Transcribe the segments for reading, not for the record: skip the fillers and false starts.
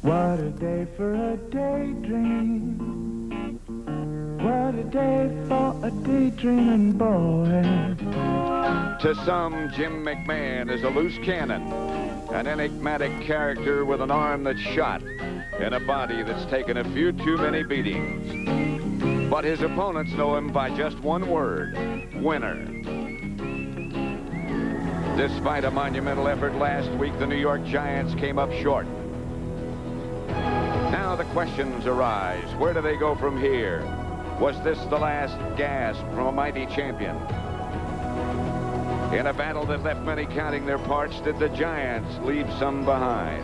What a day for a daydream. What a day for a daydreaming boy. To some, Jim McMahon is a loose cannon, an enigmatic character with an arm that's shot and a body that's taken a few too many beatings. But his opponents know him by just one word: winner. Despite a monumental effort last week, the New York Giants came up short. Now the questions arise. Where do they go from here? Was this the last gasp from a mighty champion? In a battle that left many counting their parts, did the Giants leave some behind?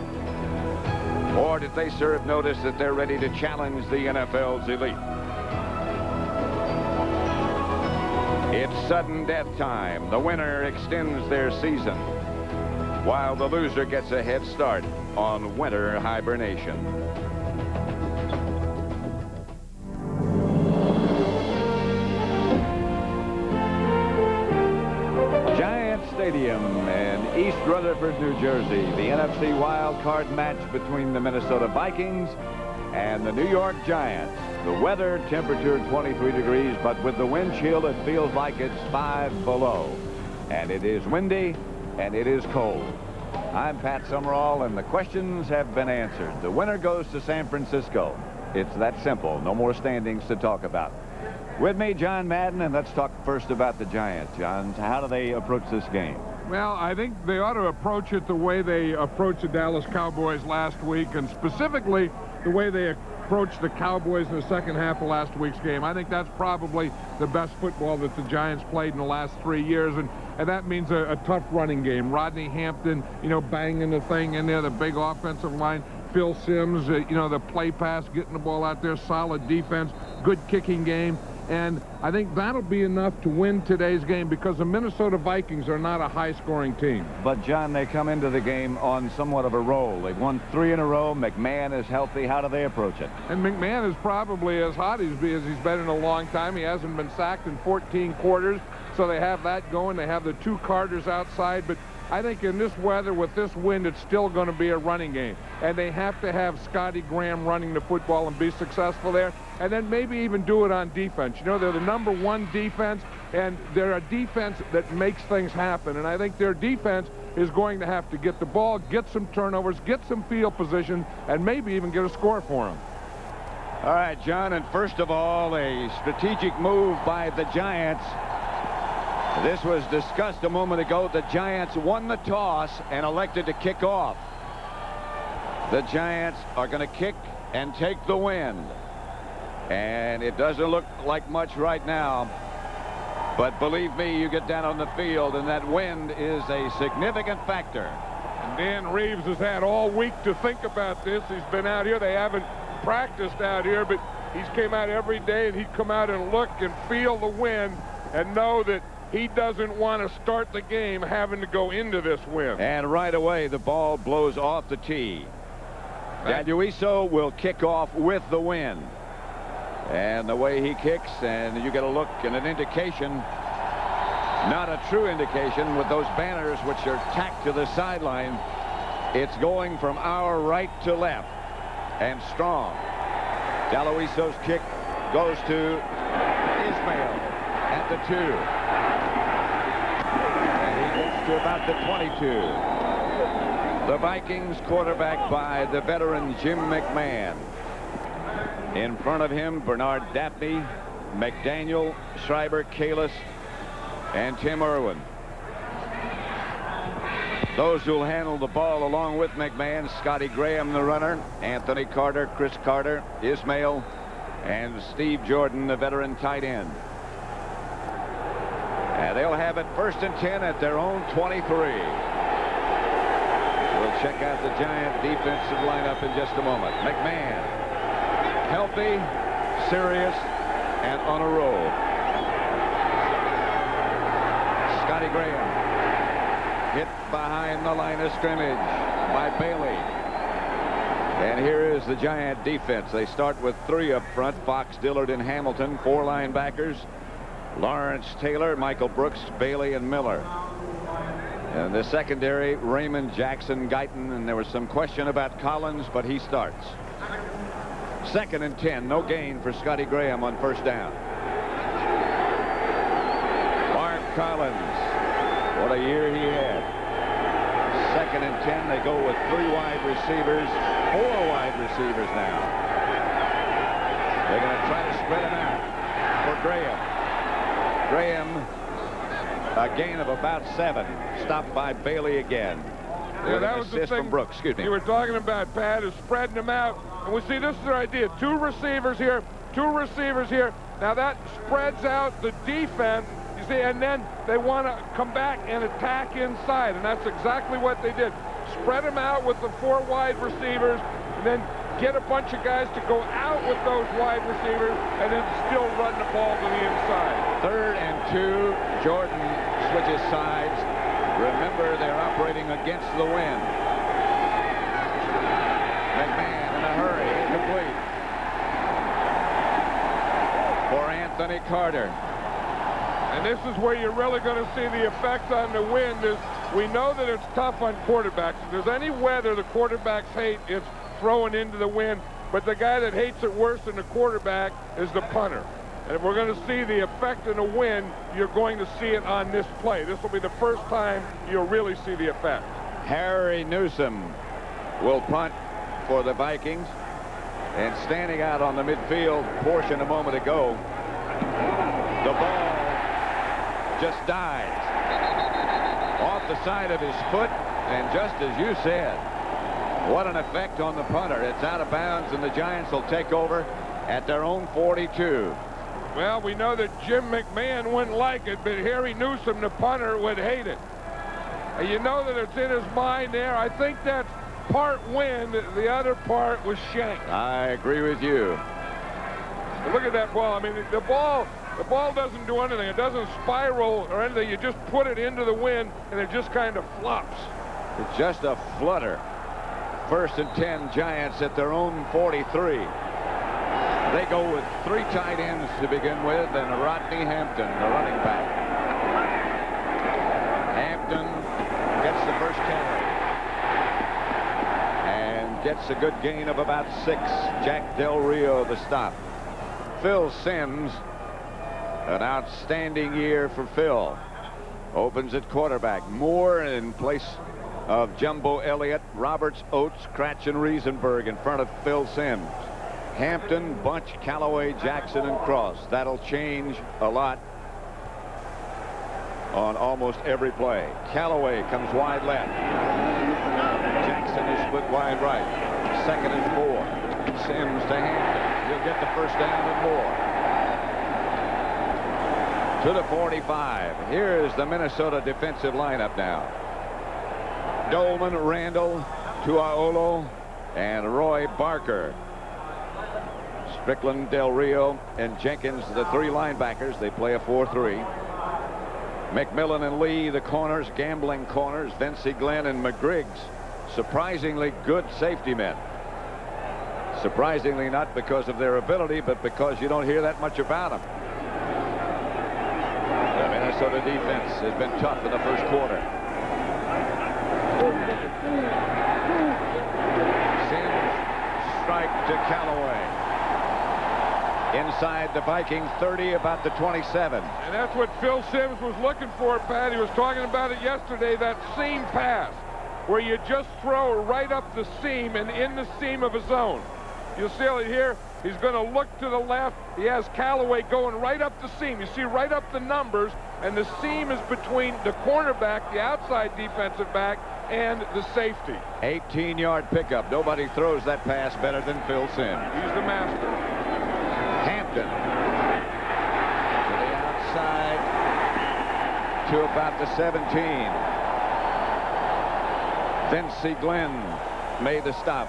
Or did they serve notice that they're ready to challenge the NFL's elite? It's sudden death time. The winner extends their season, while the loser gets a head start on winter hibernation. Stadium in East Rutherford, New Jersey. The NFC Wildcard match between the Minnesota Vikings and the New York Giants. The weather, temperature 23 degrees, but with the wind chill, it feels like it's 5 below. And it is windy, and it is cold. I'm Pat Summerall, and the questions have been answered. The winner goes to San Francisco. It's that simple. No more standings to talk about. With me, John Madden, and let's talk first about the Giants. John, how do they approach this game? Well, I think they ought to approach it the way they approached the Dallas Cowboys last week, and specifically the way they approached the Cowboys in the second half of last week's game. I think that's probably the best football that the Giants played in the last 3 years, and that means a tough running game. Rodney Hampton, banging the thing in there, the big offensive line. Phil Simms, the play pass, getting the ball out there, solid defense, good kicking game. And I think that'll be enough to win today's game because the Minnesota Vikings are not a high-scoring team. But, John, they come into the game on somewhat of a roll. They've won 3 in a row. McMahon is healthy. How do they approach it? And McMahon is probably as hot as he's been in a long time. He hasn't been sacked in 14 quarters, so they have that going. They have the 2 Carters outside, but I think in this weather, with this wind, it's still going to be a running game. And they have to have Scotty Graham running the football and be successful there. And then maybe even do it on defense. They're the #1 defense, and they're a defense that makes things happen. And I think their defense is going to have to get the ball, get some turnovers, get some field position, and maybe even get a score for them. All right, John, and first of all, a strategic move by the Giants. This was discussed a moment ago. The Giants won the toss and elected to kick off. The Giants are going to kick and take the wind. And it doesn't look like much right now. But believe me, you get down on the field, and that wind is a significant factor. And Dan Reeves has had all week to think about this. He's been out here. They haven't practiced out here, but he's came out every day, and he'd come out and look and feel the wind and know that he doesn't want to start the game having to go into this wind. And right away, the ball blows off the tee. Daduiso will kick off with the wind. And the way he kicks, and you get a look and an indication, not a true indication, with those banners which are tacked to the sideline. It's going from our right to left, and strong. Daluiso's kick goes to Ismail at the 2. And he gets to about the 22. The Vikings quarterback by the veteran Jim McMahon. In front of him, Bernard Daphne, McDaniel, Schreiber, Kalis, and Tim Irwin. Those who'll handle the ball along with McMahon: Scotty Graham, the runner, Anthony Carter, Chris Carter, Ismail, and Steve Jordan, the veteran tight end. And they'll have it 1st and 10 at their own 23. We'll check out the Giant defensive lineup in just a moment. McMahon, healthy, serious, and on a roll. Scotty Graham hit behind the line of scrimmage by Bailey. And here is the Giant defense. They start with 3 up front: Fox, Dillard, and Hamilton. 4 linebackers: Lawrence Taylor, Michael Brooks, Bailey, and Miller. And the secondary, Raymond, Jackson, Guyton, and there was some question about Collins, but he starts. 2nd and 10, no gain for Scotty Graham on 1st down. Mark Collins, what a year he had. 2nd and 10, they go with 3 wide receivers, 4 wide receivers now. They're going to try to spread him out for Graham. Graham, a gain of about 7, stopped by Bailey again. Yeah, that was the thing from Brooks. Excuse me. You were talking about, Pat, is spreading them out. And we see this is their idea. 2 receivers here, 2 receivers here. Now that spreads out the defense, you see, and then they want to come back and attack inside. And that's exactly what they did. Spread them out with the 4 wide receivers, and then get a bunch of guys to go out with those wide receivers, and then still run the ball to the inside. 3rd and 2. Jordan switches sides. Remember, they're operating against the wind. McMahon in a hurry, incomplete. For Anthony Carter. And this is where you're really going to see the effect on the wind. Is we know that it's tough on quarterbacks. If there's any weather the quarterbacks hate, it's throwing into the wind. But the guy that hates it worse than the quarterback is the punter. And if we're going to see the effect of the wind, you're going to see it on this play. This will be the first time you'll really see the effect. Harry Newsom will punt for the Vikings. And standing out on the midfield portion a moment ago, the ball just dies off the side of his foot. And just as you said, what an effect on the punter. It's out of bounds, and the Giants will take over at their own 42. Well, we know that Jim McMahon wouldn't like it, but Harry Newsom, the punter, would hate it. And you know that it's in his mind there. I think that's part wind. The other part was shank. I agree with you. But look at that ball. I mean, the ball doesn't do anything. It doesn't spiral or anything. You just put it into the wind, and it just kind of flops. It's just a flutter. 1st and 10, Giants at their own 43. They go with 3 tight ends to begin with, and Rodney Hampton, the running back. Hampton gets the first carry and gets a good gain of about 6. Jack Del Rio the stop. Phil Simms, an outstanding year for Phil. Opens at quarterback. Moore in place of Jumbo Elliott, Roberts, Oates, Kratch, and Riesenberg in front of Phil Simms. Hampton, Bunch, Callaway, Jackson, and Cross. That'll change a lot on almost every play. Callaway comes wide left. Jackson is split wide right. 2nd and 4. Simms to Hampton. He'll get the first down and more. To the 45. Here's the Minnesota defensive lineup now. Dolman, Randall, Tuaolo, and Roy Barker. Strickland, Del Rio, and Jenkins, the 3 linebackers. They play a 4-3. McMillan and Lee, the corners, gambling corners. Vincey Glenn and McGriggs, surprisingly good safety men. Surprisingly not because of their ability, but because you don't hear that much about them. The Minnesota defense has been tough in the first quarter. Simms strike to Callaway. Inside the Vikings 30, about the 27. And that's what Phil Simms was looking for, Pat. He was talking about it yesterday, that seam pass, where you just throw right up the seam and in the seam of a zone. You'll see it here. He's going to look to the left. He has Callaway going right up the seam. You see right up the numbers, and the seam is between the cornerback, the outside defensive back, and the safety. 18-yard pickup. Nobody throws that pass better than Phil Simms. He's the master. Hampton to the outside to about the 17. Vincey Glenn made the stop.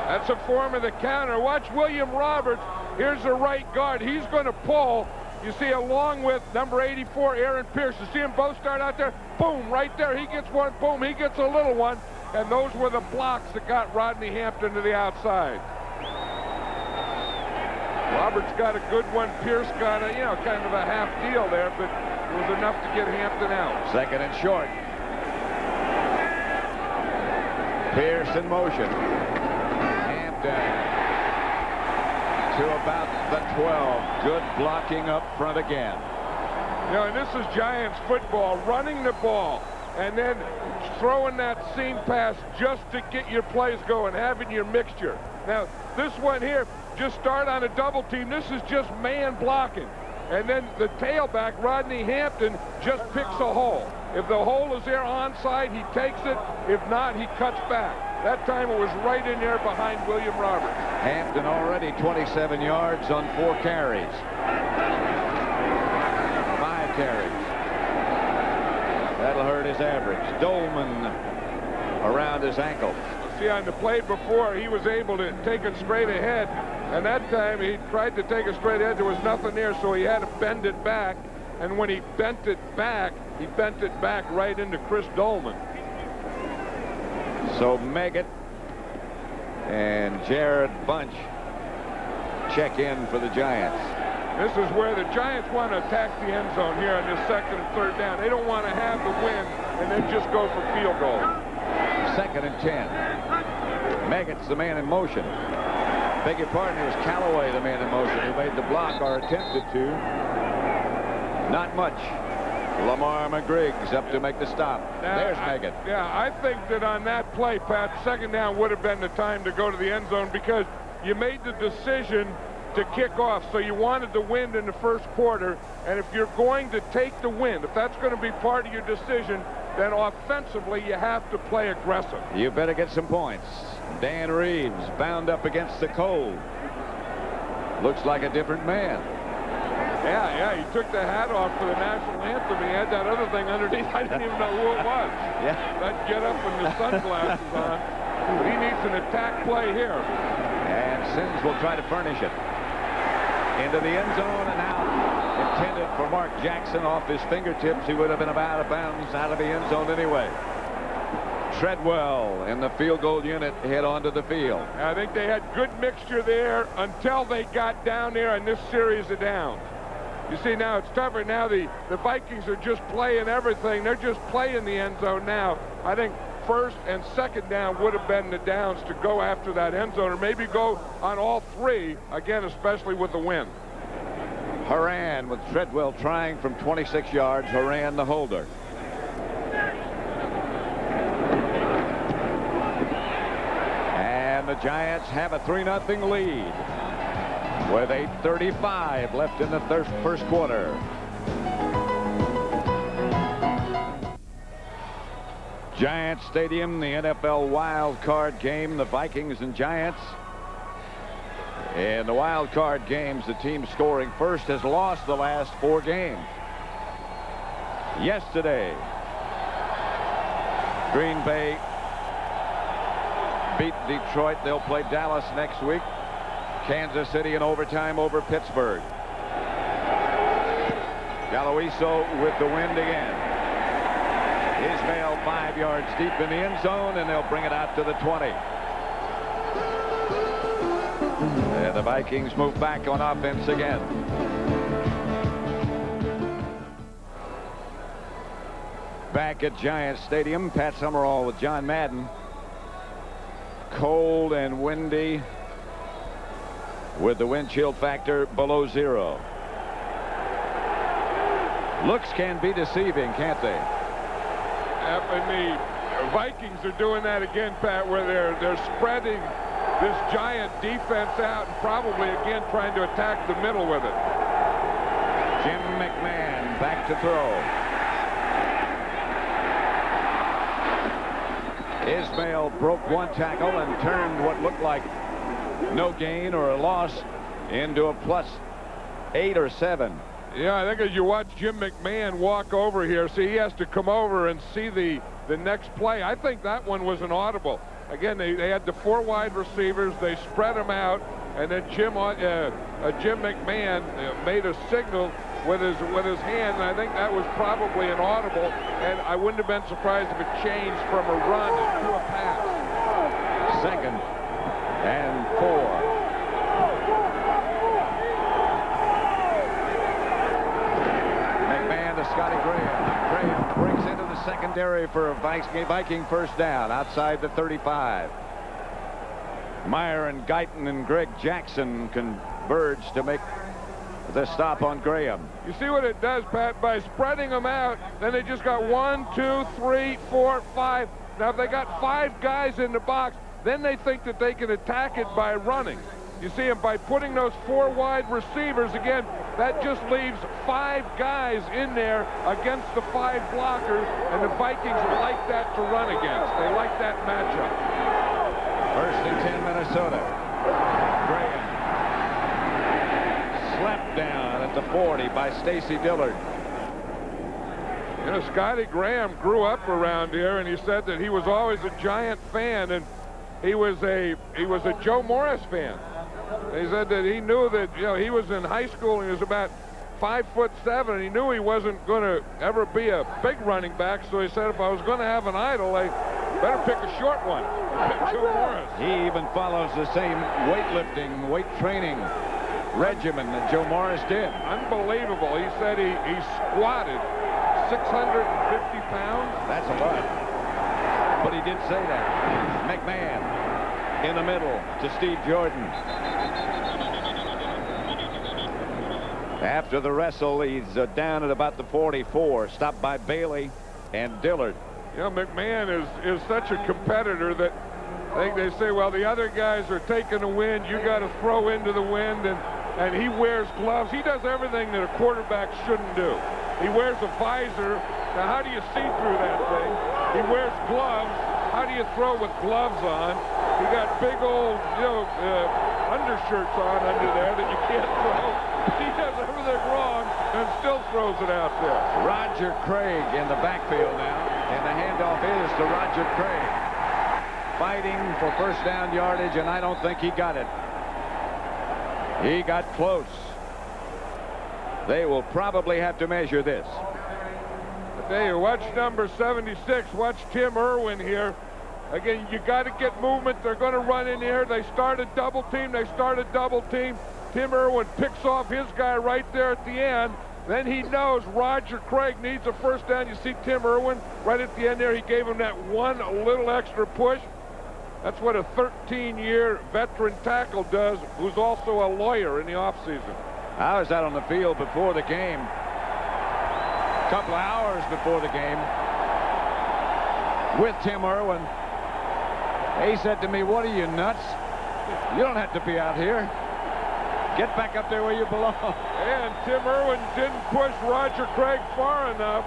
That's a form of the counter. Watch William Roberts. Here's the right guard. He's going to pull. You see, along with number 84, Aaron Pierce. You see them both start out there. Boom, right there. He gets one. Boom, he gets a little one. And those were the blocks that got Rodney Hampton to the outside. Roberts got a good one. Pierce got a, kind of a half deal there, but it was enough to get Hampton out. 2nd and short. Pierce in motion. Hampton to about the 12. Good blocking up front again. You know, and this is Giants football, running the ball and then throwing that seam pass just to get your plays going, having your mixture. Now, this one here, just start on a double team. This is just man blocking. And then the tailback, Rodney Hampton, just picks a hole. If the hole is there onside, he takes it. If not, he cuts back. That time it was right in there behind William Roberts. Hampton already 27 yards on 4 carries. 5 carries. That'll hurt his average. Dolman around his ankle. See, on the play before, he was able to take it straight ahead. And that time he tried to take it straight ahead. There was nothing there, so he had to bend it back. And when he bent it back right into Chris Dolman. So Meggett and Jared Bunch check in for the Giants. This is where the Giants want to attack the end zone here on this 2nd and 3rd down. They don't want to have the win and then just go for field goal. 2nd and 10. Meggett's the man in motion. Beg your pardon, it was Callaway, the man in motion, who made the block or attempted to. Not much. Lamar McGriggs up to make the stop. There's Meggett. Yeah, I think that on that play, Pat, 2nd down would have been the time to go to the end zone because you made the decision to kick off, so you wanted the win in the 1st quarter. And if you're going to take the win, if that's going to be part of your decision, then offensively you have to play aggressive. You better get some points. Dan Reeves bound up against the cold. Looks like a different man. Yeah, he took the hat off for the national anthem. He had that other thing underneath. I didn't even know who it was. Yeah. That get up and the sunglasses on. He needs an attack play here. And Sims will try to furnish it. Into the end zone and out. Intended for Mark Jackson off his fingertips. He would have been about out of bounds out of the end zone anyway. Treadwell in the field goal unit head onto the field. I think they had good mixture there until they got down there in this series of downs. You see, now it's tougher. Now the Vikings are just playing everything. They're just playing the end zone now. I think 1st and 2nd down would have been the downs to go after that end zone or maybe go on all 3, again, especially with the wind. Horan with Treadwell trying from 26 yards. Horan the holder. And the Giants have a 3-0 lead with 8:35 left in the 1st quarter. Giants Stadium, the NFL Wildcard Game, the Vikings and Giants. In the Wildcard Games, the team scoring first has lost the last 4 games. Yesterday, Green Bay beat Detroit. They'll play Dallas next week. Kansas City in overtime over Pittsburgh. Galoiso with the wind again. Ismail 5 yards deep in the end zone, and they'll bring it out to the 20. And the Vikings move back on offense again. Back at Giants Stadium, Pat Summerall with John Madden. Cold and windy with the wind chill factor below 0. Looks can be deceiving, can't they? And the Vikings are doing that again, Pat, where they're spreading this Giant defense out and probably again trying to attack the middle with it. Jim McMahon back to throw. Ismail broke 1 tackle and turned what looked like no gain or a loss into a +8 or 7. Yeah, I think as you watch Jim McMahon walk over here, see, he has to come over and see the next play. I think that one was an audible. Again, they had the 4 wide receivers. They spread them out, and then Jim McMahon made a signal with his hand, and I think that was probably an audible. And I wouldn't have been surprised if it changed from a run to a pass. 2nd and 4. McMahon to Scotty Graham. Graham brings into the second Secondary for a Viking first down outside the 35. Meyer and Guyton and Greg Jackson converge to make the stop on Graham. You see what it does, Pat? By spreading them out, then they just got 1, 2, 3, 4, 5. Now, if they got 5 guys in the box, then they think that they can attack it by running. You see, and by putting those 4 wide receivers, again, that just leaves 5 guys in there against the 5 blockers, and the Vikings like that to run against. They like that matchup. First and 10, Minnesota. Graham slapped down at the 40 by Stacy Dillard. You know, Scotty Graham grew up around here, and he said that he was always a Giant fan, and he was a Joe Morris fan. He said that he knew that, you know, he was in high school and he was about 5'7", and he knew he wasn't going to ever be a big running back. So he said, if I was going to have an idol, I better pick a short one. Pick Joe Morris. He even follows the same weightlifting, weight training regimen that Joe Morris did. Unbelievable. He said he squatted 650 pounds. That's a lot. But he did say that. McMahon in the middle to Steve Jordan. After the wrestle, he's down at about the 44, stopped by Bailey and Dillard. You know, McMahon is such a competitor that I think they say, well, the other guys are taking the wind. You got to throw into the wind, and he wears gloves. He does everything that a quarterback shouldn't do. He wears a visor. Now, how do you see through that thing? He wears gloves. How do you throw with gloves on? He got big old, you know, undershirts on under there that you can't throw. He does everything wrong and still throws it out there. Roger Craig in the backfield now, and the handoff is to Roger Craig. Fighting for first down yardage, and I don't think he got it. He got close. They will probably have to measure this. I tell you, watch number 76. Watch Tim Irwin here. Again, you got to get movement. They're going to run in here. They start a double team. Tim Irwin picks off his guy right there at the end. Then he knows Roger Craig needs a first down. You see Tim Irwin right at the end there. He gave him that one little extra push. That's what a 13-year veteran tackle does, who's also a lawyer in the offseason. I was out on the field before the game. A couple of hours before the game with Tim Irwin. He said to me, what are you, nuts? You don't have to be out here. Get back up there where you belong. And Tim Irwin didn't push Roger Craig far enough,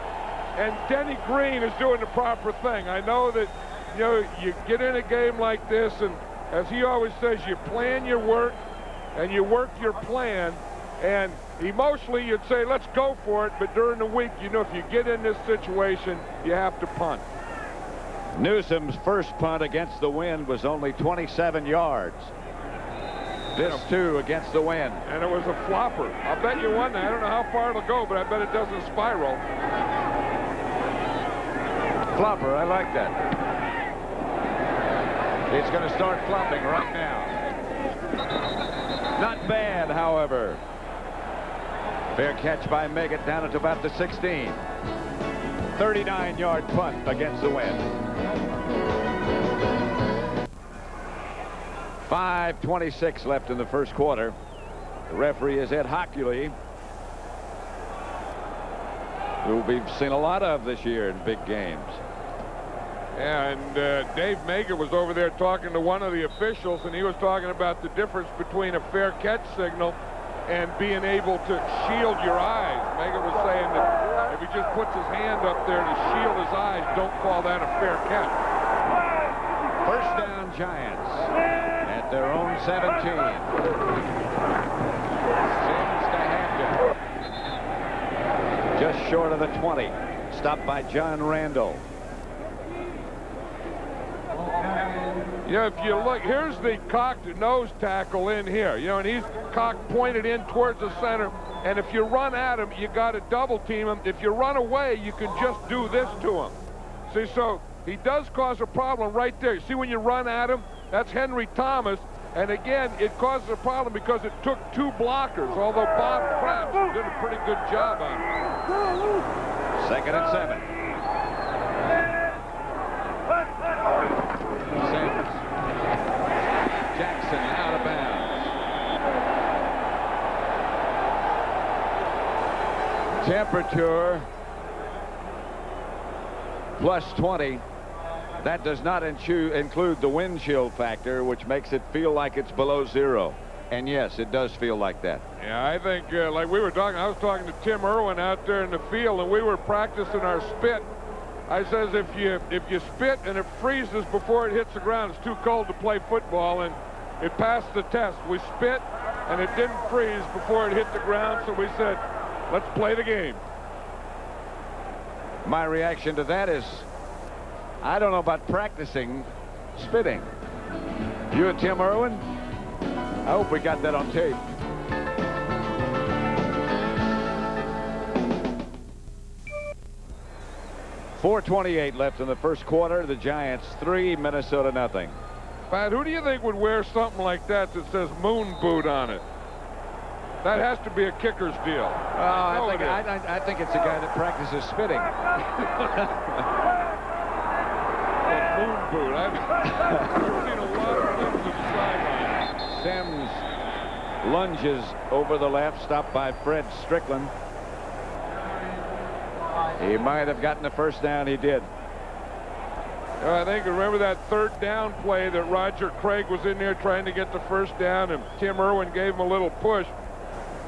and Denny Green is doing the proper thing. I know that, you know, you get in a game like this, and as he always says, you plan your work and you work your plan. And emotionally, you'd say, let's go for it. But during the week, you know, if you get in this situation, you have to punt. Newsom's first punt against the wind was only 27 yards. This, too, against the wind. And it was a flopper. I'll bet you one. I don't know how far it'll go, but I bet it doesn't spiral. Flopper, I like that. It's going to start flopping right now. Not bad, however. Fair catch by Meggett down at about the 16. 39-yard punt against the wind. 5:26 left in the first quarter. The referee is Ed Hockley, who we've seen a lot of this year in big games. And Dave Meggett was over there talking to one of the officials, and he was talking about the difference between a fair catch signal and being able to shield your eyes. Meggett was saying that if he just puts his hand up there to shield his eyes, don't call that a fair catch. First down, Giants at their own 17. Sims to Hampton. Just short of the 20. Stopped by John Randall. Yeah, if you look, here's the cocked nose tackle in here, you know, and he's cocked pointed in towards the center. And if you run at him, you got to double team him. If you run away, you can just do this to him. See, so he does cause a problem right there. You see, when you run at him, that's Henry Thomas. And again, it causes a problem because it took 2 blockers, although Bob Krabs did a pretty good job on it. 2nd and 7. temperature plus 20. That does not include the wind chill factor, which makes it feel like it's below 0. And yes, it does feel like that. Yeah, I think like we were talking, I was talking to Tim Irwin out there in the field, and we were practicing our spit. I says if you spit and it freezes before it hits the ground, it's too cold to play football, and it passed the test. We spit and it didn't freeze before it hit the ground, so we said, let's play the game. My reaction to that is, I don't know about practicing spitting. You and Tim Irwin? I hope we got that on tape. .428 left in the first quarter. The Giants 3, Minnesota nothing. Pat, who do you think would wear something like that that says moon boot on it? That has to be a kicker's deal. I think it's a guy that practices spitting. Moon boot. I've seen a lot of things at the sideline. Sims lunges over the left, stopped by Fred Strickland. He might have gotten the first down. He did. I think, remember that third down play that Roger Craig was in there trying to get the first down, and Tim Irwin gave him a little push.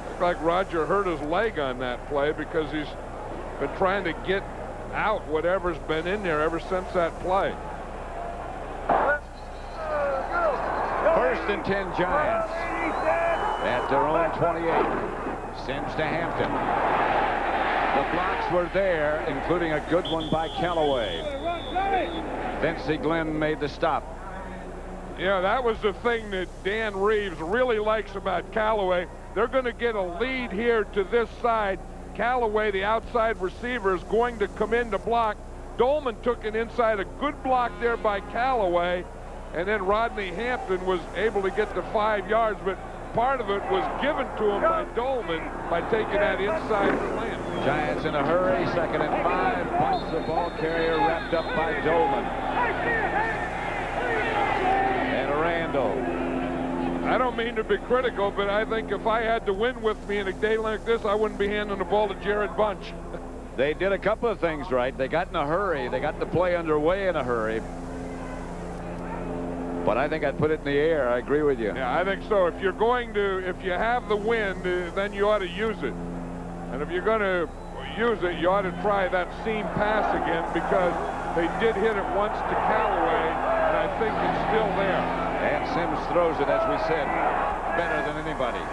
Looked like Roger hurt his leg on that play because he's been trying to get out whatever's been in there ever since that play. 1st and 10 Giants at their own 28. Sims to Hampton. The blocks were there, including a good one by Callaway. Vincey Glenn made the stop. Yeah, that was the thing that Dan Reeves really likes about Callaway. They're going to get a lead here to this side. Callaway, the outside receiver, is going to come in to block. Dolman took an inside, a good block there by Callaway, and then Rodney Hampton was able to get to 5 yards, but part of it was given to him by Dolman by taking that inside slant. Giants in a hurry, 2nd and 5. Punts the ball carrier, wrapped up by Dolman. And Randall. I don't mean to be critical, but I think if I had the wind with me in a day like this, I wouldn't be handing the ball to Jared Bunch. They did a couple of things right. They got in a hurry. They got the play underway in a hurry. But I think I'd put it in the air. I agree with you. Yeah, I think so. If you're going to, if you have the wind, then you ought to use it. And if you're going to use it, you ought to try that seam pass again, because they did hit it once to Callaway, and I think it's still there. And Sims throws it, as we said, better than anybody.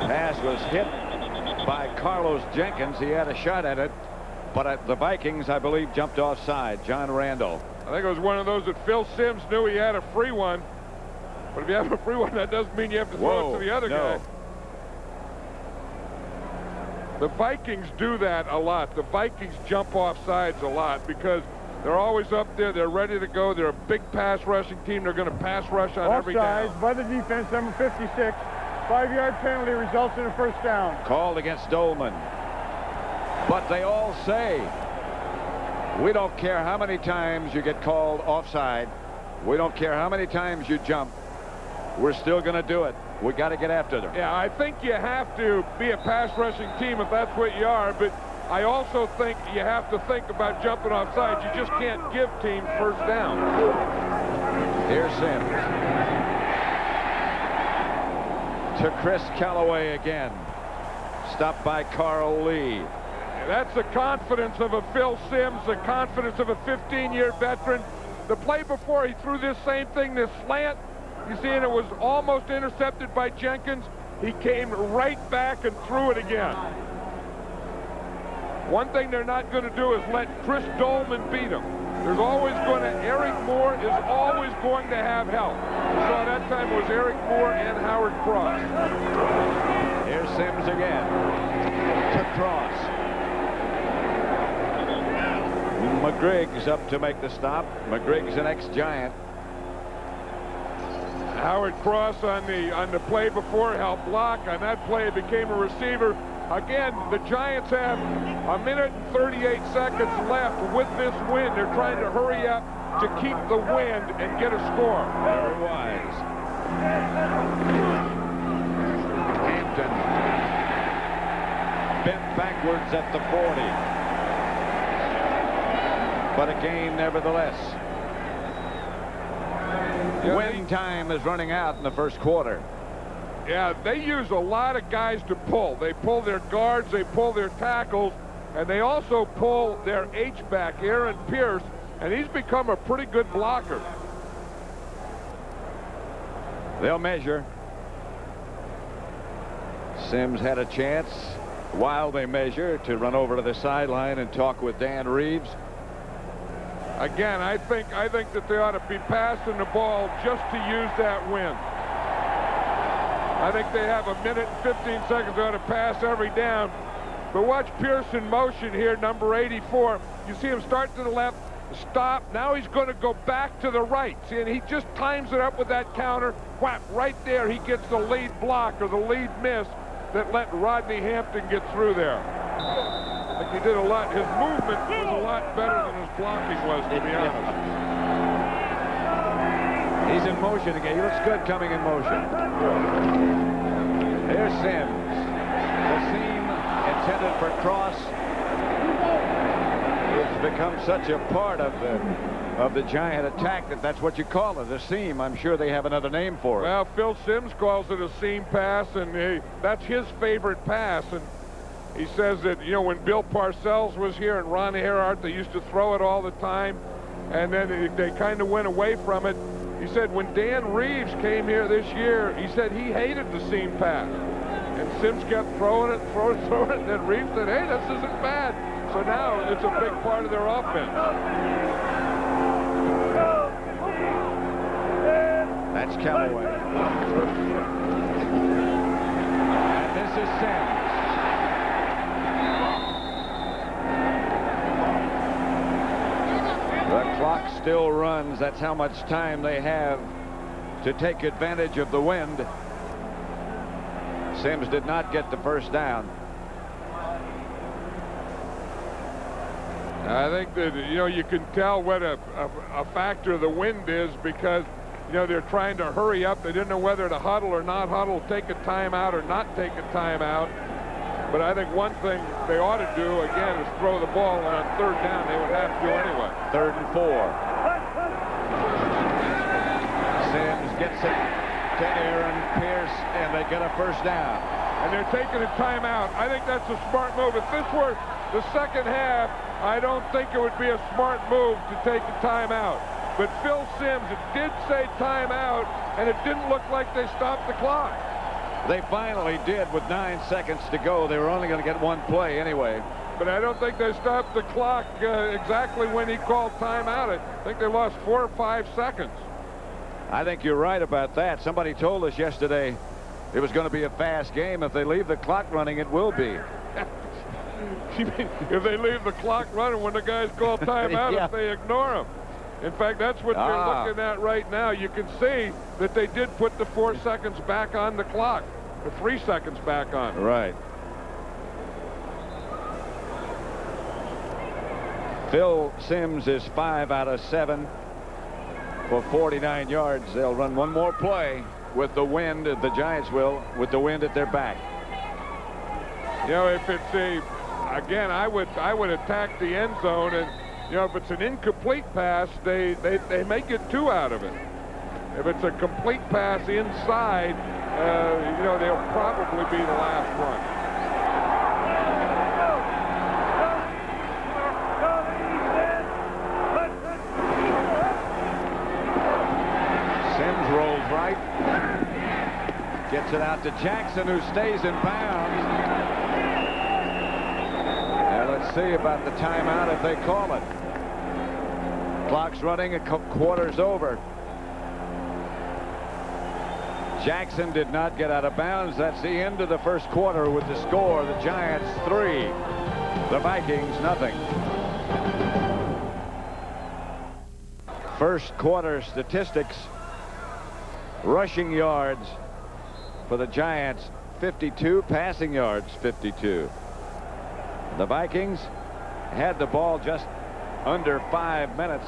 Pass was hit by Carlos Jenkins. He had a shot at it, but the Vikings, I believe, jumped offside. John Randall. I think it was one of those that Phil Sims knew he had a free one. But if you have a free one, that doesn't mean you have to throw it to the other guy. The Vikings do that a lot. The Vikings jump off sides a lot because they're always up there. They're ready to go. They're a big pass rushing team. They're going to pass rush on every down. Offsides by the defense, number 56. 5-yard penalty results in a first down. Called against Dolman. But they all say, we don't care how many times you get called offside. We don't care how many times you jump. We're still going to do it. We got to get after them. Yeah, I think you have to be a pass rushing team if that's what you are, but I also think you have to think about jumping offside. You just can't give teams first down. Here's Sims. To Chris Callaway again. Stopped by Carl Lee. That's the confidence of a Phil Sims, the confidence of a 15-year veteran. The play before, he threw this same thing, this slant. You see, and it was almost intercepted by Jenkins. He came right back and threw it again. One thing they're not going to do is let Chris Dolman beat him. There's always going to, Eric Moore is always going to have help. We saw that time it was Eric Moore and Howard Cross. Here's Sims again. To Cross. McGriggs up to make the stop. McGriggs, an ex-Giant. Howard Cross on the play before helped block. On that play, he became a receiver. Again, the Giants have 1 minute and 38 seconds left with this win. They're trying to hurry up to keep the wind and get a score. Very wise. Hampton bent backwards at the 40. But a gain nevertheless. Win time is running out in the first quarter. Yeah, they use a lot of guys to pull. They pull their guards, they pull their tackles, and they also pull their H-back, Aaron Pierce, and he's become a pretty good blocker. They'll measure. Sims had a chance while they measure to run over to the sideline and talk with Dan Reeves. Again, I think that they ought to be passing the ball just to use that wind. I think they have a minute and 15 seconds. They ought to pass every down. But watch Pierce in motion here, number 84. You see him start to the left, stop. Now he's going to go back to the right. See, and he just times it up with that counter. Whap, right there he gets the lead block or the lead miss that let Rodney Hampton get through there. Like he did a lot. His movement was a lot better than his blocking was, to be honest. He's in motion again. He looks good coming in motion. There's Sims. The seam intended for cross. It's become such a part of the Giant attack that's what you call it, the seam. I'm sure they have another name for it. Well, Phil Sims calls it a seam pass, and that's his favorite pass. And he says that, you know, when Bill Parcells was here and Ron Earhart, they used to throw it all the time, and then they kind of went away from it. He said when Dan Reeves came here this year, he said he hated the seam pass. And Sims kept throwing it, throwing it, and then Reeves said, hey, this isn't bad. So now it's a big part of their offense. That's Callaway. And this is Sims. The clock still runs. That's how much time they have to take advantage of the wind. Sims did not get the first down. I think that, you know, you can tell what a factor the wind is because, you know, they're trying to hurry up. They didn't know whether to huddle or not huddle, take a timeout or not take a timeout. But I think one thing they ought to do, again, is throw the ball, and on third down they would have to do anyway. 3rd and 4. Sims gets it to Aaron Pierce, and they get a first down. And they're taking a timeout. I think that's a smart move. If this were the second half, I don't think it would be a smart move to take a timeout. But Phil Sims, it did say timeout, and it didn't look like they stopped the clock. They finally did with 9 seconds to go. They were only going to get one play anyway. But I don't think they stopped the clock exactly when he called timeout. I think they lost 4 or 5 seconds. I think you're right about that. Somebody told us yesterday it was going to be a fast game. If they leave the clock running, it will be. If they leave the clock running when the guys call timeout, yeah. If they ignore them. In fact, that's what they're looking at right now. You can see that they did put the 4 seconds back on the clock, or 3 seconds back on. Right. Phil Sims is 5 out of 7 for 49 yards. They'll run one more play with the wind. The Giants will, with the wind at their back. You know, if it's again, I would attack the end zone, and you know, if it's an incomplete pass, they may get 2 out of it. If it's a complete pass inside, you know, they'll probably be the last one. Sims rolls right, gets it out to Jackson, who stays in bounds. Let's see about the timeout if they call it. Clock's running, a quarter's over. Jackson did not get out of bounds. That's the end of the first quarter with the score. The Giants 3, the Vikings nothing. First quarter statistics. Rushing yards for the Giants 52, passing yards 52. The Vikings had the ball just under 5 minutes.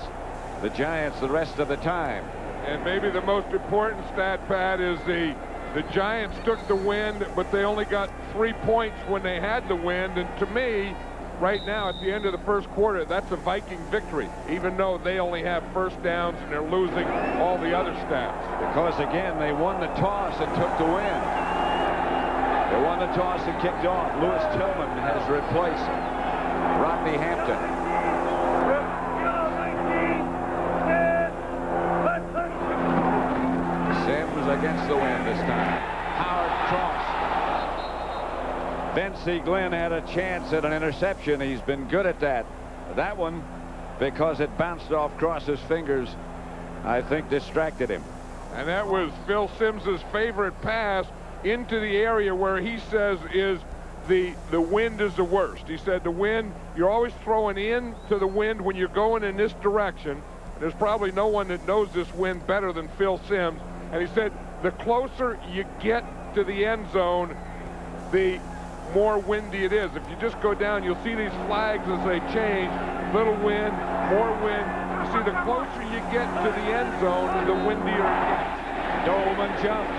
The Giants the rest of the time. And maybe the most important stat, Pat, is the Giants took the wind, but they only got 3 points when they had the wind. And to me, right now, at the end of the first quarter, that's a Viking victory, even though they only have first downs and they're losing all the other stats. Because, again, they won the toss and took the win. They won the toss and kicked off. Lewis Tillman has replaced Rodney Hampton. Sims against the wind this time. Howard cross. Vincey Glenn had a chance at an interception. He's been good at that. That one, because it bounced off Cross's fingers, I think distracted him. And that was Phil Sims's favorite pass into the area where he says is the wind is the worst. He said the wind, you're always throwing into the wind when you're going in this direction. There's probably no one that knows this wind better than Phil Simms. And he said the closer you get to the end zone, the more windy it is. If you just go down, you'll see these flags as they change. Little wind, more wind. You see, the closer you get to the end zone, the windier it gets. Dolman jumped.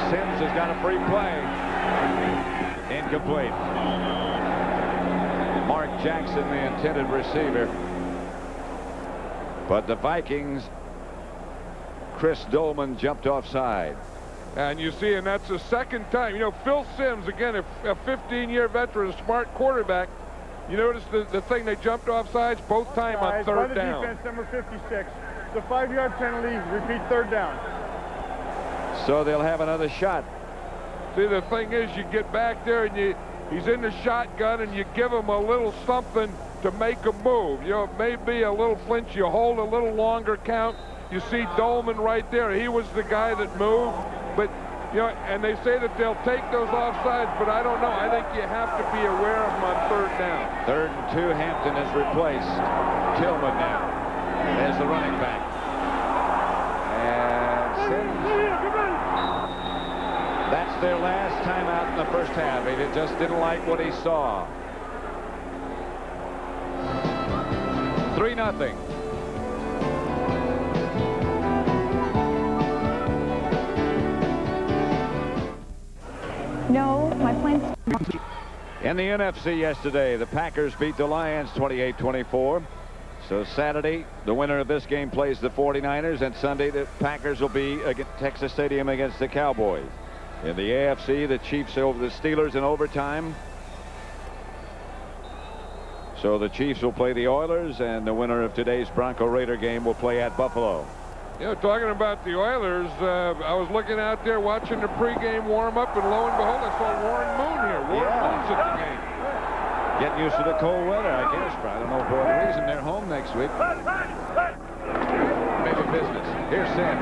Sims has got a free play. Incomplete. Mark Jackson, the intended receiver. But the Vikings, Chris Dolman jumped offside. And you see, and that's the second time. You know, Phil Simms, again, a 15-year veteran, a smart quarterback. You notice the thing, they jumped offsides both times on third down. By the defense, number 56. The 5-yard penalty, repeat third down. So they'll have another shot. See, the thing is, you get back there and he's in the shotgun and you give him a little something to make a move. You know, it may be a little flinch. You hold a little longer count. You see Dolman right there. He was the guy that moved. But, you know, and they say that they'll take those offsides, but I don't know. I think you have to be aware of them on third down. 3rd and 2, Hampton has replaced Tillman now as the running back. And that's their last timeout in the first half. He just didn't like what he saw. 3-0. No, my plan's... In the NFC yesterday, the Packers beat the Lions 28-24. So Saturday, the winner of this game plays the 49ers, and Sunday the Packers will be at Texas Stadium against the Cowboys. In the AFC, the Chiefs over the Steelers in overtime. So the Chiefs will play the Oilers, and the winner of today's Bronco Raider game will play at Buffalo. You know, talking about the Oilers, I was looking out there watching the pregame warm-up, and lo and behold, I saw Warren Moon here. Warren Moon's at the game. Getting used to the cold weather, I guess. I don't know for what reason. They're home next week. Maybe business. Here's Sims.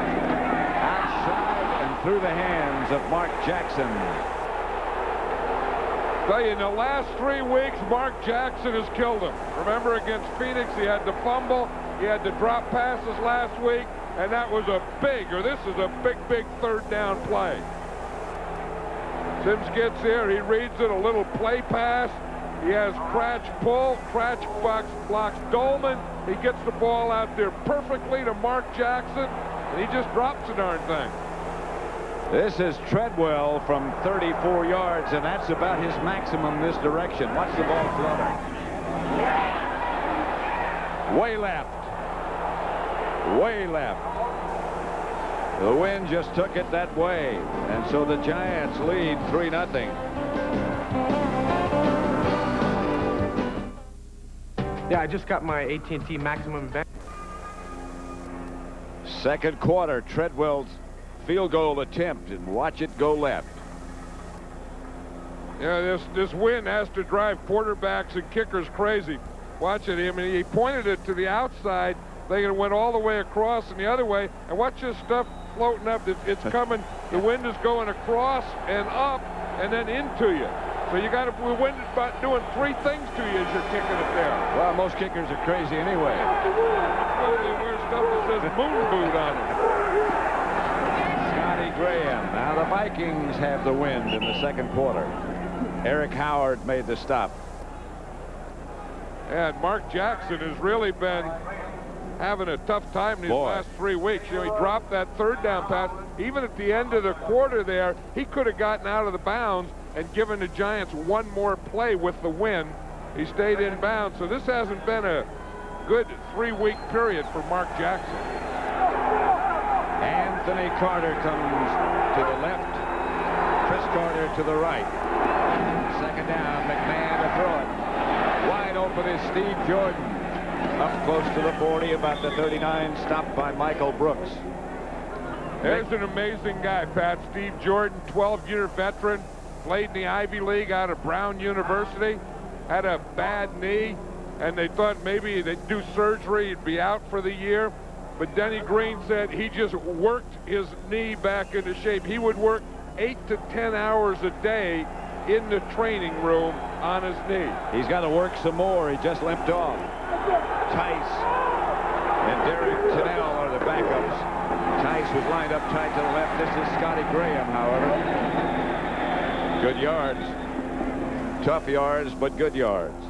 Outside and through the hands of Mark Jackson. Tell you, in the last 3 weeks, Mark Jackson has killed him. Remember, against Phoenix, he had the fumble. He had the drop passes last week. And that was a this is a big third down play. Sims gets here. He reads it, a little play pass. He has Cratch pull. Cratch blocks Dolman. He gets the ball out there perfectly to Mark Jackson, and he just drops the darn thing. This is Treadwell from 34 yards, and that's about his maximum this direction. Watch the ball flutter. Way left. Way left. The wind just took it that way, and so the Giants lead 3-0. Yeah, I just got my AT&T maximum event. Second quarter, Treadwell's field goal attempt, and watch it go left. Yeah, this wind has to drive quarterbacks and kickers crazy. Watching him, and he pointed it to the outside. They went all the way across and the other way, and watch this stuff floating up. It's coming. The wind is going across and up and then into you. So you got to, the wind is about doing 3 things to you as you're kicking it there. Well, most kickers are crazy anyway. They wear stuff that says moon boot on them. Scotty Graham. Now the Vikings have the wind in the second quarter. Eric Howard made the stop. And Mark Jackson has really been having a tough time in these last 3 weeks. You know, he dropped that third down pass. Even at the end of the quarter there, he could have gotten out of the bounds and given the Giants one more play with the win. He stayed in bounds, so this hasn't been a good 3-week period for Mark Jackson. Anthony Carter comes to the left. Chris Carter to the right. Second down, McMahon to throw it. Wide open is Steve Jordan. Up close to the 40, about the 39, stopped by Michael Brooks. There's an amazing guy, Pat. Steve Jordan, 12-year veteran, played in the Ivy League out of Brown University, had a bad knee, and they thought maybe they'd do surgery, he'd be out for the year. But Denny Green said he just worked his knee back into shape. He would work 8 to 10 hours a day in the training room on his knee. He's got to work some more. He just limped off. Tice and Derek Tennell are the backups. Tice was lined up tight to the left. This is Scotty Graham, however. Good yards. Tough yards, but good yards.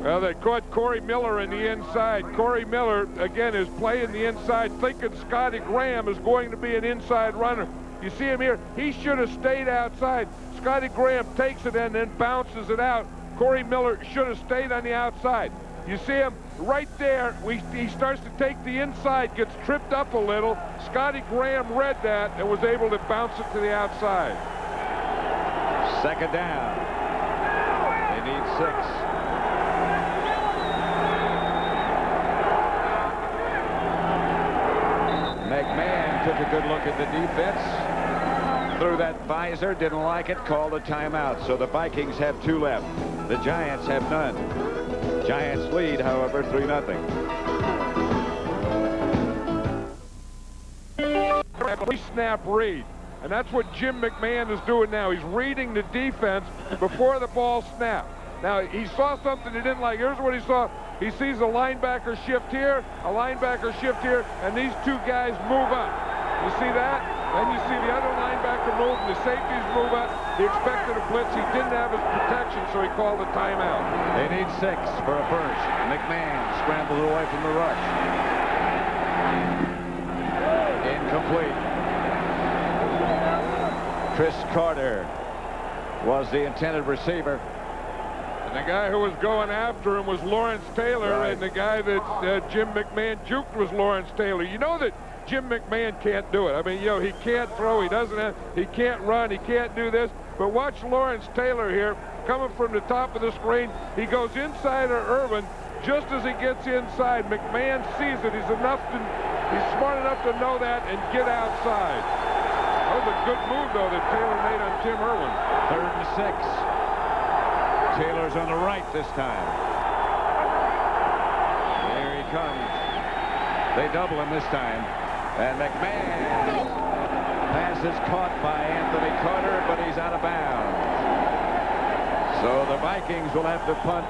Well, they caught Corey Miller in the inside. Corey Miller, again, is playing the inside, thinking Scotty Graham is going to be an inside runner. You see him here. He should have stayed outside. Scotty Graham takes it and then bounces it out. Corey Miller should have stayed on the outside. You see him right there. He starts to take the inside, gets tripped up a little. Scotty Graham read that and was able to bounce it to the outside. Second down. They need 6. McMahon took a good look at the defense. Threw that visor, didn't like it, called a timeout. So the Vikings have 2 left. The Giants have none. Giants lead, however, 3-0. Snap read. And that's what Jim McMahon is doing now. He's reading the defense before the ball snapped. Now, he saw something he didn't like. Here's what he saw. He sees a linebacker shift here, a linebacker shift here, and these 2 guys move up. You see that? Then you see the other linebacker move, and the safeties move up. He expected a blitz. He didn't have his protection, so he called a timeout. They need 6 for a first. McMahon scrambles away from the rush. Incomplete. Chris Carter was the intended receiver. And the guy who was going after him was Lawrence Taylor, right. And the guy that Jim McMahon juked was Lawrence Taylor. You know that Jim McMahon can't do it. I mean, you know, he can't throw, he can't run, he can't do this. But watch Lawrence Taylor here, coming from the top of the screen. He goes inside of Irvin. Just as he gets inside, McMahon sees it. He's smart enough to know that and get outside. That was a good move, though, that Taylor made on Tim Irwin. 3rd and 6. Taylor's on the right this time. Here he comes. They double him this time. And McMahon pass is caught by Anthony Carter, but he's out of bounds. So the Vikings will have to punt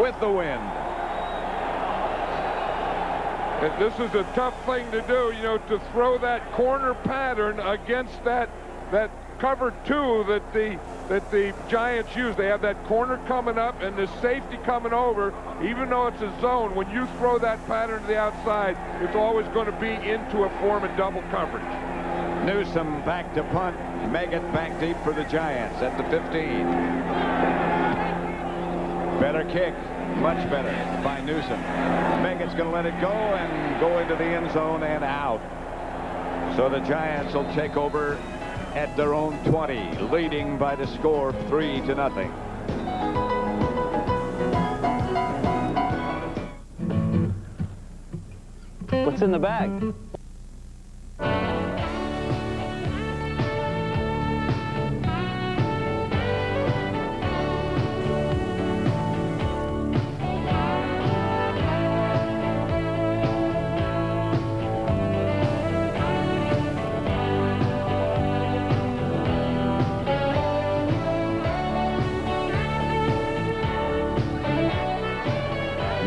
with the wind. And this is a tough thing to do, you know, to throw that corner pattern against that cover 2 that the Giants use. They have that corner coming up and the safety coming over. Even though it's a zone, when you throw that pattern to the outside, it's always going to be into a form of double coverage. Newsom back to punt. Meggett back deep for the Giants at the 15. Better kick. Much better by Newsom. Meggett's going to let it go and go into the end zone and out. So the Giants will take over at their own 20, leading by the score of 3-0. What's in the bag?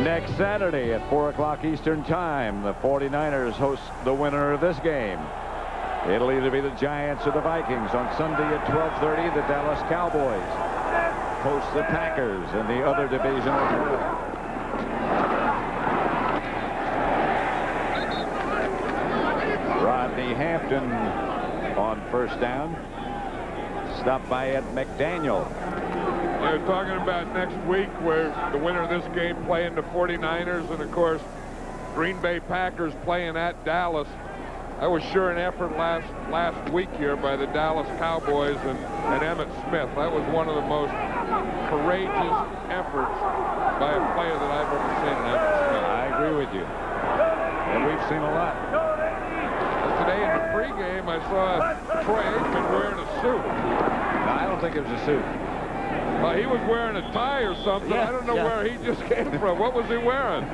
Next Saturday at 4 o'clock Eastern Time, the 49ers host the winner of this game. It'll either be the Giants or the Vikings. On Sunday at 12:30, the Dallas Cowboys host the Packers in the other divisional. Hampton on first down. Stopped by Ed McDaniel. They're talking about next week where the winner of this game playing the 49ers, and of course Green Bay Packers playing at Dallas. That was sure an effort last week here by the Dallas Cowboys and Emmitt Smith. That was one of the most courageous efforts by a player that I've ever seen in Emmitt Smith. I agree with you. And we've seen a lot. Today in the pregame, I saw Troy Aikman wearing a suit. No, I don't think it was a suit. He was wearing a tie or something. I don't know where he just came from. What was he wearing?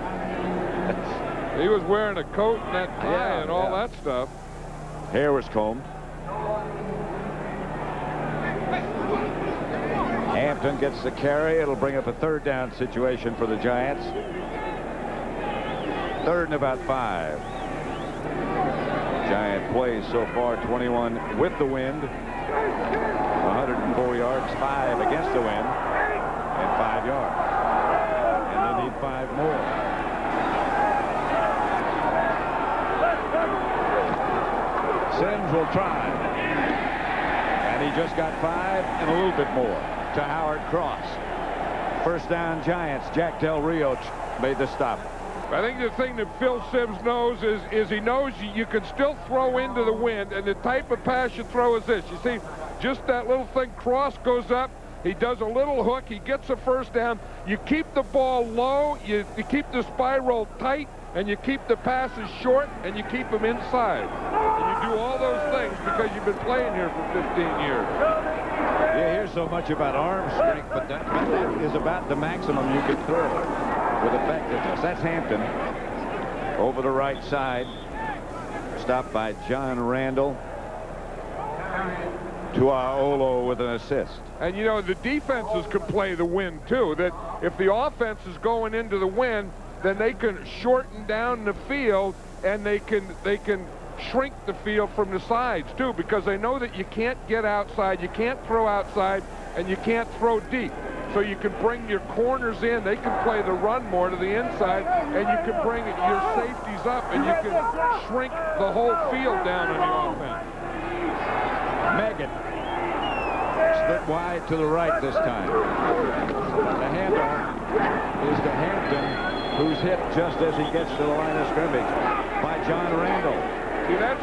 He was wearing a coat and that tie and all that stuff. Hair was combed. Hampton gets the carry. It'll bring up a third down situation for the Giants. Third and about 5. Giant plays so far 21 with the wind. 104 yards, 5 against the wind, and 5 yards. And they need 5 more. Sims will try. And he just got 5 and a little bit more to Howard Cross. First down Giants. Jack Del Rio made the stop. I think the thing that Phil Sims knows is he knows you can still throw into the wind, and the type of pass you throw is this. You see, just that little thing, Cross goes up, he does a little hook, he gets a first down. You keep the ball low, you keep the spiral tight, and you keep the passes short, and you keep them inside. And you do all those things because you've been playing here for 15 years. You hear so much about arm strength, but that is about the maximum you can throw with effectiveness. That's Hampton over the right side. Stopped by John Randall. Tuaolo with an assist. And you know, the defenses can play the wind too. That if the offense is going into the wind, then they can shorten down the field, and they can shrink the field from the sides too, because they know that you can't get outside, you can't throw outside, and you can't throw deep. So you can bring your corners in, they can play the run more to the inside, and you can bring your safeties up, and you can shrink the whole field down on the offense. Megan split wide to the right this time. The handoff is to Hampton, who's hit just as he gets to the line of scrimmage by John Randall. See, that's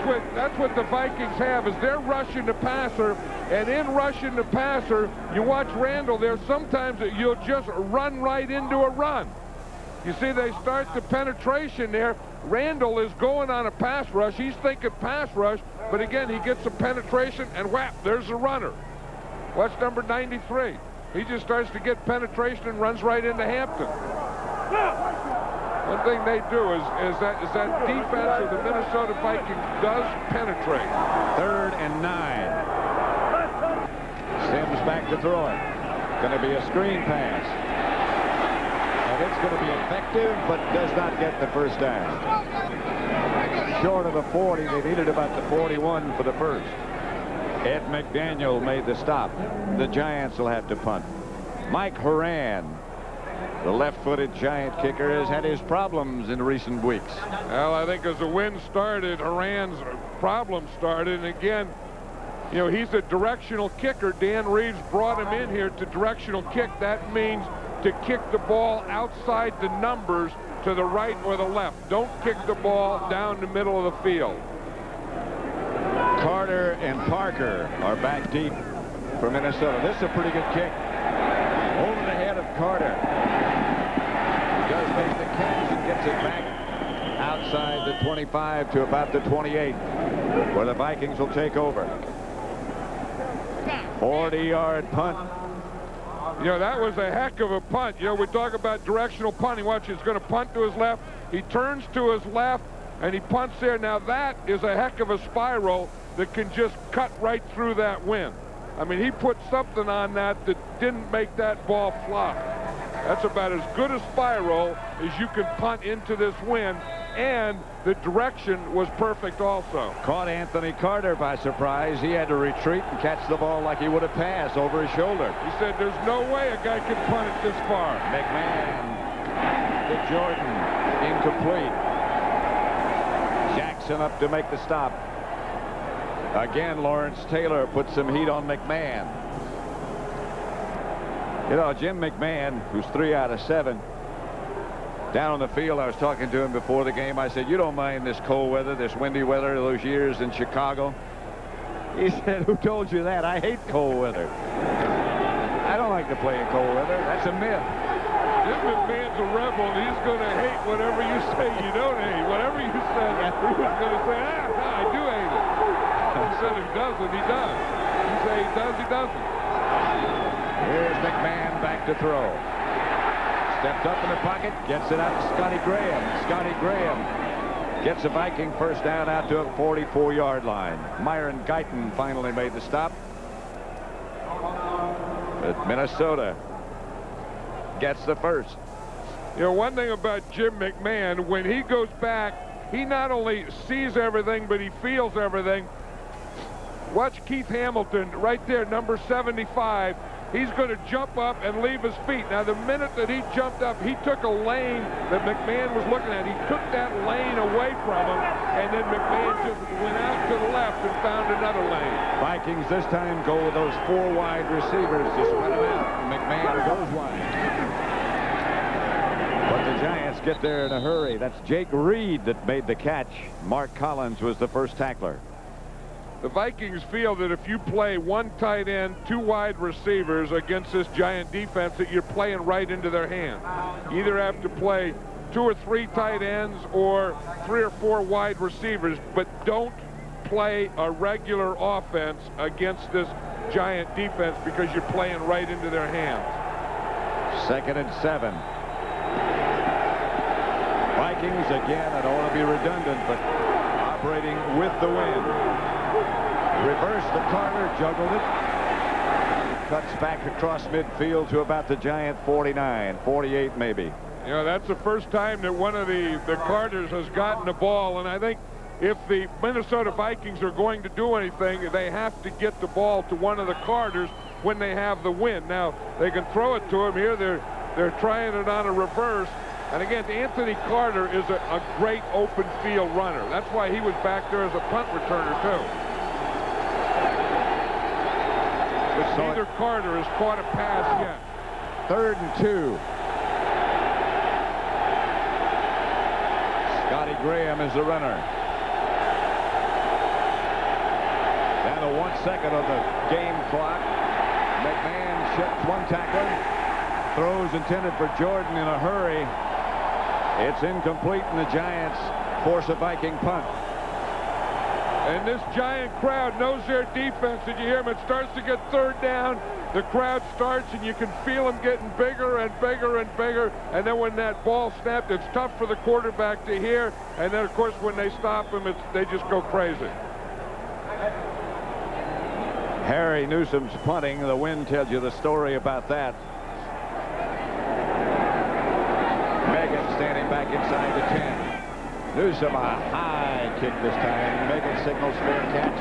what the Vikings have, is they're rushing the passer, and in rushing the passer, you watch Randall there, sometimes you'll just run right into a run. You see, they start the penetration there. Randall is going on a pass rush. He's thinking pass rush, but again, he gets a penetration, and whap, there's a runner. Watch number 93. He just starts to get penetration and runs right into Hampton. One thing they do is that defense of the Minnesota Vikings does penetrate. 3rd and 9. Sims back to throw it. Going to be a screen pass. And it's going to be effective, but does not get the first down. Short of the 40. They needed about the 41 for the first. Ed McDaniel made the stop. The Giants will have to punt. Mike Horan, the left-footed Giant kicker, has had his problems in recent weeks. Well, I think as the wind started, Horan's problem started. And again, you know, he's a directional kicker. Dan Reeves brought him in here to directional kick. That means to kick the ball outside the numbers to the right or the left. Don't kick the ball down the middle of the field. Carter and Parker are back deep for Minnesota. This is a pretty good kick. Over the head of Carter. He does make the catch and gets it back outside the 25 to about the 28, where the Vikings will take over. 40-yard punt. You know, that was a heck of a punt. You know, we talk about directional punting. Watch, he's going to punt to his left. He turns to his left, and he punts there. Now, that is a heck of a spiral that can just cut right through that wind. I mean, he put something on that didn't make that ball fly. That's about as good a spiral as you can punt into this wind, and the direction was perfect also. Caught Anthony Carter by surprise. He had to retreat and catch the ball like he would have passed over his shoulder. He said, there's no way a guy can punt it this far. McMahon to Jordan, incomplete. Jackson up to make the stop. Again, Lawrence Taylor put some heat on McMahon. You know, Jim McMahon, who's 3 out of 7, down on the field, I was talking to him before the game. I said, you don't mind this cold weather, this windy weather, those years in Chicago? He said, who told you that? I hate cold weather. I don't like to play in cold weather. That's a myth. Jim McMahon's a rebel, and he's going to hate whatever you say you don't hate. Whatever you said, he was going to say, I do hate it. He said he doesn't, he does. You say he does, he doesn't. Here's McMahon back to throw. Steps up in the pocket, gets it out to Scotty Graham. Scotty Graham gets the Viking first down out to a 44-yard line. Myron Guyton finally made the stop. But Minnesota gets the first. You know, one thing about Jim McMahon, when he goes back, he not only sees everything, but he feels everything. Watch Keith Hamilton right there, number 75. He's going to jump up and leave his feet. Now, the minute that he jumped up, he took a lane that McMahon was looking at. He took that lane away from him, and then McMahon just went out to the left and found another lane. Vikings this time go with those 4 wide receivers to spread them out. McMahon goes wide. But the Giants get there in a hurry. That's Jake Reed that made the catch. Mark Collins was the first tackler. The Vikings feel that if you play 1 tight end, 2 wide receivers against this Giant defense, that you're playing right into their hands. You either have to play 2 or 3 tight ends or 3 or 4 wide receivers, but don't play a regular offense against this Giant defense because you're playing right into their hands. 2nd and 7. Vikings again, I don't want to be redundant, but operating with the wind. Reverse to Carter, juggled it. Cuts back across midfield to about the Giant 49, 48 maybe. You know, that's the first time that one of the Carters has gotten the ball, and I think if the Minnesota Vikings are going to do anything, they have to get the ball to one of the Carters when they have the wind. Now, they can throw it to him here. They're trying it on a reverse. And again, Anthony Carter is a great open field runner. That's why he was back there as a punt returner, too. But neither Carter has caught a pass yet. 3rd and 2. Scotty Graham is the runner. Down to 1 second on the game clock. McMahon shifts 1 tackler. Throws intended for Jordan in a hurry. It's incomplete, and the Giants force a Viking punt. And this Giant crowd knows their defense. Did you hear him? It starts to get 3rd down. The crowd starts, and you can feel them getting bigger and bigger and bigger. And then when that ball snapped, it's tough for the quarterback to hear. And then, of course, when they stop him, they just go crazy. Harry Newsom's punting. The wind tells you the story about that. Megan standing back inside the 10. Newsom a high kick this time. Megan signals fair catch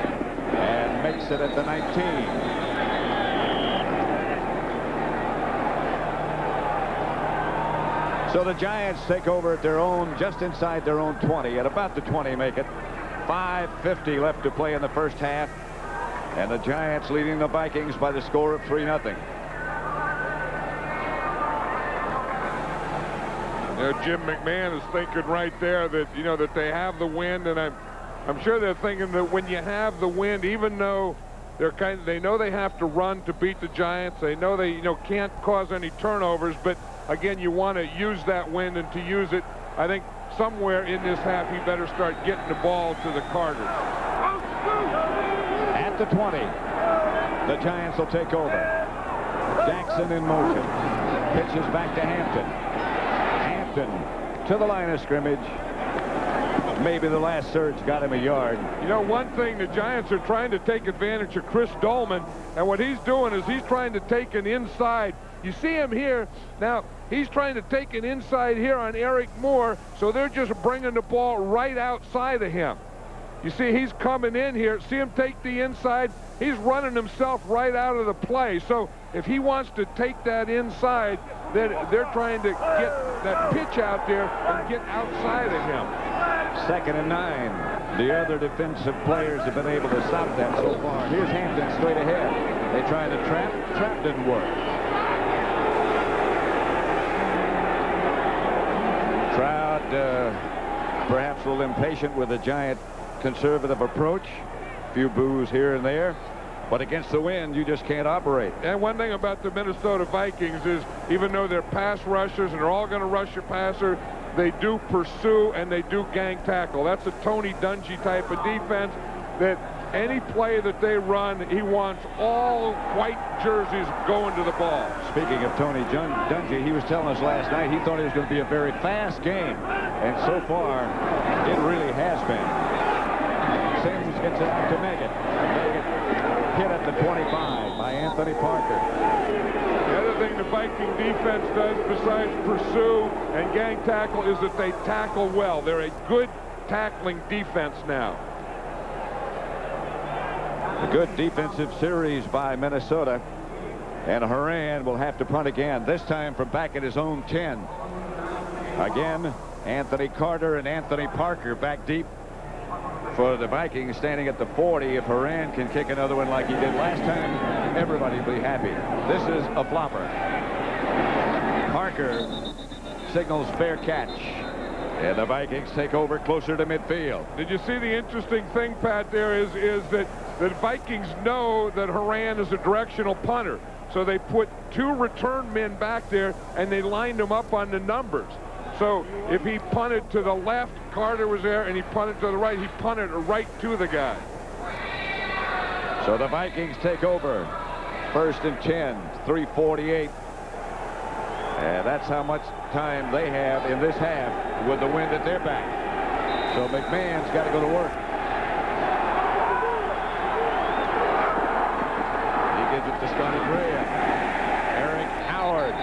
and makes it at the 19. So the Giants take over at their own, just inside their own 20. At about the 20 make it. 5:50 left to play in the first half. And the Giants leading the Vikings by the score of 3-0. You know, Jim McMahon is thinking right there that, you know, that they have the wind, and I'm sure they're thinking that when you have the wind, even though they know they have to run to beat the Giants, they know they, can't cause any turnovers, but again, you want to use that wind, and to use it, I think somewhere in this half, he better start getting the ball to the Carters. At the 20, the Giants will take over. Jackson in motion. Pitches back to Hampton. To the line of scrimmage. Maybe the last surge got him a yard. You know, one thing, the Giants are trying to take advantage of Chris Dolman, and what he's doing is he's trying to take an inside. You see him here. Now, he's trying to take an inside here on Eric Moore, so they're just bringing the ball right outside of him. You see, he's coming in here. See him take the inside. He's running himself right out of the play. So if he wants to take that inside, then they're trying to get that pitch out there and get outside of him. 2nd and 9. The other defensive players have been able to stop that so far. Here's Hampton straight ahead. They tried to trap. Trap didn't work. Crowd perhaps a little impatient with the Giant conservative approach. A few boos here and there. But against the wind, you just can't operate. And one thing about the Minnesota Vikings is, even though they're pass rushers and they're all going to rush your passer, they do pursue and they do gang tackle. That's a Tony Dungy type of defense, that any play that they run, he wants all white jerseys going to the ball. Speaking of Tony Dungy, he was telling us last night he thought it was going to be a very fast game. And so far, it really has been. Sims gets it out to Megan. Megan hit at the 25 by Anthony Parker. The other thing the Viking defense does besides pursue and gang tackle is that they tackle well. They're a good tackling defense now. A good defensive series by Minnesota. And Horan will have to punt again, this time from back at his own 10. Again, Anthony Carter and Anthony Parker back deep for the Vikings, standing at the 40. If Horan can kick another one like he did last time, everybody will be happy. This is a flopper. Parker signals fair catch. And the Vikings take over closer to midfield. Did you see the interesting thing, Pat, there is that the Vikings know that Horan is a directional punter. So they put 2 return men back there, and they lined them up on the numbers. So if he punted to the left, Carter was there, and he punted to the right, he punted right to the guy. So the Vikings take over. 1st and 10, 3:48. And that's how much time they have in this half with the wind at their back. So McMahon's got to go to work. He gives it to Scotty Graham. Eric Howard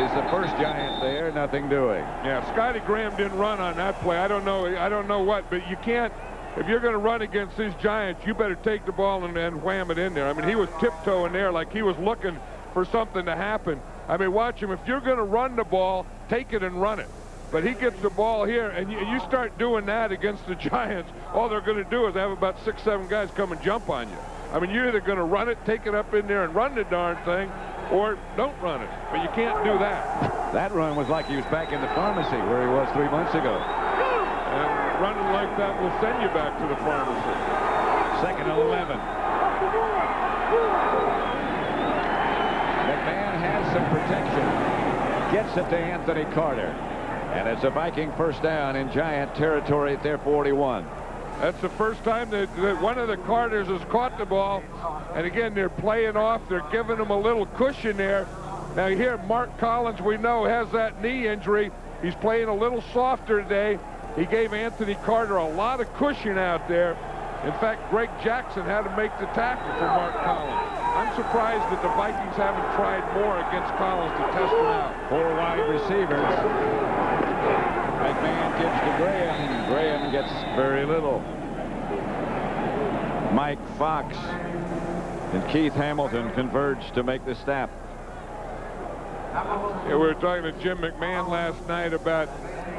is the first Giant there, nothing doing. Yeah, Scotty Graham didn't run on that play. I don't know what, but you can't, if you're going to run against these Giants, you better take the ball and wham it in there. I mean, he was tiptoeing there like he was looking for something to happen. I mean, watch him. If you're going to run the ball, take it and run it. But he gets the ball here, and you start doing that against the Giants, all they're going to do is have about 6, 7 guys come and jump on you. I mean, you're either going to run it, take it up in there and run the darn thing, or don't run it. But you can't do that. That run was like he was back in the pharmacy where he was 3 months ago. And running like that will send you back to the pharmacy. 2nd and 11. McMahon has some protection. Gets it to Anthony Carter. And it's a Viking first down in Giant territory at their 41. That's the first time that one of the Carters has caught the ball. And again, they're playing off. They're giving him a little cushion there. Now here, Mark Collins, we know, has that knee injury. He's playing a little softer today. He gave Anthony Carter a lot of cushion out there. In fact, Greg Jackson had to make the tackle for Mark Collins. I'm surprised that the Vikings haven't tried more against Collins to test him out. 4 wide receivers. McMahon gives to Graham. Graham gets very little. Mike Fox and Keith Hamilton converge to make the snap. Yeah, we were talking to Jim McMahon last night about,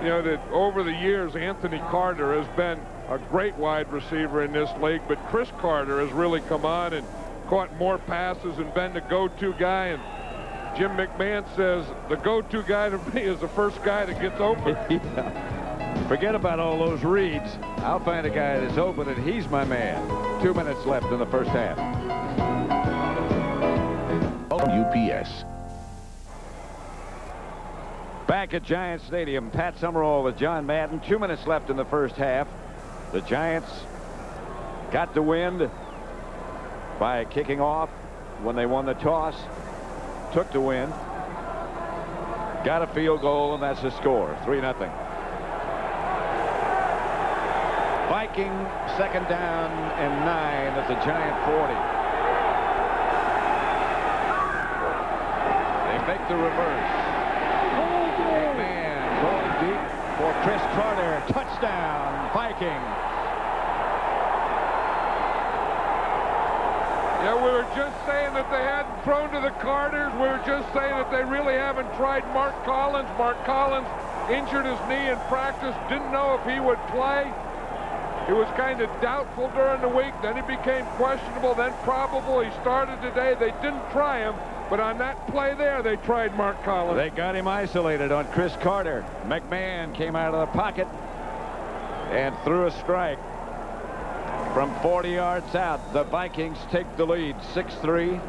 that over the years, Anthony Carter has been a great wide receiver in this league, but Chris Carter has really come on and caught more passes and been the go-to guy. And Jim McMahon says the go-to guy to me is the first guy that gets open. Yeah. Forget about all those reads. I'll find a guy that's open, and he's my man. 2 minutes left in the first half. UPS. Back at Giant Stadium, Pat Summerall with John Madden. 2 minutes left in the first half. The Giants got the wind by kicking off when they won the toss. Took the win. Got a field goal, and that's the score. 3-0. Viking 2nd down and 9 at the Giant 40. They make the reverse. McMahon going deep for Chris Carter. Touchdown, Viking. Yeah, we were just saying that they hadn't thrown to the Carters. We were just saying that they really haven't tried Mark Collins. Mark Collins injured his knee in practice, didn't know if he would play. He was kind of doubtful during the week. Then he became questionable, then probable. He started today. They didn't try him, but on that play there, they tried Mark Collins. They got him isolated on Chris Carter. McMahon came out of the pocket and threw a strike from 40 yards out. The Vikings take the lead 6-3.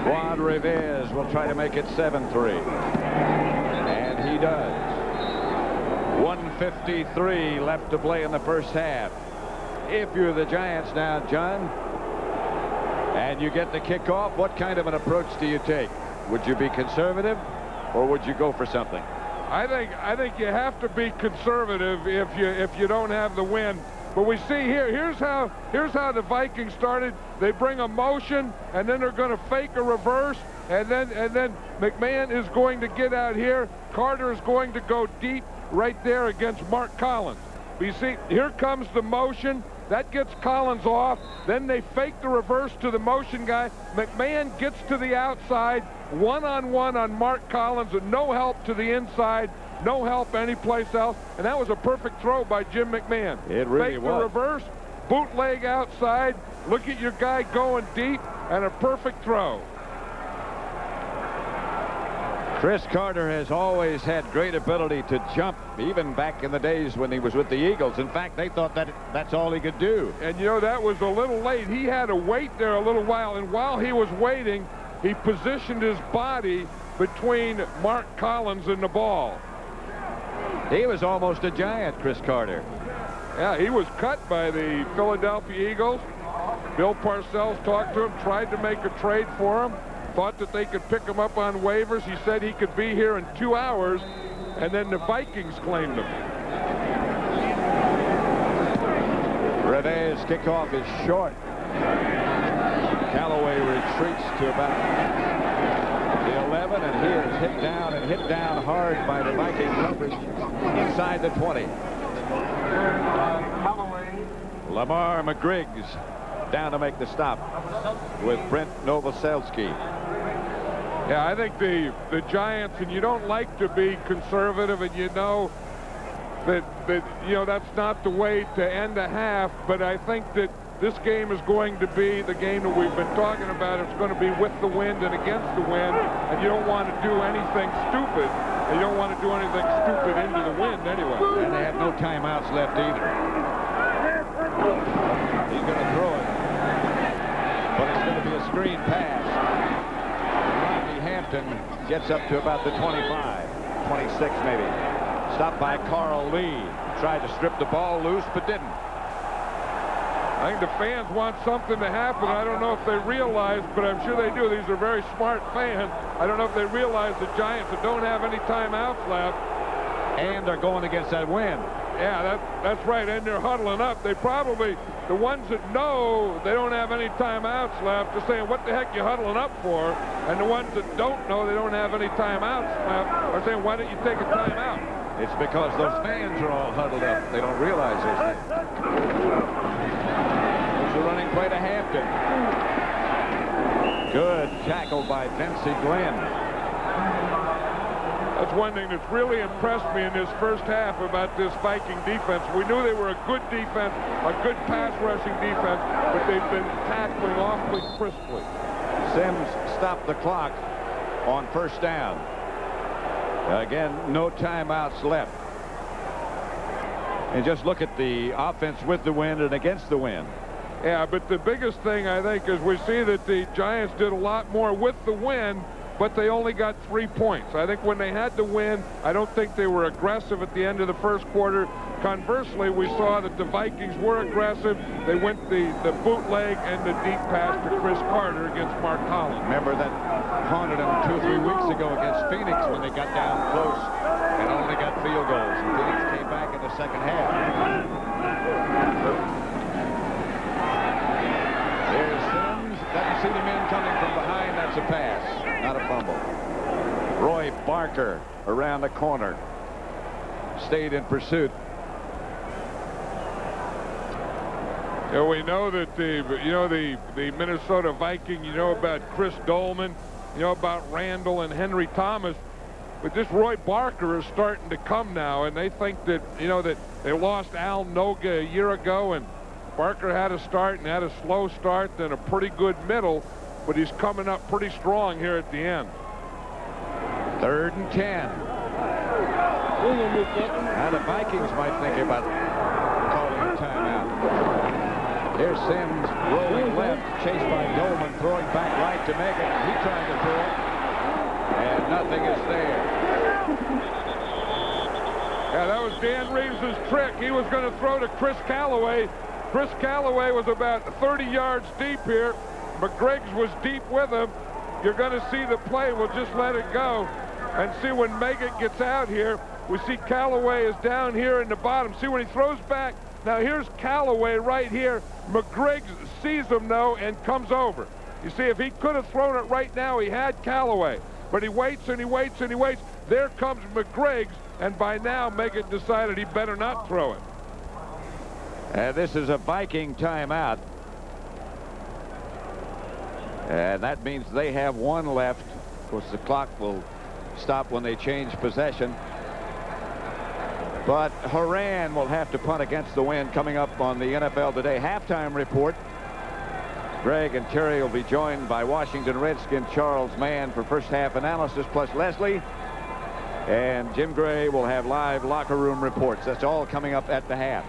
Juan Rivez will try to make it 7-3. And he does. 1:53 left to play in the first half. If you're the Giants now, John, and you get the kickoff, what kind of an approach do you take? Would you be conservative, or would you go for something? I think you have to be conservative if you don't have the win. But we see here, here's how the Vikings started. They bring a motion, and then they're going to fake a reverse, and then McMahon is going to get out here. Carter is going to go deep right there against Mark Collins. But you see, here comes the motion. That gets Collins off. Then they fake the reverse to the motion guy. McMahon gets to the outside, one-on-one on Mark Collins, and no help to the inside. No help anyplace else, and that was a perfect throw by Jim McMahon. It really was. Fake the reverse, bootleg outside, look at your guy going deep, and a perfect throw. Chris Carter has always had great ability to jump, even back in the days when he was with the Eagles. In fact, they thought that's all he could do. And, you know, that was a little late. He had to wait there a little while, and while he was waiting, he positioned his body between Mark Collins and the ball. He was almost a Giant, Chris Carter. Yeah, he was cut by the Philadelphia Eagles. Bill Parcells talked to him, tried to make a trade for him, thought that they could pick him up on waivers. He said he could be here in 2 hours, and then the Vikings claimed him. Reve's kickoff is short. Callaway retreats to about the 11, and he is hit down hard by the Viking coverage inside the 20. Lamar McGriggs down to make the stop with Brent Novoselsky. Yeah, I think the Giants, and you don't like to be conservative, and you know that you know that's not the way to end a half, but I think that this game is going to be the game that we've been talking about. It's going to be with the wind and against the wind, and you don't want to do anything stupid. You don't want to do anything stupid into the wind anyway. And they have no timeouts left either. He's going to throw it, but it's going to be a screen pass. Rodney Hampton gets up to about the 25, 26 maybe. Stopped by Carl Lee. Tried to strip the ball loose, but didn't. I think the fans want something to happen. I don't know if they realize, but I'm sure they do. These are very smart fans. I don't know if they realize the Giants that don't have any timeouts left. And are going against that wind. Yeah, that's right. And they're huddling up. They probably, the ones that know they don't have any timeouts left, are saying, what the heck are you huddling up for? And the ones that don't know they don't have any timeouts left are saying, why don't you take a timeout? It's because those fans are all huddled up. They don't realize this. The running play to Hampton. Good tackle by Vincey Glenn. That's one thing that's really impressed me in this first half about this Viking defense. We knew they were a good defense, a good pass rushing defense, but they've been tackling awfully crisply. Sims stopped the clock on first down. Again, no timeouts left. And just look at the offense with the wind and against the wind. Yeah, but the biggest thing, I think, is we see that the Giants did a lot more with the win, but they only got 3 points. I think when they had to win, I don't think they were aggressive at the end of the first quarter. Conversely, we saw that the Vikings were aggressive. They went the bootleg and the deep pass to Chris Carter against Mark Collins. Remember that haunted them 2 or 3 weeks ago against Phoenix when they got down close and only got field goals. And Phoenix came back in the second half. There's Sims. Doesn't see the men coming from behind. That's a pass, not a fumble. Roy Barker around the corner. Stayed in pursuit. Yeah, we know that the Minnesota Viking, you know about Chris Dolman, you know about Randall and Henry Thomas. But this Roy Barker is starting to come now, and they think that, you know, that they lost Al Noga a year ago, and Barker had a start and had a slow start, then a pretty good middle, but he's coming up pretty strong here at the end. 3rd and 10. Now the Vikings might think about calling a timeout. Here's Sims rolling left, chased by Dolman, throwing back right to Megan. He tried to throw it, and nothing is there. Yeah, that was Dan Reeves' trick. He was going to throw to Chris Callaway. Chris Callaway was about 30 yards deep here. McGriggs was deep with him. You're going to see the play. We'll just let it go and see when Meggett gets out here. We see Callaway is down here in the bottom. See when he throws back. Now here's Callaway right here. McGriggs sees him though and comes over. You see, if he could have thrown it right now, he had Callaway. But he waits and he waits and he waits. There comes McGriggs, and by now Meggett decided he better not throw it. And this is a Viking timeout. And that means they have one left. Of course, the clock will stop when they change possession. But Horan will have to punt against the wind coming up on the NFL Today halftime report. Greg and Terry will be joined by Washington Redskin Charles Mann for first half analysis, plus Leslie. And Jim Gray will have live locker room reports. That's all coming up at the half.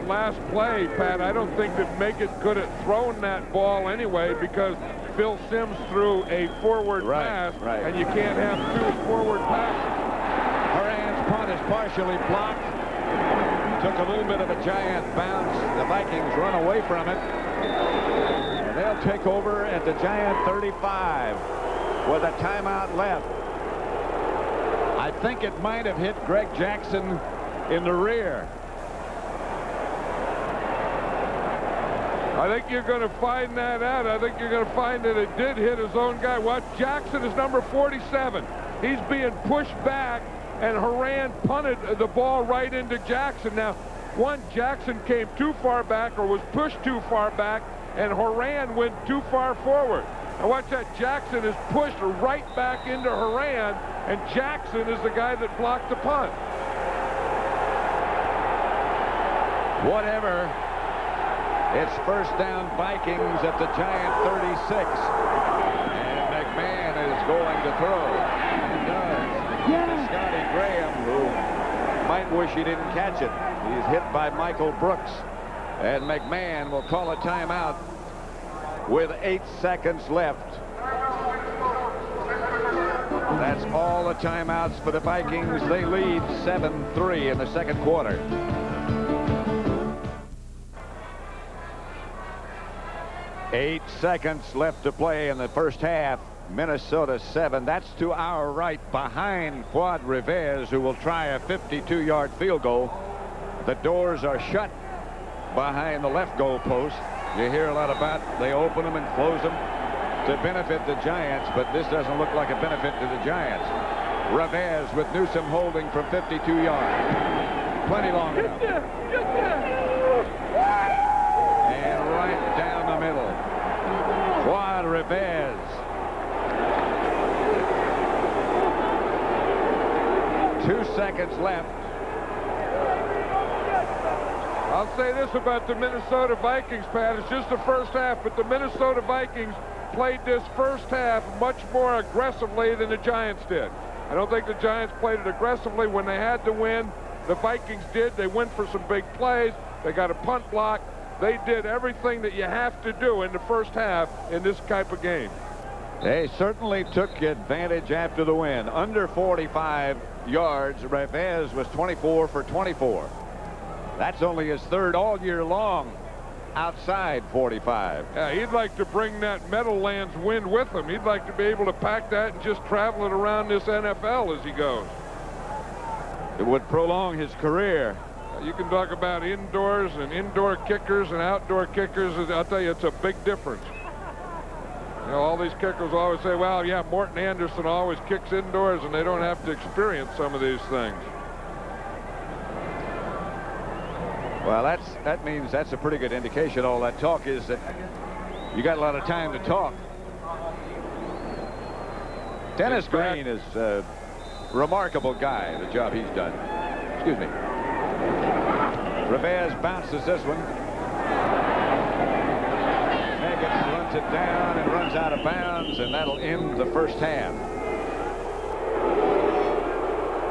Last play, Pat, I don't think that Meggett could have thrown that ball anyway, because Phil Simms threw a forward pass, and you can't have 2 forward passes. Horan's punt is partially blocked. Took a little bit of a giant bounce. The Vikings run away from it. And they'll take over at the Giant 35 with a timeout left. I think it might have hit Greg Jackson in the rear. I think you're going to find that out. I think you're going to find that it did hit his own guy. Watch, Jackson is number 47. He's being pushed back, and Horan punted the ball right into Jackson. Now, Jackson came too far back or was pushed too far back, and Horan went too far forward. Now watch that. Jackson is pushed right back into Horan, and Jackson is the guy that blocked the punt. Whatever. It's first down Vikings at the Giant 36. And McMahon is going to throw. He does. Yeah. Scotty Graham, who might wish he didn't catch it. He's hit by Michael Brooks. And McMahon will call a timeout with 8 seconds left. That's all the timeouts for the Vikings. They lead 7-3 in the second quarter. Eight seconds left to play in the first half. Minnesota 7. That's to our right behind Quad Rivez, who will try a 52-yard field goal. The doors are shut behind the left goal post. You hear a lot about they open them and close them to benefit the Giants, but this doesn't look like a benefit to the Giants. Rivez with Newsom holding from 52 yards. Plenty long enough. And right down the middle. Quad Rivez. Two seconds left. I'll say this about the Minnesota Vikings, Pat. It's just the first half, but the Minnesota Vikings played this first half much more aggressively than the Giants did. I don't think the Giants played it aggressively when they had to win. The Vikings did. They went for some big plays. They got a punt block. They did everything that you have to do in the first half in this type of game. They certainly took advantage after the win. Under 45 yards, Rivez was 24 for 24. That's only his third all year long outside 45. Yeah, he'd like to bring that Meadowlands wind with him. He'd like to be able to pack that and just travel it around this NFL as he goes. It would prolong his career. You can talk about indoors and indoor kickers and outdoor kickers. I'll tell you, it's a big difference. You know, all these kickers always say, well, yeah, Morton Anderson always kicks indoors, and they don't have to experience some of these things. Well, that means that's a pretty good indication. All that talk is that you got a lot of time to talk. Dennis Green is a remarkable guy, the job he's done. Excuse me. Rivez bounces this one. Megan runs it down and runs out of bounds, and that'll end the first half.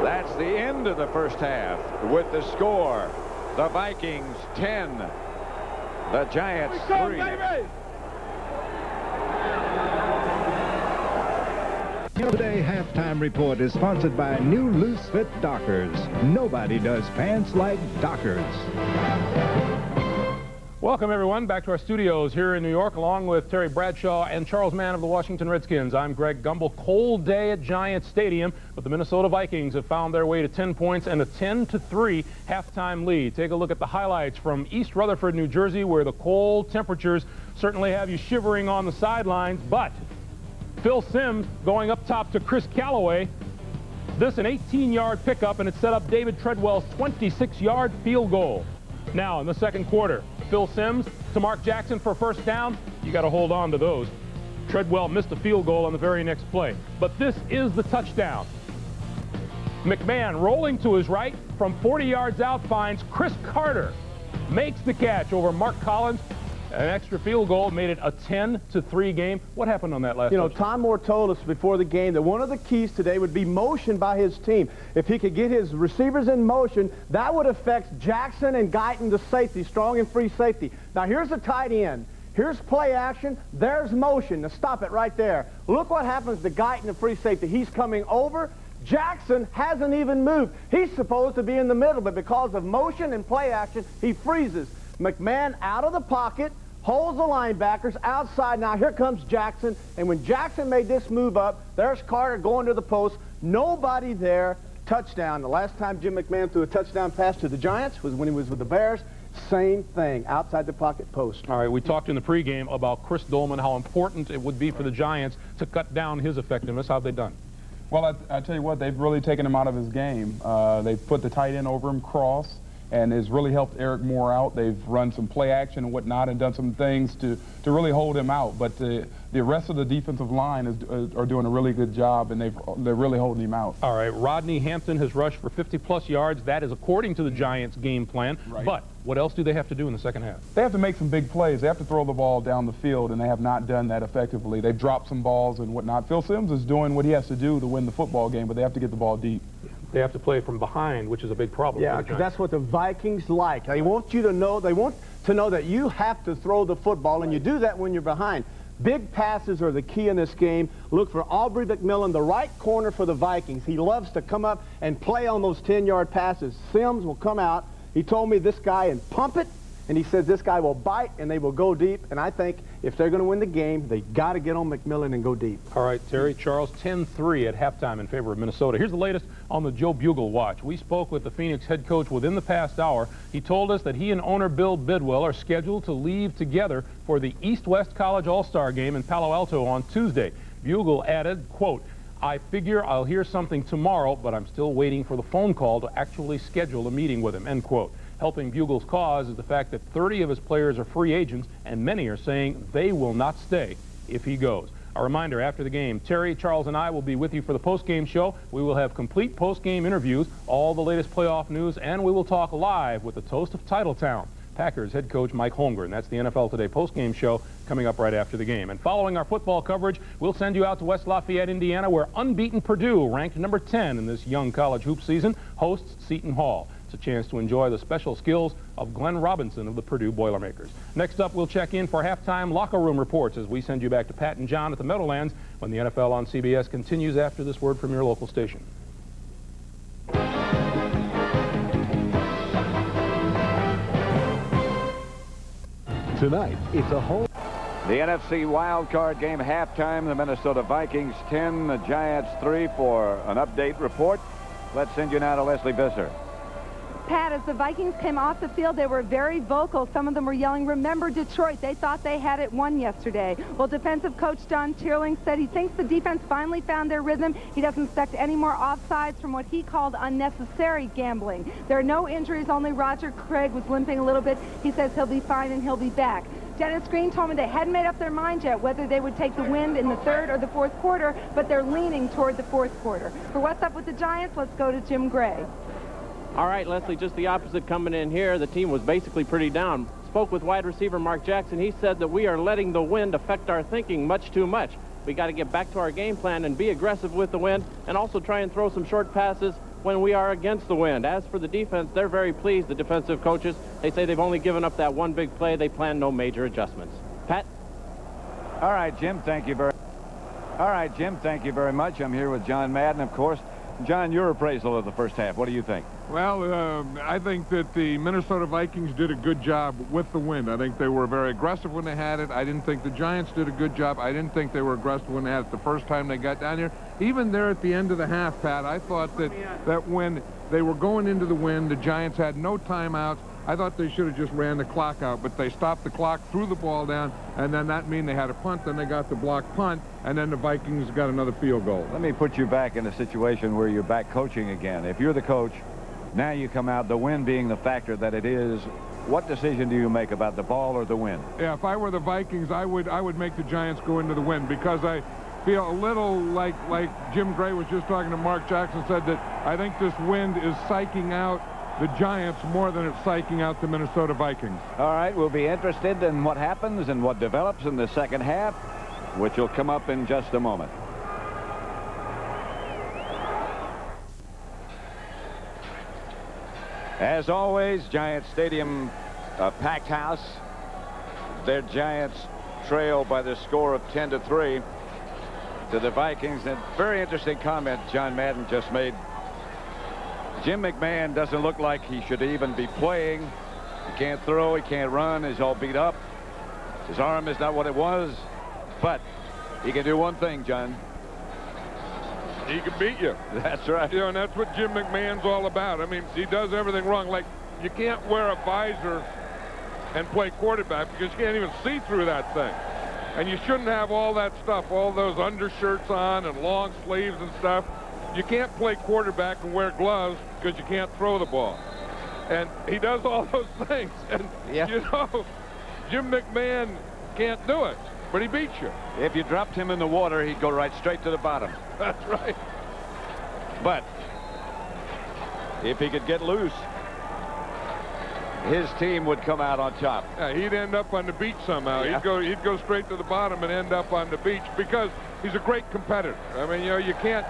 That's the end of the first half with the score. The Vikings 10, the Giants 3. Today halftime report is sponsored by new loose fit Dockers. Nobody does pants like Dockers. Welcome, everyone, back to our studios here in New York, along with Terry Bradshaw and Charles Mann of the Washington Redskins. I'm Greg Gumbel. Cold day at Giant Stadium, but the Minnesota Vikings have found their way to 10 points and a 10-3 halftime lead. Take a look at the highlights from East Rutherford, New Jersey, where the cold temperatures certainly have you shivering on the sidelines, but Phil Simms going up top to Chris Callaway. This an 18-yard pickup, and it set up David Treadwell's 26-yard field goal. Now in the second quarter, Phil Simms to Mark Jackson for first down. You got to hold on to those. Treadwell missed a field goal on the very next play, but this is the touchdown. McMahon rolling to his right from 40 yards out finds Chris Carter, makes the catch over Mark Collins. An extra field goal made it a 10-3 game. What happened on that last touchdown? Tom Moore told us before the game that one of the keys today would be motion by his team. If he could get his receivers in motion, that would affect Jackson and Guyton, the safety, strong and free safety. Now, here's the tight end. Here's play action. There's motion. Now, stop it right there. Look what happens to Guyton, the free safety. He's coming over. Jackson hasn't even moved. He's supposed to be in the middle, but because of motion and play action, he freezes. McMahon out of the pocket, holds the linebackers outside. Now here comes Jackson, and when Jackson made this move up, there's Carter going to the post. Nobody there. Touchdown. The last time Jim McMahon threw a touchdown pass to the Giants was when he was with the Bears. Same thing, outside the pocket post. All right, we talked in the pregame about Chris Dolman, how important it would be for the Giants to cut down his effectiveness. How have they done? Well, I tell you what, they've really taken him out of his game. They've put the tight end over him, Cross, and has really helped Eric Moore out. They've run some play action and whatnot and done some things to really hold him out. But the rest of the defensive line are doing a really good job, and they're really holding him out. All right, Rodney Hampton has rushed for 50-plus yards. That is according to the Giants' game plan. Right. But what else do they have to do in the second half? They have to make some big plays. They have to throw the ball down the field, and they have not done that effectively. They've dropped some balls and whatnot. Phil Simms is doing what he has to do to win the football game, but they have to get the ball deep. They have to play from behind, which is a big problem. Yeah, because that's what the Vikings like. They want you to know, they want to know that you have to throw the football, and you do that when you're behind. Big passes are the key in this game. Look for Aubrey McMillan, the right corner for the Vikings. He loves to come up and play on those 10-yard passes. Simms will come out. He told me this guy and pump it, and he says this guy will bite and they will go deep. And I think if they're going to win the game, they got to get on McMillan and go deep. All right, Terry, Charles, 10-3 at halftime in favor of Minnesota. Here's the latest on the Joe Bugel watch. We spoke with the Phoenix head coach within the past hour. He told us that he and owner Bill Bidwell are scheduled to leave together for the East-West College All-Star game in Palo Alto on Tuesday. Bugel added, quote, "I figure I'll hear something tomorrow, but I'm still waiting for the phone call to actually schedule a meeting with him," end quote. Helping Bugel's cause is the fact that 30 of his players are free agents, and many are saying they will not stay if he goes. A reminder, after the game, Terry, Charles, and I will be with you for the post-game show. We will have complete post-game interviews, all the latest playoff news, and we will talk live with the toast of Titletown, Packers head coach Mike Holmgren. That's the NFL Today post-game show coming up right after the game. And following our football coverage, we'll send you out to West Lafayette, Indiana, where unbeaten Purdue, ranked number 10 in this young college hoop season, hosts Seton Hall. It's a chance to enjoy the special skills of Glenn Robinson of the Purdue Boilermakers. Next up, we'll check in for halftime locker room reports as we send you back to Pat and John at the Meadowlands when the NFL on CBS continues after this word from your local station. Tonight, it's a whole... The NFC Wildcard Game halftime, the Minnesota Vikings 10, the Giants 3 for an update report. Let's send you now to Leslie Visser. Pat, as the Vikings came off the field, they were very vocal. Some of them were yelling, "Remember Detroit." They thought they had it won yesterday. Well, defensive coach Don Tierling said he thinks the defense finally found their rhythm. He doesn't expect any more offsides from what he called unnecessary gambling. There are no injuries, only Roger Craig was limping a little bit. He says he'll be fine and he'll be back. Dennis Green told me they hadn't made up their mind yet whether they would take the win in the third or the fourth quarter, but they're leaning toward the fourth quarter. For What's Up with the Giants, let's go to Jim Gray. All right, Leslie, just the opposite coming in here. The team was basically pretty down. Spoke with wide receiver Mark Jackson. He said that we are letting the wind affect our thinking much too much. We got to get back to our game plan and be aggressive with the wind and also try and throw some short passes when we are against the wind. As for the defense, they're very pleased, the defensive coaches. They say they've only given up that one big play. They plan no major adjustments. Pat? All right, Jim, thank you very much. I'm here with John Madden, of course. John, your appraisal of the first half. What do you think? Well, I think that the Minnesota Vikings did a good job with the wind. I think they were very aggressive when they had it. I didn't think the Giants did a good job. I didn't think they were aggressive when they had it the first time they got down here. Even there at the end of the half, Pat, I thought that when they were going into the wind, the Giants had no timeouts. I thought they should have just ran the clock out, but they stopped the clock, threw the ball down, and then that mean they had a punt. Then they got the blocked punt, and then the Vikings got another field goal. Let me put you back in a situation where you're back coaching again. If you're the coach, now you come out, the wind being the factor that it is, what decision do you make about the ball or the wind? Yeah, if I were the Vikings, I would make the Giants go into the wind, because I feel a little like Jim Gray was just talking to Mark Jackson, said that I think this wind is psyching out the Giants more than it's psyching out the Minnesota Vikings. All right, we'll be interested in what happens and what develops in the second half, which will come up in just a moment. As always, Giants Stadium, packed house. Their Giants trail by the score of 10-3 to the Vikings. And very interesting comment John Madden just made. Jim McMahon doesn't look like he should even be playing. He can't throw, he can't run, he's all beat up. His arm is not what it was, but he can do one thing, John. He can beat you. That's right. You know, and that's what Jim McMahon's all about. I mean, he does everything wrong. Like, you can't wear a visor and play quarterback because you can't even see through that thing. And you shouldn't have all that stuff, all those undershirts on and long sleeves and stuff. You can't play quarterback and wear gloves because you can't throw the ball. And he does all those things. And, you know, Jim McMahon can't do it, but he beats you. If you dropped him in the water, he'd go right straight to the bottom. That's right. But if he could get loose, his team would come out on top. Yeah, he'd end up on the beach somehow. Yeah. He'd go straight to the bottom and end up on the beach because he's a great competitor. I mean, you know, you can't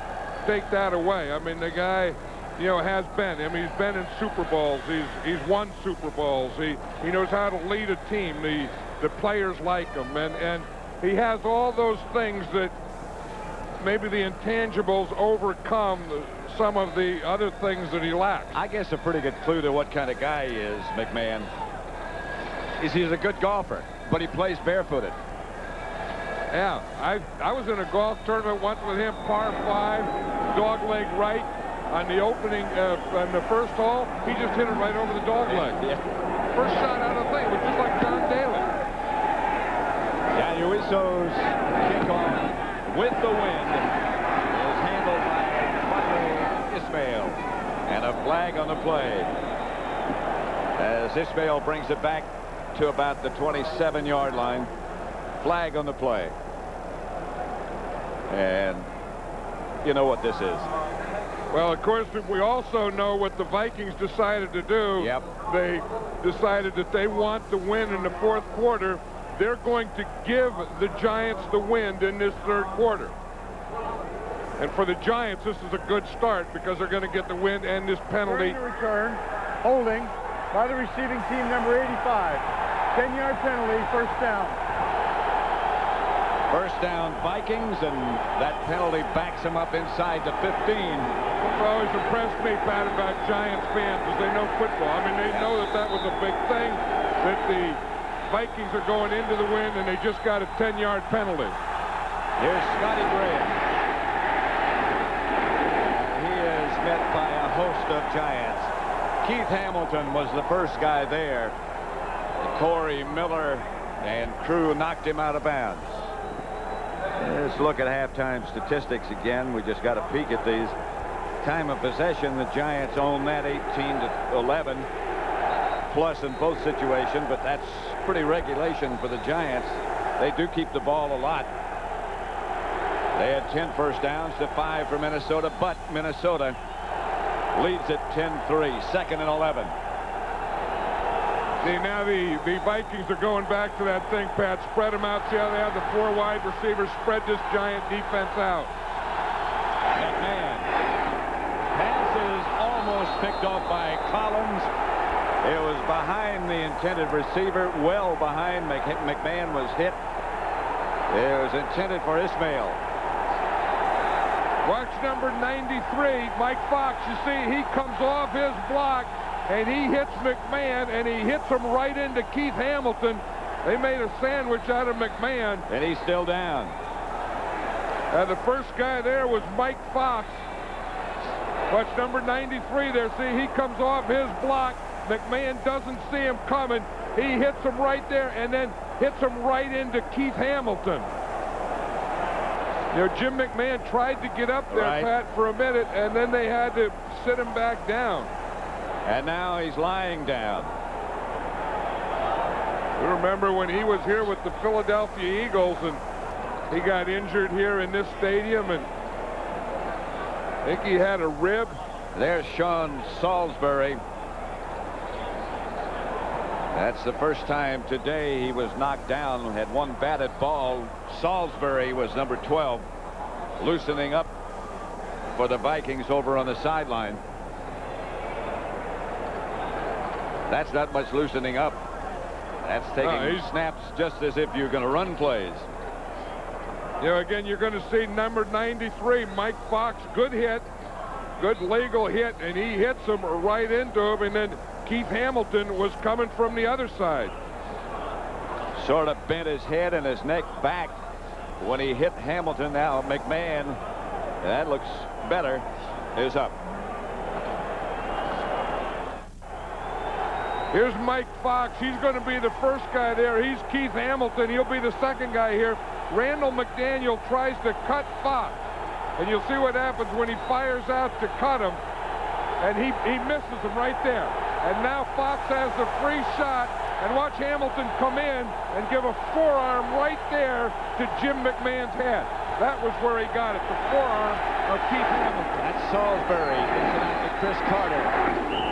take that away. I mean, the guy, you know, has been. I mean, he's been in Super Bowls. He's won Super Bowls. He knows how to lead a team. The players like him, and he has all those things that maybe the intangibles overcome some of the other things that he lacks. I guess a pretty good clue to what kind of guy he is, McMahon, is he's a good golfer, but he plays barefooted. Yeah, I was in a golf tournament once with him, par 5, dog leg right on the opening on the first hole. He just hit it right over the dog leg. Yeah. First shot out of the thing, it was just like John Daly. Daniel Isso's kickoff with the wind is handled by Ismail, and a flag on the play as Ismail brings it back to about the 27-yard line. Flag on the play. And you know what this is. Well, of course, we also know what the Vikings decided to do. Yep. They decided that they want the win in the fourth quarter. They're going to give the Giants the wind in this third quarter. And for the Giants, this is a good start because they're going to get the win and this penalty. Return, holding by the receiving team, number 85. 10-yard penalty, first down. First down, Vikings, and that penalty backs them up inside the 15. It's always impressed me, Pat, about Giants fans because they know football. I mean, they know that was a big thing, that the Vikings are going into the wind, and they just got a 10-yard penalty. Here's Scotty Graham. He is met by a host of Giants. Keith Hamilton was the first guy there. Corey Miller and crew knocked him out of bounds. Let's look at halftime statistics again. We just got a peek at these. Time of possession, the Giants own that 18-11 plus in both situations, but that's pretty regulation for the Giants. They do keep the ball a lot. They had 10 first downs to 5 for Minnesota, but Minnesota leads at 10-3, 2nd and 11. See, now the Vikings are going back to that thing, Pat. Spread them out. See how they have the 4 wide receivers spread this Giant defense out. McMahon. Pass is almost picked off by Collins. It was behind the intended receiver, well behind. McMahon was hit. It was intended for Ismail. Watch number 93, Mike Fox. You see, he comes off his block, and he hits McMahon, and he hits him right into Keith Hamilton. They made a sandwich out of McMahon. And he's still down. And the first guy there was Mike Fox. Watch number 93 there. See, he comes off his block. McMahon doesn't see him coming. He hits him right there and then hits him right into Keith Hamilton. You know, Jim McMahon tried to get up there, right, Pat, for a minute, and then they had to sit him back down. And now he's lying down. You remember when he was here with the Philadelphia Eagles and he got injured here in this stadium, and I think he had a rib. There's Sean Salisbury. That's the first time today he was knocked down, had one batted ball. Salisbury was number 12, loosening up for the Vikings over on the sideline. That's not much loosening up. That's taking snaps just as if you're going to run plays. You know, again, you're going to see number 93, Mike Fox, good hit, good legal hit, and he hits him right into him, and then Keith Hamilton was coming from the other side. Sort of bent his head and his neck back when he hit Hamilton. Now McMahon, that looks better, is up. Here's Mike Fox. He's going to be the first guy there. He's Keith Hamilton. He'll be the second guy here. Randall McDaniel tries to cut Fox, and you'll see what happens when he fires out to cut him, and he misses him right there. And now Fox has the free shot, and watch Hamilton come in and give a forearm right there to Jim McMahon's head. That was where he got it, the forearm of Keith Hamilton. That's Salisbury. Gives it out to Chris Carter.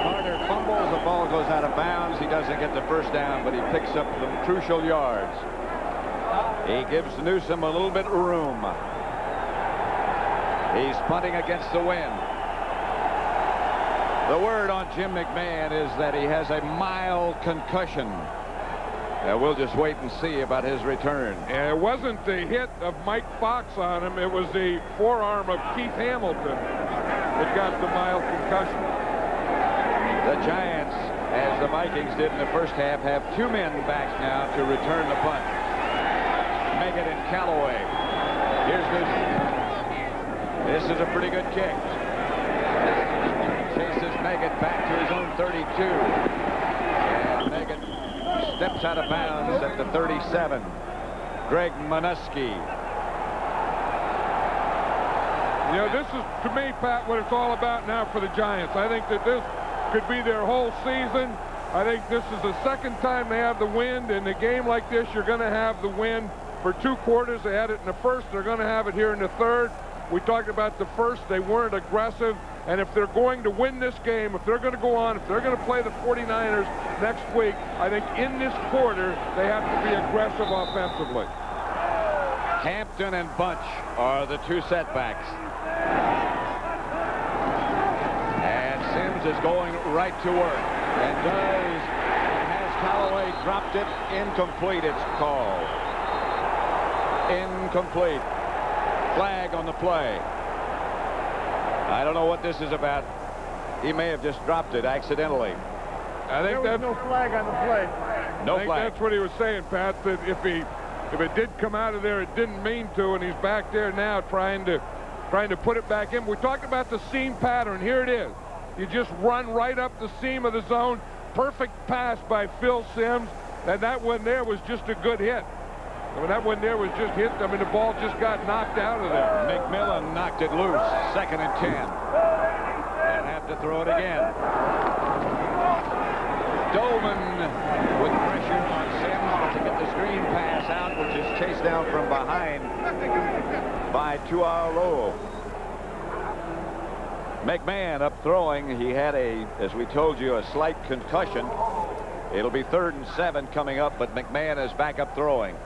Carter fumbles, the ball goes out of bounds. He doesn't get the first down, but he picks up some crucial yards. He gives Newsome a little bit of room. He's punting against the wind. The word on Jim McMahon is that he has a mild concussion. We'll just wait and see about his return. And it wasn't the hit of Mike Fox on him. It was the forearm of Keith Hamilton that got the mild concussion. The Giants, as the Vikings did in the first half, have 2 men back now to return the punt. Meggett and Callaway. Here's Newsome. This is a pretty good kick. Chases Meggett back to his own 32. And Meggett steps out of bounds at the 37. Greg Minuski. You know, this is, to me, Pat, what it's all about now for the Giants. I think that this could be their whole season. I think this is the second time they have the wind. In a game like this, you're going to have the wind for 2 quarters. They had it in the first. They're going to have it here in the third. We talked about the first. They weren't aggressive. And if they're going to win this game, if they're going to go on, if they're going to play the 49ers next week, I think in this quarter, they have to be aggressive offensively. Hampton and Bunch are the 2 setbacks. And Sims is going right to work. And has Callaway dropped it? Incomplete, it's called. Incomplete. Flag on the play. I don't know what this is about. He may have just dropped it accidentally. I think there was no flag on the play. No flag. That's what he was saying, Pat, that if it did come out of there, it didn't mean to, and he's back there now trying to put it back in. We talked about the seam pattern. Here it is. You just run right up the seam of the zone. Perfect pass by Phil Simms. And that one there was just a good hit. I mean, that one there was just hit. I mean, the ball just got knocked out of there. McMillan knocked it loose. 2nd and 10. And have to throw it again. Dolman with pressure on Simms to get the screen pass out, which is chased down from behind by Tualo. McMahon up throwing. He had as we told you, a slight concussion. It'll be 3rd and 7 coming up, but McMahon is back up throwing.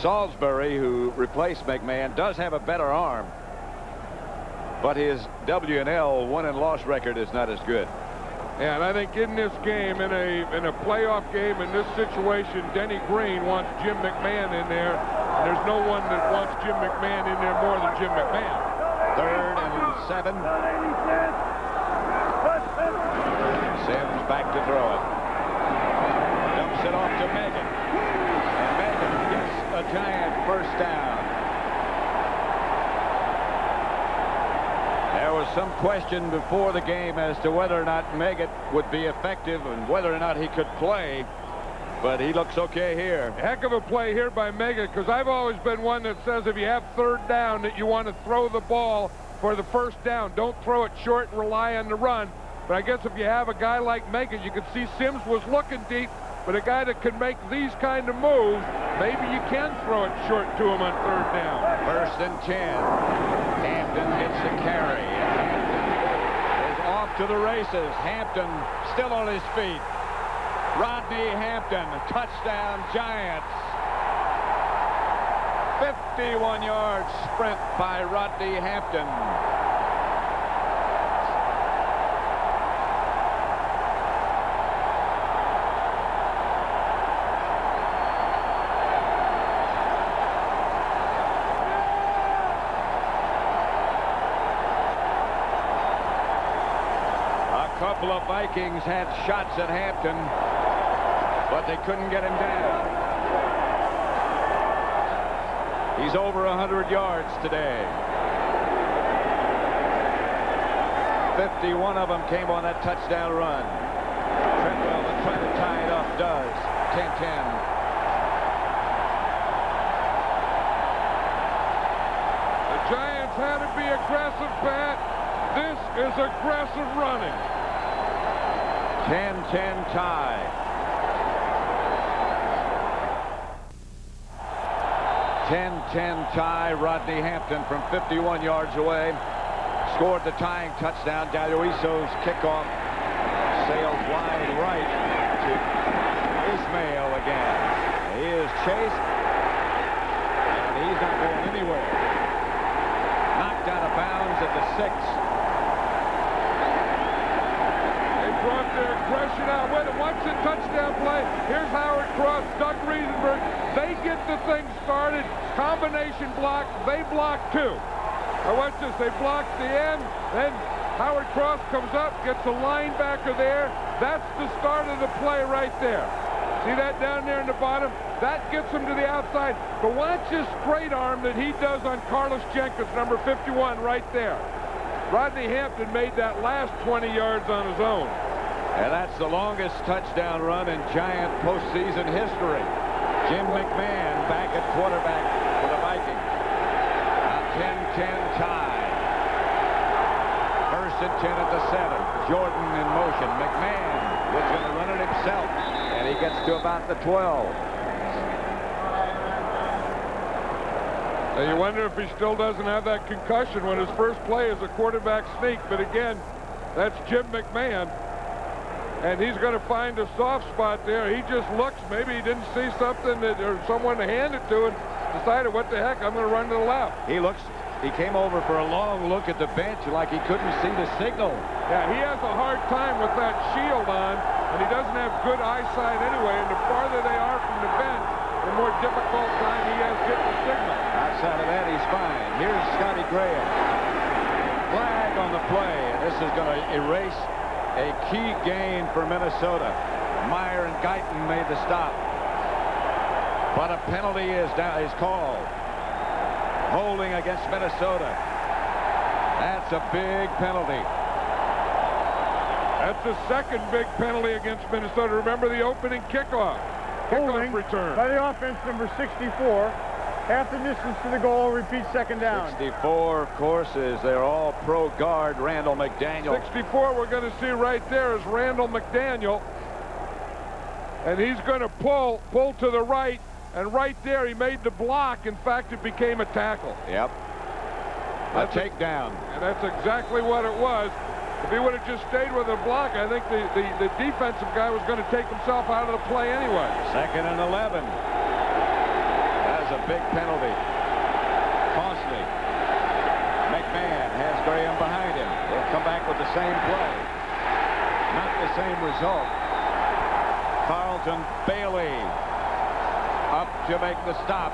Salisbury, who replaced McMahon, does have a better arm, but his W&L win and loss record is not as good. Yeah, and I think in this game, in a playoff game, in this situation, Denny Green wants Jim McMahon in there. And there's no one that wants Jim McMahon in there more than Jim McMahon. 3rd and 7. Simms back to throw it. Dumps it off to Megan. And Megan gets a Giant first down. There was some question before the game as to whether or not Meggett would be effective and whether or not he could play, but he looks okay here. Heck of a play here by Meggett, because I've always been one that says if you have 3rd down that you want to throw the ball for the 1st down. Don't throw it short and rely on the run. But I guess if you have a guy like Meggett, you can see Simms was looking deep, but a guy that can make these kind of moves, maybe you can throw it short to him on 3rd down. 1st and 10. Hampton gets the carry. Hampton is off to the races. Hampton still on his feet. Rodney Hampton, touchdown Giants. 51-yard sprint by Rodney Hampton. A couple of Vikings had shots at Hampton, but they couldn't get him down. He's over 100 yards today. 51 of them came on that touchdown run. Treadwell will try to tie it up, does. 10-10. The Giants had to be aggressive, Pat. This is aggressive running. 10-10 tie. 10-10 tie. Rodney Hampton from 51 yards away scored the tying touchdown. Galuiso's kickoff sails wide right to Ismail again. He is chased, and he's not going anywhere. Knocked out of bounds at the 6. They brought their aggression out with it. Watch the touchdown play. Here's Howard Cross, Doug Riesenberg. They get the thing started. Combination block. They block 2. Now watch this. They block the end. Then Howard Cross comes up, gets a linebacker there. That's the start of the play right there. See that down there in the bottom? That gets him to the outside. But watch his straight arm that he does on Carlos Jenkins, number 51, right there. Rodney Hampton made that last 20 yards on his own. And that's the longest touchdown run in Giant postseason history. Jim McMahon back at quarterback for the Vikings. A 10-10 tie. 1st and 10 at the 7. Jordan in motion. McMahon was going to run it himself, and he gets to about the 12. Now you wonder if he still doesn't have that concussion when his first play is a quarterback sneak. But again, that's Jim McMahon. And he's going to find a soft spot there. He just looks. Maybe he didn't see something that, or someone to hand it to, and decided, what the heck, I'm going to run to the left. He came over for a long look at the bench like he couldn't see the signal. Yeah, he has a hard time with that shield on, and he doesn't have good eyesight anyway. And the farther they are from the bench, the more difficult time he has getting the signal. Outside of that, he's fine. Here's Scotty Graham. Flag on the play, and this is going to erase a key gain for Minnesota. Meyer and Guyton made the stop, but a penalty is called. Holding against Minnesota. That's a big penalty. That's the second big penalty against Minnesota. Remember the opening kickoff. Holding Return. by the offense, number 64. Half the distance to the goal, repeat second down. 64, of course, is their all-pro guard, Randall McDaniel. 64 we're going to see right there is Randall McDaniel. And he's going to pull to the right. And right there, he made the block. In fact, it became a tackle. Yep. A takedown. And that's exactly what it was. If he would have just stayed with a block, I think the defensive guy was going to take himself out of the play anyway. 2nd and 11. That's a big penalty. Costly. McMahon has Graham behind him. They'll come back with the same play. Not the same result. Carlton Bailey up to make the stop.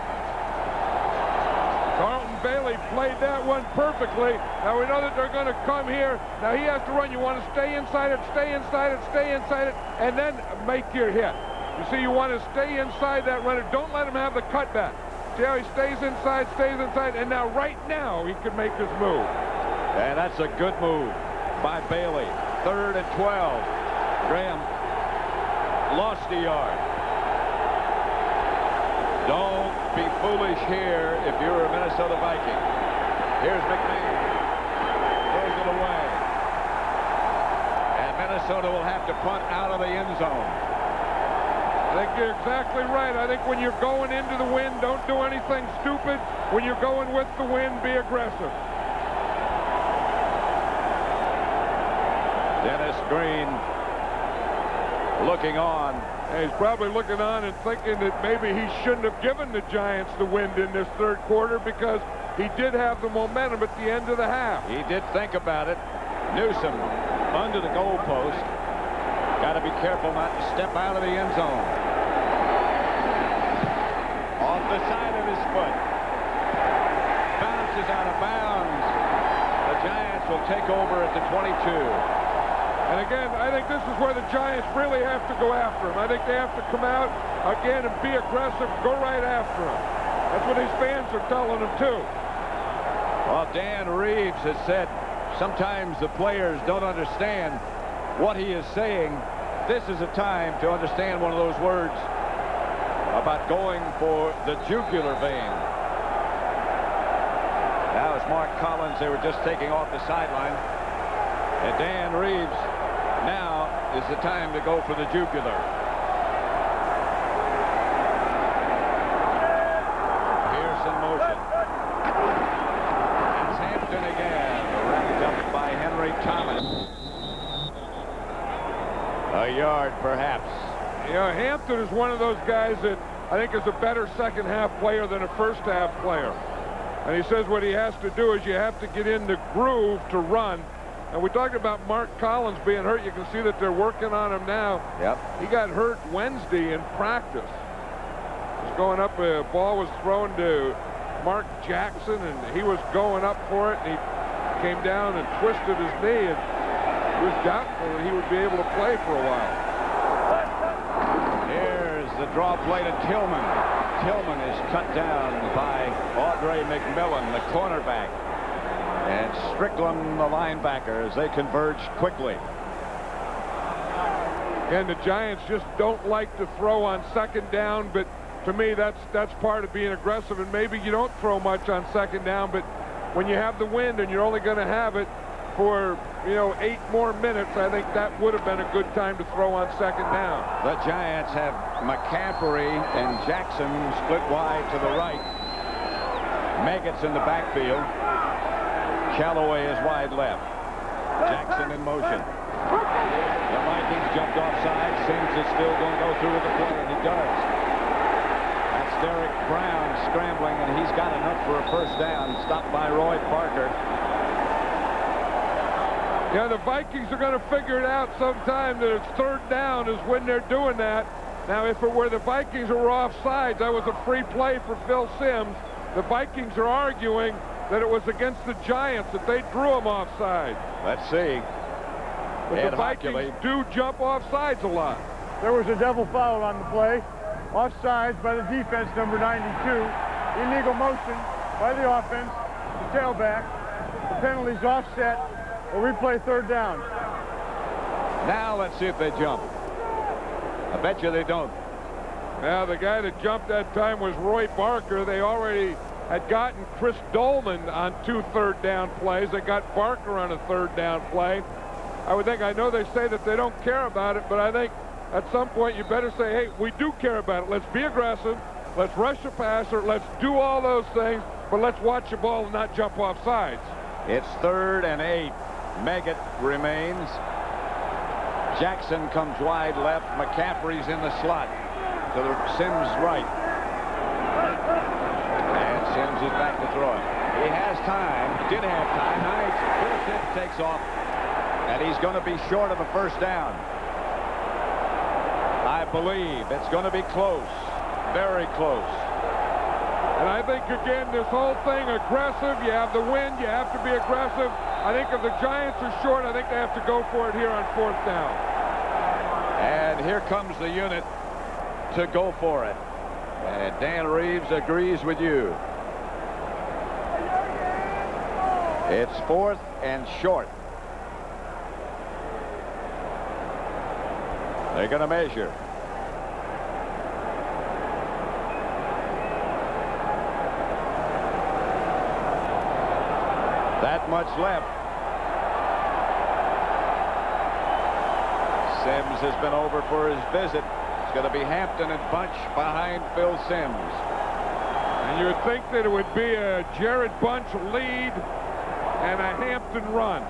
Carlton Bailey played that one perfectly. Now we know that they're going to come here. Now he has to run. You want to stay inside it, stay inside it, stay inside it, and then make your hit. You see, you want to stay inside that runner. Don't let him have the cutback. See how he stays inside, and now right now he can make his move. And that's a good move by Bailey. 3rd and 12. Graham lost a yard. Don't be foolish here if you're a Minnesota Viking. Here's McMahon. Throws it away. And Minnesota will have to punt out of the end zone. I think you're exactly right. I think when you're going into the wind, don't do anything stupid. When you're going with the wind, be aggressive. Dennis Green looking on. And he's probably looking on and thinking that maybe he shouldn't have given the Giants the wind in this 3rd quarter because he did have the momentum at the end of the half. He did think about it. Newsom under the goalpost. Got to be careful not to step out of the end zone. Off the side of his foot. Bounces out of bounds. The Giants will take over at the 22. And again, I think this is where the Giants really have to go after him. I think they have to come out again and be aggressive, go right after him. That's what these fans are telling them, too. Well, Dan Reeves has said sometimes the players don't understand what he is saying. This is a time to understand one of those words about going for the jugular vein. Now it's Mark Collins. They were just taking off the sideline. And Dan Reeves, now is the time to go for the jugular. Pierce in motion. It's Hampton again, wrapped up by Henry Thomas. A yard, perhaps. Yeah, Hampton is one of those guys that I think is a better second-half player than a first-half player. And he says what he has to do is you have to get in the groove to run. And we talked about Mark Collins being hurt. You can see that they're working on him now. Yep. He got hurt Wednesday in practice. Was going up, a ball was thrown to Mark Jackson, and he was going up for it, and he came down and twisted his knee, and he was doubtful that he would be able to play for a while. Here's the draw play to Tillman. Tillman is cut down by Audrey McMillan, the cornerback. And Strickland, the linebacker, as they converge quickly. And the Giants just don't like to throw on 2nd down, but to me that's part of being aggressive. And maybe you don't throw much on 2nd down, but when you have the wind and you're only going to have it for 8 more minutes, I think that would have been a good time to throw on 2nd down. The Giants have McCaffrey and Jackson split wide to the right. Meggett's in the backfield. Callaway is wide left. Jackson in motion. The Vikings jumped offside. Sims is still going to go through with the play, and he does. That's Derek Brown scrambling, and he's got enough for a first down. Stopped by Roy Parker. Yeah, the Vikings are going to figure it out sometime that it's 3rd down is when they're doing that. Now, if it were the Vikings who were offsides, that was a free play for Phil Sims. The Vikings are arguing that it was against the Giants that they drew him offside. Let's see. But the Vikings do jump offsides a lot. There was a double foul on the play. Offsides by the defense, number 92. Illegal motion by the offense. The tailback. The penalty's offset. We'll replay 3rd down. Now let's see if they jump. I bet you they don't. Now, the guy that jumped that time was Roy Barker. They already had gotten Chris Dolman on 2 third-down plays. They got Barker on a 3rd-down play. I know they say that they don't care about it, but I think at some point you better say, hey, we do care about it. Let's be aggressive. Let's rush the passer. Let's do all those things, but let's watch the ball and not jump off sides. It's 3rd and 8. Meggett remains. Jackson comes wide left. McCaffrey's in the slot to the Sims right. And Sims is back to throw it. He has time. Did have time. Nice. Bill Sims takes off. And he's going to be short of a 1st down. I believe it's going to be close. Very close. And I think, again, this whole thing, aggressive. You have the wind. You have to be aggressive. I think if the Giants are short, I think they have to go for it here on 4th down. And here comes the unit to go for it. And Dan Reeves agrees with you. It's 4th and short. They're going to measure. That much left. Sims has been over for his visit. It's going to be Hampton and Bunch behind Phil Sims. And you would think that it would be a Jared Bunch lead and a Hampton run.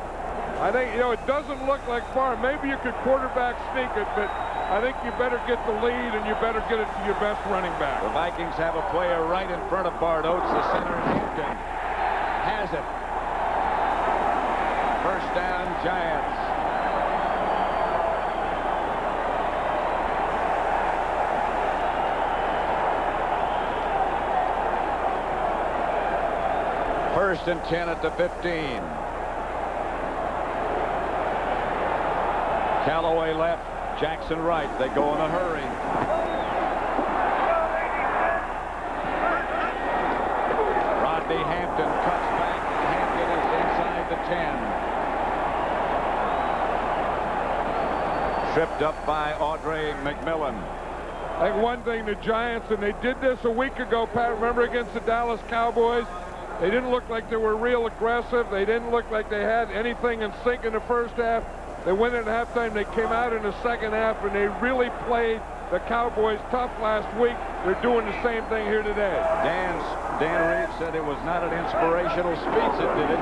I think, you know, it doesn't look like far. Maybe you could quarterback sneak it, but I think you better get the lead and you better get it to your best running back. The Vikings have a player right in front of Bart Oates, the center. Hampton has it. 1st down, Giants. First and 10 at the 15. Callaway left, Jackson right. They go in a hurry. Rodney Hampton cuts back. Hampton is inside the 10. Tripped up by Audrey McMillan. I think one thing the Giants, and they did this a week ago, Pat, remember, against the Dallas Cowboys? They didn't look like they were real aggressive. They didn't look like they had anything in sync in the 1st half. They went at halftime. They came out in the 2nd half, and they really played the Cowboys tough last week. They're doing the same thing here today. Dan Reeves said it was not an inspirational speech that did it.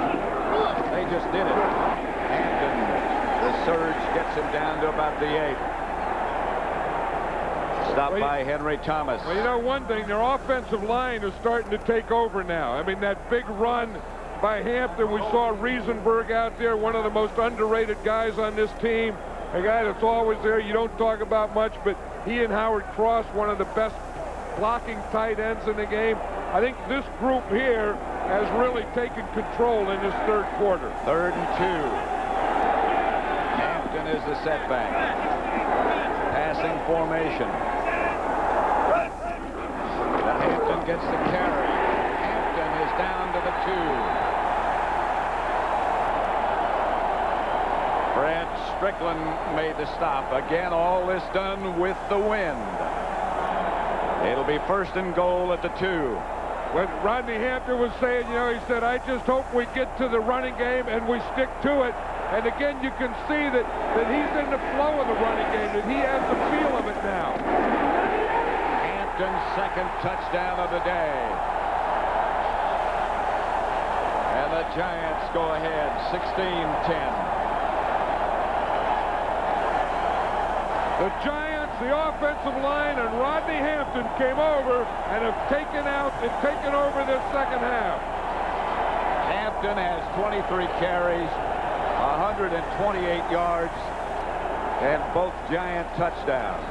They just did it. Hampton, the surge gets him down to about the 8. Stopped by Henry Thomas. Well, you know one thing, their offensive line is starting to take over now. I mean, that big run by Hampton, we saw Riesenberg out there, one of the most underrated guys on this team. A guy that's always there, you don't talk about much, but he and Howard Cross, one of the best blocking tight ends in the game. I think this group here has really taken control in this 3rd quarter. 3rd and 2. Hampton is the setback. Passing formation. Hampton gets the carry. Hampton is down to the 2. Brad Strickland made the stop. Again, all this done with the wind. It'll be 1st and goal at the 2. When Rodney Hampton was saying, you know, he said, I just hope we get to the running game and we stick to it. And again, you can see that he's in the flow of the running game, that he has the feel of it now. Hampton's 2nd touchdown of the day. And the Giants go ahead, 16-10. The Giants, the offensive line, and Rodney Hampton came over and have taken over this 2nd half. Hampton has 23 carries, 128 yards, and both Giant touchdowns.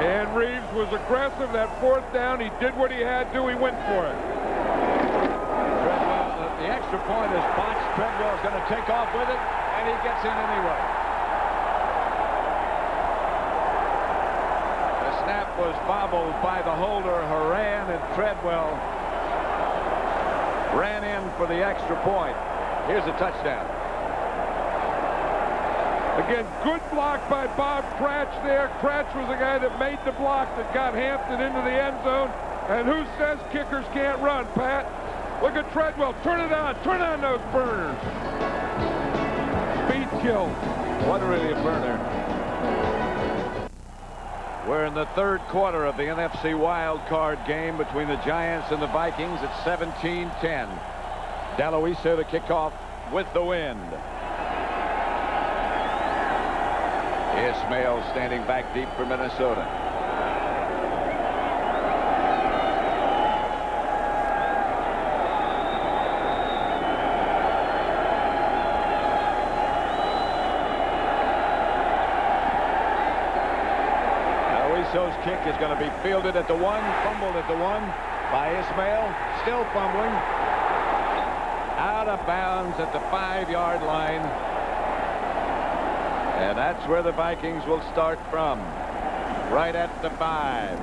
And Reeves was aggressive. That 4th down, he did what he had to. He went for it. Treadwell, the extra point is botched. Treadwell's going to take off with it, and he gets in anyway. The snap was bobbled by the holder, Horan, and Treadwell ran in for the extra point. Here's a touchdown. Again, good block by Bob Cratch there. Cratch was the guy that made the block that got Hampton into the end zone. And who says kickers can't run, Pat? Look at Treadwell. Turn it on. Turn on those burners. Speed kill. Wasn't really a burner. We're in the third quarter of the NFC Wildcard Game between the Giants and the Vikings at 17-10. Daloiso to kick off with the wind. Ismail standing back deep for Minnesota. Daloiso's kick is going to be fielded at the 1, fumbled at the 1 by Ismail, still fumbling. Out of bounds at the 5-yard line. And that's where the Vikings will start from, right at the 5.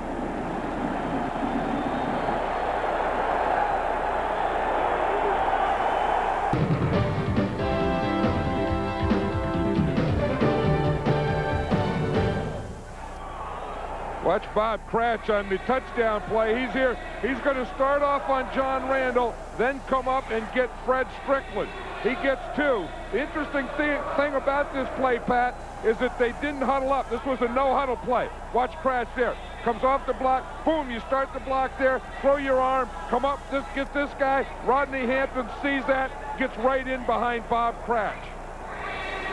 Watch Bob Cratch on the touchdown play. He's here. He's going to start off on John Randall, then come up and get Fred Strickland. He gets 2. The interesting thing about this play, Pat, is that they didn't huddle up. This was a no-huddle play. Watch Cratch there. Comes off the block. Boom, you start the block there. Throw your arm. Come up, get this guy. Rodney Hampton sees that, gets right in behind Bob Cratch.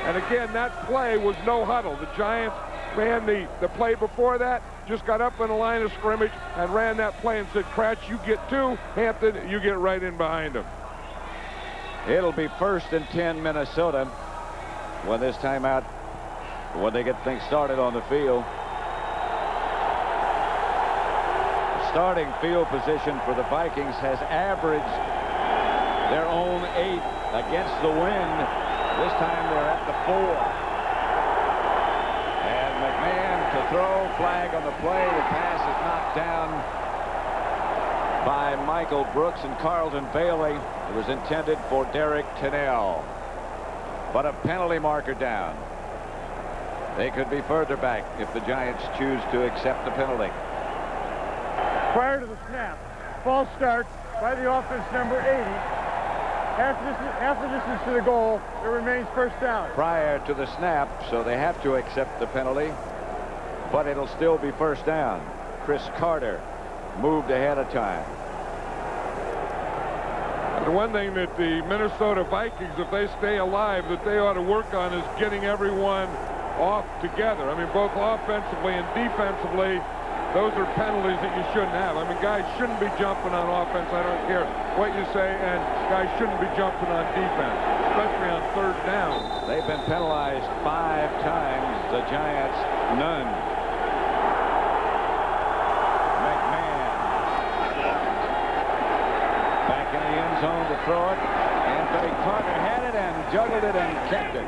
And again, that play was no huddle. The Giants ran the play before that, just got up in the line of scrimmage and ran that play and said, Cratch, you get 2. Hampton, you get right in behind him. It'll be 1st and 10 Minnesota when this timeout, when they get things started on the field. Starting field position for the Vikings has averaged their own 8 against the wind. This time they're at the 4. And McMahon to throw, flag on the play. The pass is knocked down by Michael Brooks and Carlton Bailey. It was intended for Derek Tennell. But a penalty marker down. They could be further back if the Giants choose to accept the penalty. Prior to the snap, false start by the offense number 80. Half the distance to the goal, it remains first down. Prior to the snap, so they have to accept the penalty, but it'll still be first down. Chris Carter moved ahead of time. The one thing that the Minnesota Vikings, if they stay alive, that they ought to work on is getting everyone off together. I mean, both offensively and defensively, those are penalties that you shouldn't have. I mean, guys shouldn't be jumping on offense. I don't care what you say, and guys shouldn't be jumping on defense, especially on 3rd down. They've been penalized 5 times. The Giants, none. McMahon back in the end zone to throw it. Anthony Carter had it and juggled it and kept it.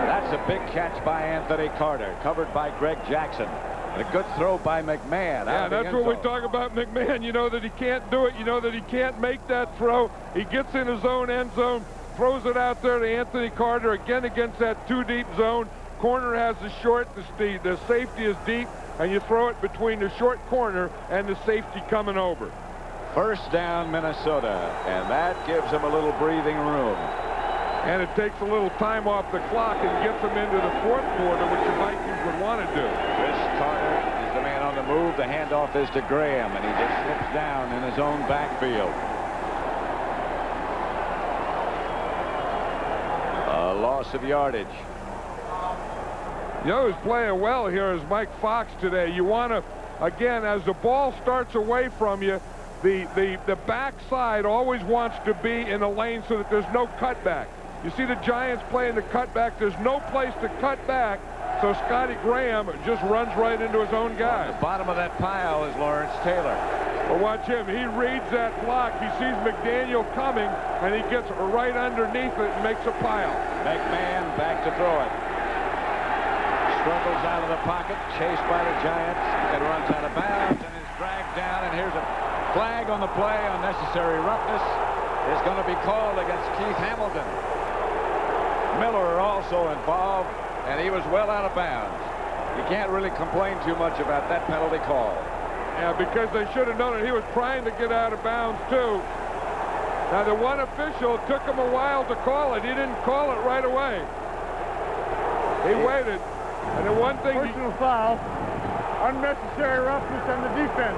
That's a big catch by Anthony Carter, covered by Greg Jackson. A good throw by McMahon. Yeah, that's what we talk about McMahon. You know that he can't do it. You know that he can't make that throw. He gets in his own end zone, throws it out there to Anthony Carter, again against that 2-deep zone. Corner has the short, the safety is deep, and you throw it between the short corner and the safety coming over. First down, Minnesota, and that gives them a little breathing room. And it takes a little time off the clock and gets them into the 4th quarter, which the Vikings would want to do. Chris Carter is the man on the move. The handoff is to Graham, and he just slips down in his own backfield. A loss of yardage. You know who's playing well here is Mike Fox today. You want to, again, as the ball starts away from you, the backside always wants to be in a lane so that there's no cutback. You see the Giants playing the cutback. There's no place to cut back, so Scotty Graham just runs right into his own guy. On the bottom of that pile is Lawrence Taylor. Well, watch him. He reads that block. He sees McDaniel coming, and he gets right underneath it and makes a pile. McMahon back to throw it. Struggles out of the pocket, chased by the Giants, and runs out of bounds and is dragged down. And here's a flag on the play. Unnecessary roughness is going to be called against Keith Hamilton. Miller also involved. and he was well out of bounds. You can't really complain too much about that penalty call. Yeah, because they should have known it. He was trying to get out of bounds, too. Now, the one official took him a while to call it. He didn't call it right away. He waited. And the one thing... Personal foul. Unnecessary roughness on the defense.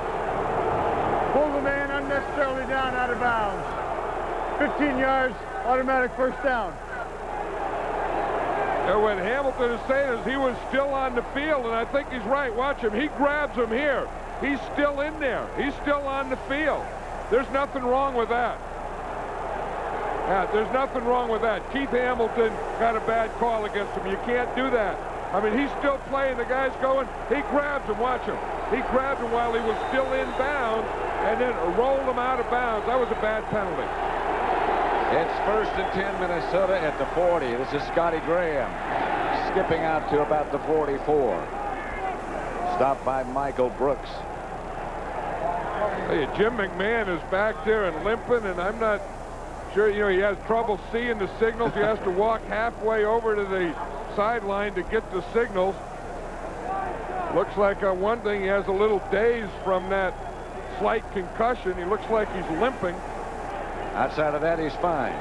Pull the man unnecessarily down out of bounds. 15 yards, automatic first down. And what Hamilton is saying is he was still on the field, and I think he's right. Watch him. He grabs him here. He's still in there. He's still on the field. There's nothing wrong with that. Yeah, there's nothing wrong with that. Keith Hamilton got a bad call against him. You can't do that. I mean, he's still playing. The guy's going. He grabs him. Watch him. He grabbed him while he was still in bounds and then rolled him out of bounds. That was a bad penalty. It's 1st and 10 Minnesota at the 40. This is Scotty Graham skipping out to about the 44. Stopped by Michael Brooks. Hey, Jim McMahon is back there and limping, and I'm not sure, you know, he has trouble seeing the signals. He has to walk halfway over to the sideline to get the signals. Looks like one thing, he has a little daze from that slight concussion. He looks like he's limping. Outside of that, he's fine.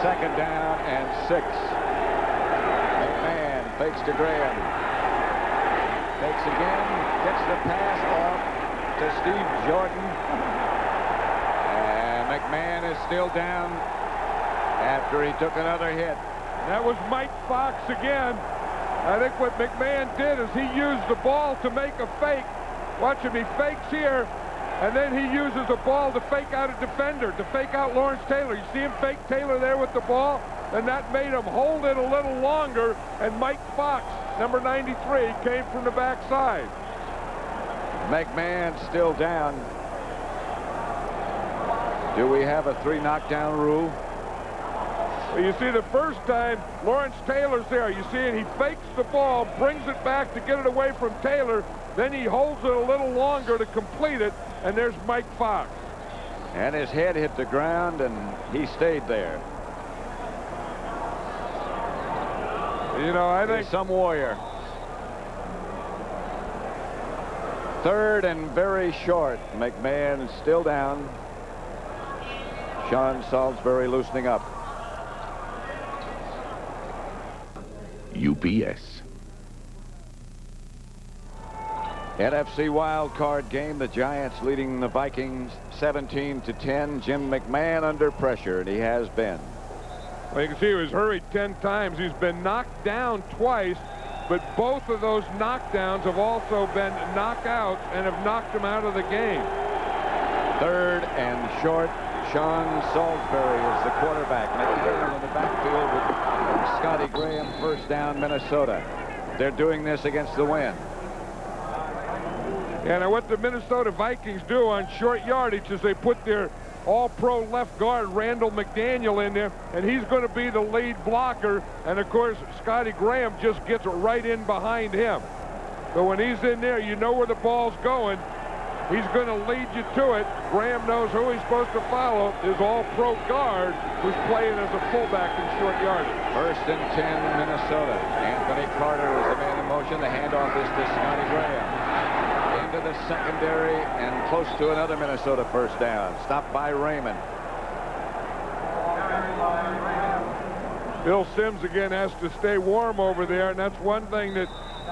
Second down and 6. McMahon fakes to Graham. Fakes again. Gets the pass off to Steve Jordan. And McMahon is still down after he took another hit. That was Mike Fox again. I think what McMahon did is he used the ball to make a fake. Watch him, he fakes here, and then he uses a ball to fake out a defender, to fake out Lawrence Taylor. You see him fake Taylor there with the ball, and that made him hold it a little longer, and Mike Fox, number 93, came from the backside. McMahon still down. Do we have a 3 knockdown rule? Well, you see, the first time Lawrence Taylor's there, you see, and he fakes the ball, brings it back to get it away from Taylor, then he holds it a little longer to complete it, and there's Mike Fox. And his head hit the ground, and he stayed there. You know, I think... He's some warrior. 3rd and very short. McMahon still down. Sean Salisbury loosening up. UPS. NFC Wildcard Game. The Giants leading the Vikings 17-10. Jim McMahon under pressure, and he has been. Well, you can see he was hurried 10 times. He's been knocked down twice, but both of those knockdowns have also been knockouts and have knocked him out of the game. 3rd and short. Sean Salisbury is the quarterback. McMahon in the backfield with Scotty Graham. First down, Minnesota. They're doing this against the wind. Yeah, now what the Minnesota Vikings do on short yardage is they put their all-pro left guard, Randall McDaniel, in there, and he's going to be the lead blocker. And, of course, Scotty Graham just gets right in behind him. So when he's in there, you know where the ball's going. He's going to lead you to it. Graham knows who he's supposed to follow. His all-pro guard, who's playing as a fullback in short yardage. 1st and 10, Minnesota. Anthony Carter is the man in motion. The handoff is to Scotty Graham. Into the secondary and close to another Minnesota first down. Stopped by Raymond. Bill Sims again has to stay warm over there, and that's one thing that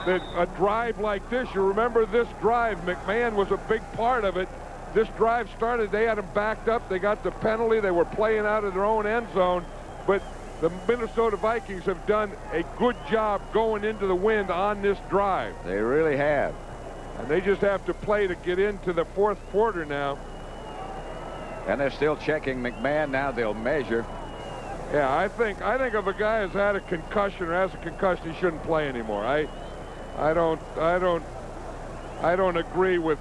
a drive like this, you remember this drive, McMahon was a big part of it. This drive started, they had him backed up, they got the penalty, they were playing out of their own end zone, but the Minnesota Vikings have done a good job going into the wind on this drive. They really have. And they just have to play to get into the 4th quarter now. And they're still checking McMahon now. They'll measure. Yeah, I think if a guy has had a concussion or has a concussion, he shouldn't play anymore. I don't agree with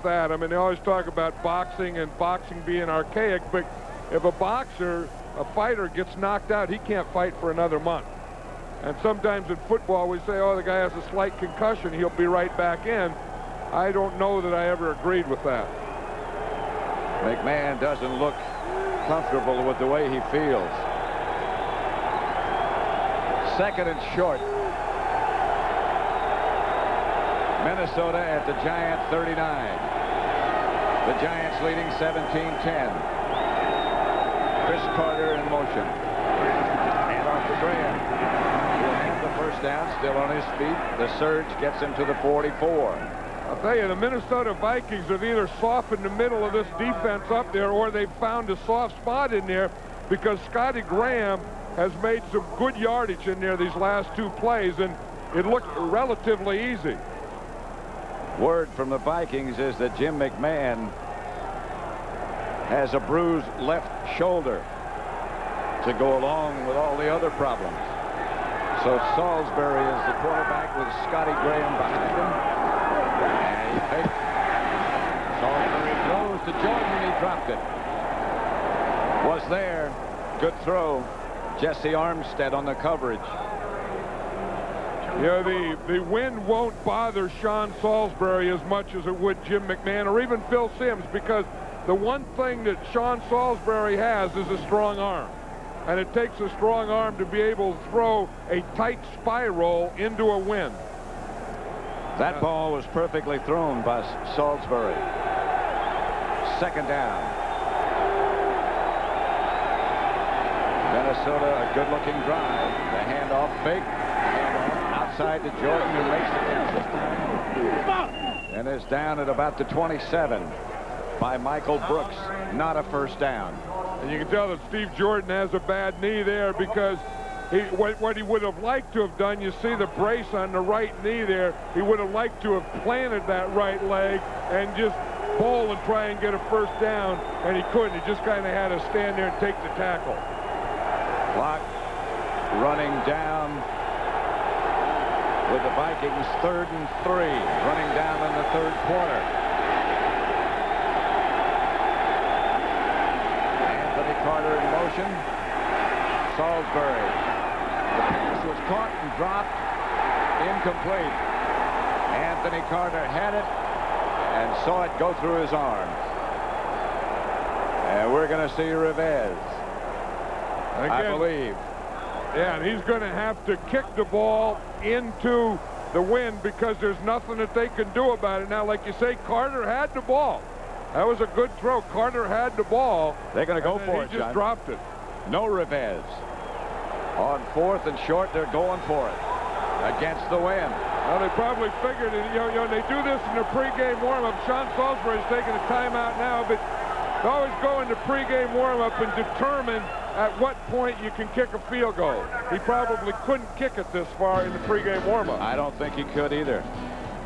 that. I mean, they always talk about boxing and boxing being archaic, but if a fighter gets knocked out, he can't fight for another month. And sometimes in football, we say, oh, the guy has a slight concussion, he'll be right back in. I don't know that I ever agreed with that. McMahon doesn't look comfortable with the way he feels. 2nd and short. Minnesota at the Giants 39. The Giants leading 17-10. Chris Carter in motion. And off to Graham. He'll have the first down, still on his feet. The surge gets him to the 44. I'll tell you, the Minnesota Vikings have either softened the middle of this defense up there, or they've found a soft spot in there, because Scotty Graham has made some good yardage in there these last 2 plays, and it looked relatively easy. Word from the Vikings is that Jim McMahon has a bruised left shoulder to go along with all the other problems. So Salisbury is the quarterback with Scotty Graham behind him. And he fakes. Salisbury throws to Jordan, and he dropped it. Was there. Good throw. Jesse Armstead on the coverage. Yeah, the wind won't bother Sean Salisbury as much as it would Jim McMahon or even Phil Simms, because the one thing that Sean Salisbury has is a strong arm. And it takes a strong arm to be able to throw a tight spiral into a wind. That ball was perfectly thrown by Salisbury. 2nd down. Minnesota, a good-looking drive. The handoff fake. Handoff outside to Jordan, who makes the catch this time. And is down at about the 27 by Michael Brooks. Not a first down. And you can tell that Steve Jordan has a bad knee there, because what he would have liked to have done, you see the brace on the right knee there, he would have liked to have planted that right leg and just bowl and try and get a first down, and he couldn't. He just kind of had to stand there and take the tackle. Clock running down with the Vikings 3rd and 3, running down in the 3rd quarter. Anthony Carter in motion. Salisbury. The pass was caught and dropped. Incomplete. Anthony Carter had it and saw it go through his arms. And we're going to see Rivez, I believe. Yeah, and he's going to have to kick the ball into the wind, because there's nothing that they can do about it. Now, like you say, Carter had the ball. That was a good throw. Carter had the ball. They're going to go for it, He just dropped it. No Rivez. On 4th and short, they're going for it against the wind. Well, they probably figured, they do this in the pregame warm-up. Sean Salisbury's taking a timeout now, but they always go into pregame warm-up and determine at what point you can kick a field goal. He probably couldn't kick it this far in the pregame warm-up. I don't think he could either.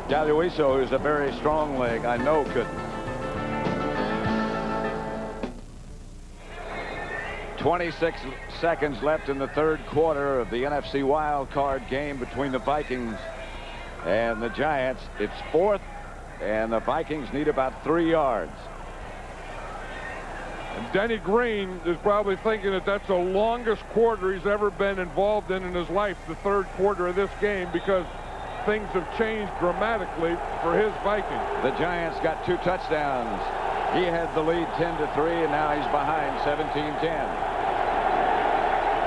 Galuiso, who's a very strong leg, I know couldn't. 26 seconds left in the 3rd quarter of the NFC Wildcard Game between the Vikings and the Giants. It's 4th, and the Vikings need about 3 yards. And Denny Green is probably thinking that that's the longest quarter he's ever been involved in his life, the 3rd quarter of this game, because things have changed dramatically for his Vikings. The Giants got 2 touchdowns. He had the lead 10-3, and now he's behind 17-10.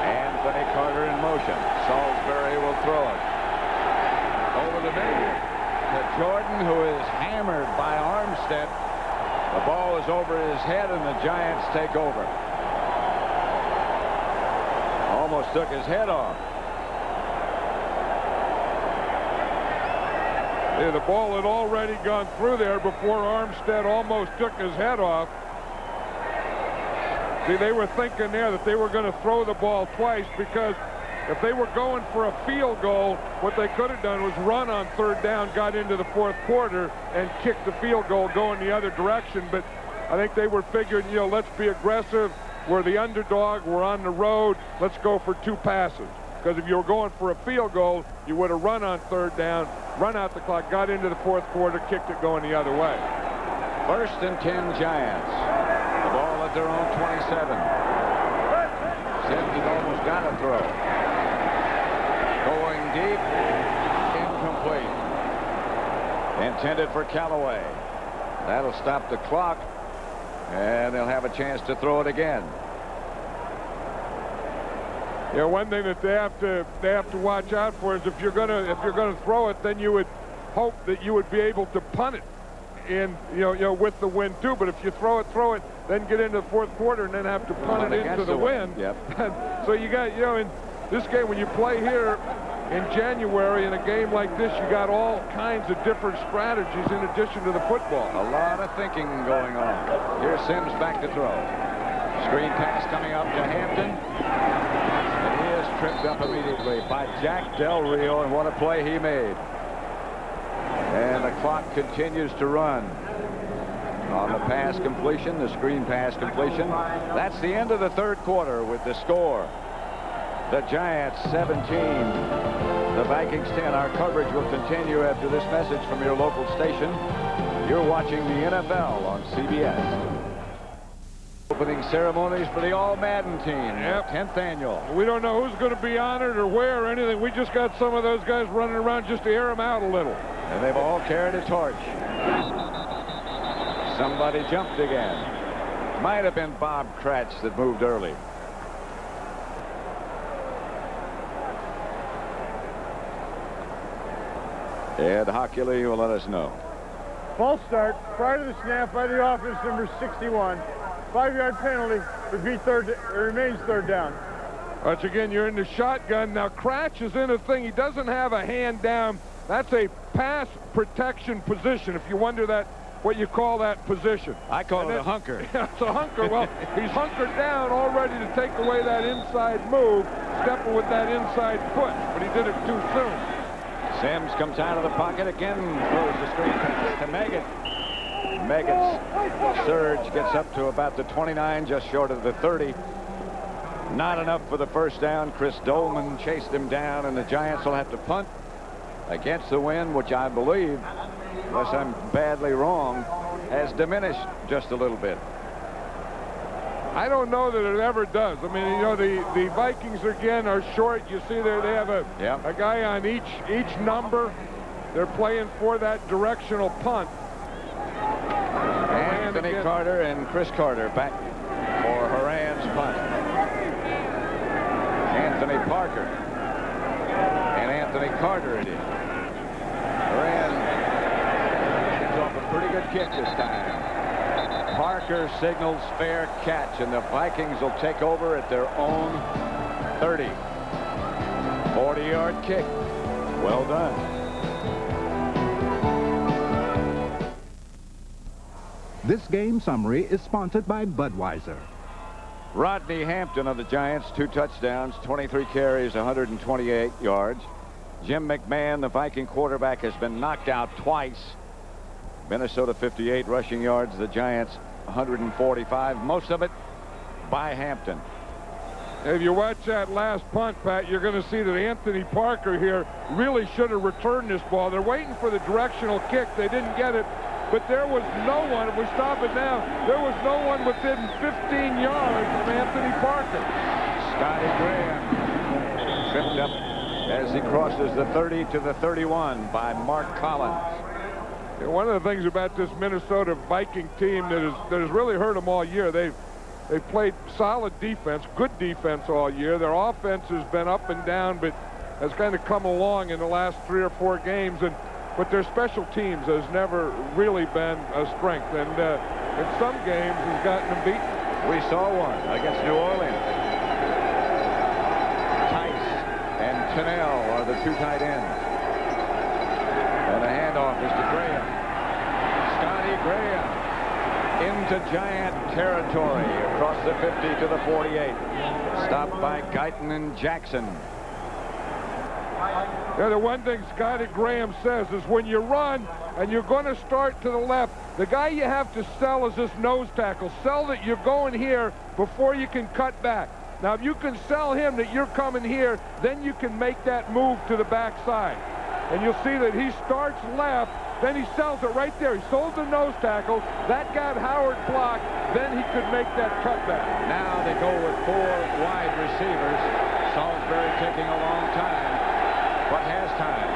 Anthony Carter in motion. Salisbury will throw it over the middle to Jordan, who is hammered by Armstead. The ball is over his head, and the Giants take over. Almost took his head off. Yeah, the ball had already gone through there before Armstead almost took his head off. See, they were thinking there that they were going to throw the ball twice, because if they were going for a field goal, what they could have done was run on 3rd down, got into the 4th quarter, and kicked the field goal going the other direction. But I think they were figuring, let's be aggressive. We're the underdog. We're on the road. Let's go for 2 passes. Because if you were going for a field goal, you would have run on 3rd down, run out the clock, got into the 4th quarter, kicked it going the other way. 1st and 10 Giants. The ball at their own 27. Sims almost got a throw. Going deep. Incomplete. Intended for Callaway. That'll stop the clock, and they'll have a chance to throw it again. Yeah, one thing that they have to watch out for is if you're gonna throw it, then you would hope that you would be able to punt it in, with the wind too. But if you throw it, then get into the fourth quarter and then have to punt it into the wind. Yep. So you got, in this game, when you play here in January in a game like this, you got all kinds of different strategies in addition to the football. A lot of thinking going on. Here's Sims back to throw. Screen pass coming up to Hampton. And he is tripped up immediately by Jack Del Rio, and what a play he made. And the clock continues to run on the pass completion, the screen pass completion. That's the end of the third quarter with the score. The Giants 17, the Vikings 10. Our coverage will continue after this message from your local station. You're watching the NFL on CBS. Opening ceremonies for the All-Madden team. Yep. 10th annual. We don't know who's going to be honored or where or anything. We just got some of those guys running around just to air them out a little. And they've all carried a torch. Somebody jumped again. Might have been Bob Kratz that moved early. Ed Hockley will let us know. False start prior to the snap by the offense, number 61. 5-yard penalty would be remains third down. Once again, you're in the shotgun. Now, Kratz is in a thing. He doesn't have a hand down. That's a pass protection position, if you wonder what you call that position. I call it a hunker. Yeah, it's a hunker. Well, he's hunkered down all ready to take away that inside move, stepping with that inside foot, but he did it too soon. Sims comes out of the pocket again, throws the screen pass to Meggett. Meggett's surge gets up to about the 29, just short of the 30. Not enough for the first down. Chris Dolman chased him down, and the Giants will have to punt against the wind, which I believe, unless I'm badly wrong, has diminished just a little bit. I don't know that it ever does. I mean, the Vikings again are short. You see there they have a guy on each number. They're playing for that directional punt. Anthony Carter and Chris Carter back for Horan's punt. Anthony Parker and Anthony Carter it is. Horan gets off a pretty good kick this time. Parker signals fair catch, and the Vikings will take over at their own 30. 40-yard kick. Well done. This game summary is sponsored by Budweiser. Rodney Hampton of the Giants, 2 touchdowns, 23 carries, 128 yards. Jim McMahon, the Viking quarterback, has been knocked out twice. Minnesota 58 rushing yards, the Giants 145, most of it by Hampton. If you watch that last punt, Pat, you're going to see that Anthony Parker here really should have returned this ball. They're waiting for the directional kick. They didn't get it, but there was no one, if we stop it now, there was no one within 15 yards of Anthony Parker. Scotty Graham tripped up as he crosses the 30 to the 31 by Mark Collins. Yeah, one of the things about this Minnesota Viking team that has really hurt them all year, they've played solid defense, good defense all year. Their offense has been up and down, but has kind of come along in the last 3 or 4 games. But their special teams has never really been a strength, and in some games has gotten them beaten. We saw one against New Orleans. Tice and Tennell are the 2 tight ends. And the handoff is to Graham. Scotty Graham into Giant territory across the 50 to the 48. Stopped by Guyton and Jackson. Yeah, the one thing Scotty Graham says is when you run and you're going to start to the left, the guy you have to sell is this nose tackle. Sell that you're going here before you can cut back. Now, if you can sell him that you're coming here, then you can make that move to the backside. And you'll see that he starts left, then he sells it right there. He sold the nose tackle. That got Howard blocked. Then he could make that cutback. Now they go with 4 wide receivers. Salisbury taking a long time, but has time.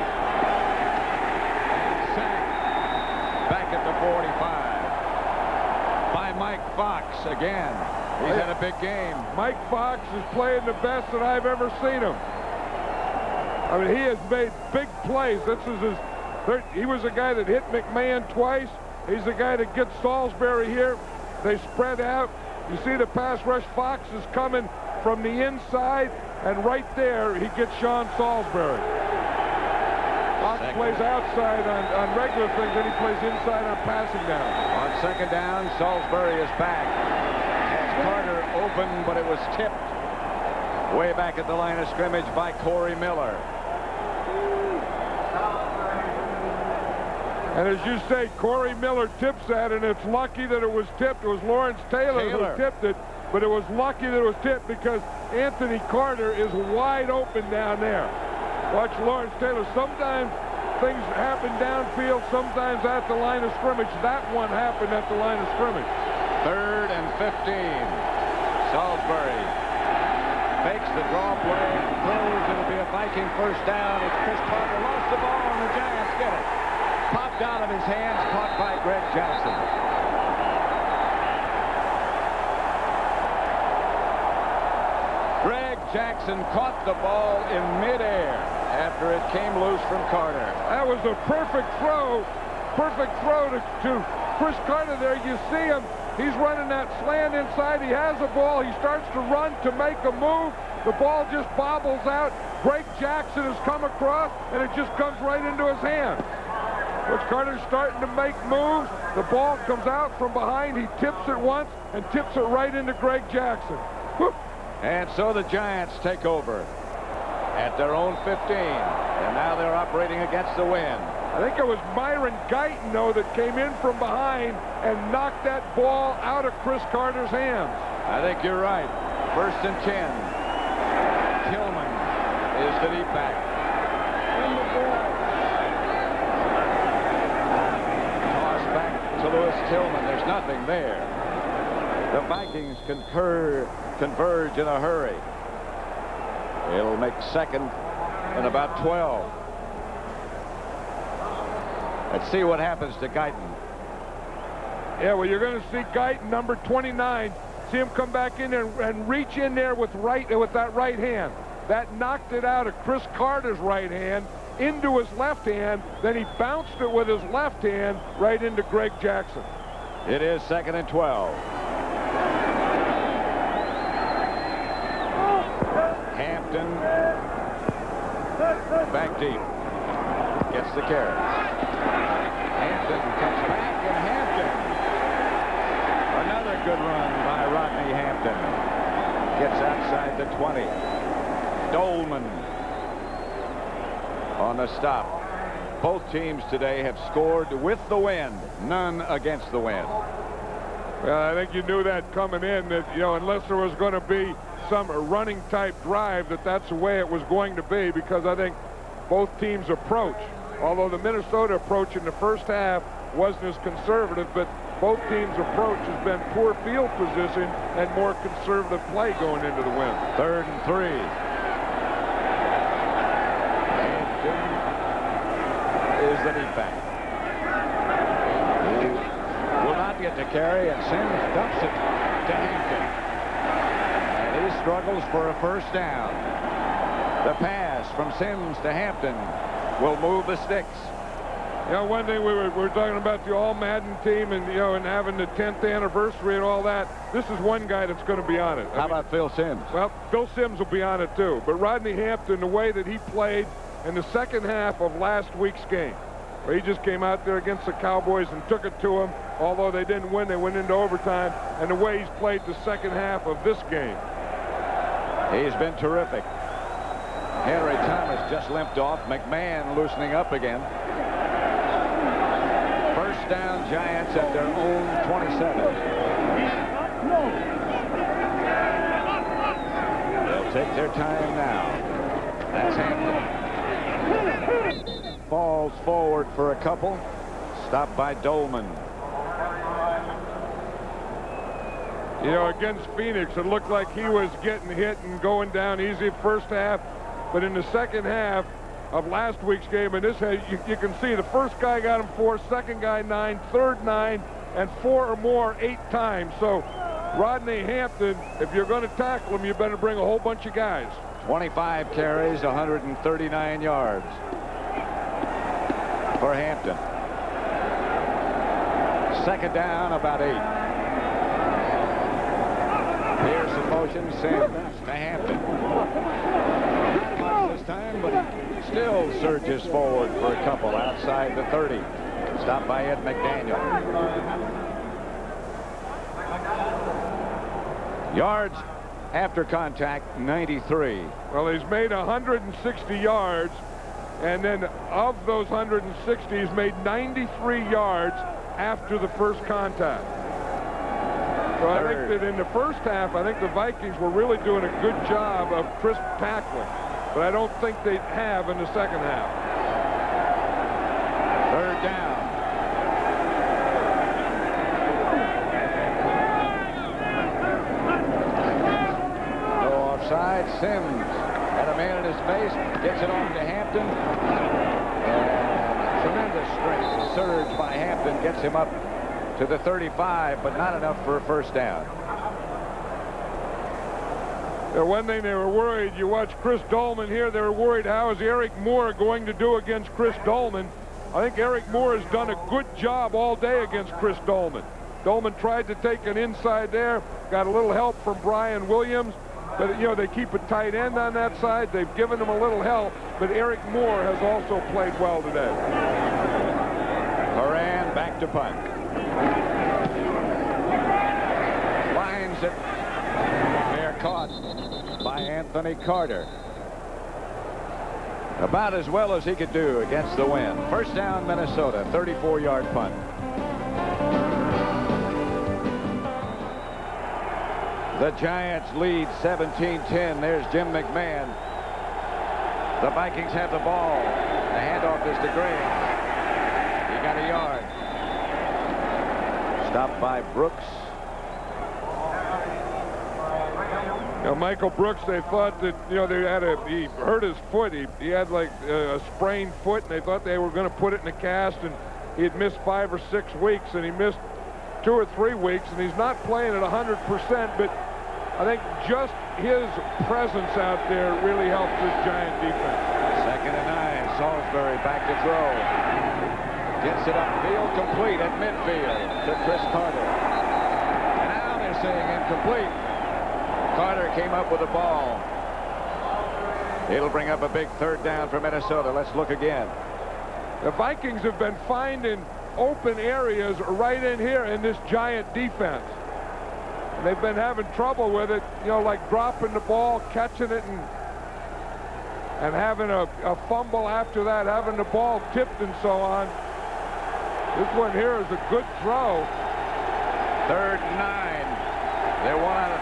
Sacked back at the 45 by Mike Fox again. He's had a big game. Mike Fox is playing the best that I've ever seen him. I mean, he has made big plays. This is his. He was the guy that hit McMahon twice. He's the guy that gets Salisbury here. They spread out. You see the pass rush. Fox is coming from the inside, and right there he gets Sean Salisbury. Fox plays outside on regular things, then he plays inside on passing down. On second down, Salisbury is back. Has Carter open, but it was tipped way back at the line of scrimmage by Corey Miller. And as you say, Corey Miller tips that, and it's lucky that it was tipped. It was Lawrence Taylor who tipped it, but it was lucky that it was tipped because Anthony Carter is wide open down there. Watch Lawrence Taylor. Sometimes things happen downfield, sometimes at the line of scrimmage. That one happened at the line of scrimmage. 3rd and 15. Salisbury fakes the draw play, throws. It'll be a Viking first down. It's Chris Carter lost the ball, and the Giants get it. Popped out of his hands, caught by Greg Jackson. Greg Jackson caught the ball in midair after it came loose from Carter. That was a perfect throw to Chris Carter there. You see him. He's running that slant inside. He has the ball. He starts to run to make a move. The ball just bobbles out. Greg Jackson has come across, and it just comes right into his hand. Coach Carter's starting to make moves. The ball comes out from behind. He tips it once and tips it right into Greg Jackson. Whoop. And so the Giants take over at their own 15. And now they're operating against the wind. I think it was Myron Guyton, though, that came in from behind and knocked that ball out of Chris Carter's hands. I think you're right. 1st and 10. Tillman is the deep back. Toss back to Lewis Tillman. There's nothing there. The Vikings converge in a hurry. It'll make 2nd and about 12. Let's see what happens to Guyton. Yeah, well, you're going to see Guyton, number 29, see him come back in there and reach in there with that right hand. That knocked it out of Chris Carter's right hand into his left hand. Then he bounced it with his left hand right into Greg Jackson. It is 2nd and 12. Hampton back deep. Gets the carry. Hampton comes back, and Hampton. Another good run by Rodney Hampton. Gets outside the 20. Dolman on the stop. Both teams today have scored with the wind, none against the wind. Well, I think you knew that coming in, that, you know, unless there was going to be some running type drive, that's the way it was going to be, because I think both teams approach. Although the Minnesota approach in the first half wasn't as conservative, but both teams' approach has been poor field position and more conservative play going into the win. 3rd and 3. Hampton is the deep back. Will not get to carry, and Sims dumps it to Hampton. And he struggles for a first down. The pass from Sims to Hampton will move the sticks. You know, one thing we were talking about the All-Madden team, and, you know, and having the 10th anniversary and all that. This is one guy that's going to be on it. How about Phil Sims? Well, Phil Sims will be on it too. But Rodney Hampton, the way that he played in the second half of last week's game, where he just came out there against the Cowboys and took it to them. Although they didn't win, they went into overtime. And the way he's played the second half of this game. He's been terrific. Henry Thomas just limped off. McMahon loosening up again. First down, Giants at their own 27. They'll take their time now. That's Hampton. Falls forward for a couple. Stopped by Dolman. You know, against Phoenix, it looked like he was getting hit and going down easy first half. But in the second half of last week's game, and this, you can see the first guy got him 4, second guy 9, third 9, and 4 or more 8 times. So Rodney Hampton, if you're going to tackle him, you better bring a whole bunch of guys. 25 carries, 139 yards for Hampton. Second down, about 8. Pierce in motion, Sims to Hampton. Not much this time, but he still surges forward for a couple outside the 30. Stopped by Ed McDaniel. Yards after contact, 93. Well, he's made 160 yards, and then of those 160, he's made 93 yards after the first contact. So I think that in the first half, I think the Vikings were really doing a good job of crisp tackling, but I don't think they have in the second half. Third down. Side, Sims had a man in his face, gets it on to Hampton, and tremendous strength surge by Hampton gets him up to the 35, but not enough for a first down. One thing they were worried, you watch Chris Dolman here, they were worried, how is Eric Moore going to do against Chris Dolman? I think Eric Moore has done a good job all day against Chris Dolman. Dolman tried to take an inside there, got a little help from Brian Williams. But, you know, they keep a tight end on that side. They've given him a little help, but Eric Moore has also played well today. Horan back to punt. Finds it. They're caught by Anthony Carter. About as well as he could do against the wind. First down, Minnesota, 34-yard punt. The Giants lead 17-10. There's Jim McMahon. The Vikings have the ball. The handoff is to Gray. He got a yard. Stopped by Brooks. Now, Michael Brooks, they thought that, you know, he hurt his foot. He had like a sprained foot, and they thought they were going to put it in a cast, and he had missed 5 or 6 weeks, and he missed 2 or 3 weeks, and he's not playing at 100%, but I think just his presence out there really helps this Giant defense. Second and 9. Salisbury back to throw. Gets it upfield, complete at midfield to Chris Carter. And now they're saying incomplete. Carter came up with the ball. It'll bring up a big third down for Minnesota. Let's look again. The Vikings have been finding open areas right in here in this Giant defense. And they've been having trouble with it, you know, like dropping the ball, catching it, and having a fumble after that, having the ball tipped and so on. This one here is a good throw. Third and 9. They're 1 out of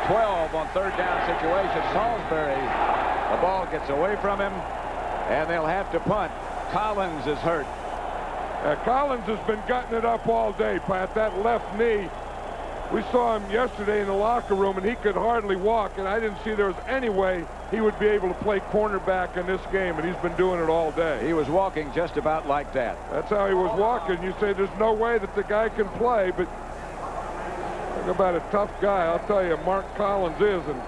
12 on third down situation. Salisbury, the ball gets away from him, and they'll have to punt. Collins is hurt. Collins has been gutting it up all day, Pat. That left knee. We saw him yesterday in the locker room, and he could hardly walk, and I didn't see there was any way he would be able to play cornerback in this game, and he's been doing it all day. He was walking just about like that. That's how he was walking. You say there's no way that the guy can play, but talk about a tough guy. I'll tell you, Mark Collins is, and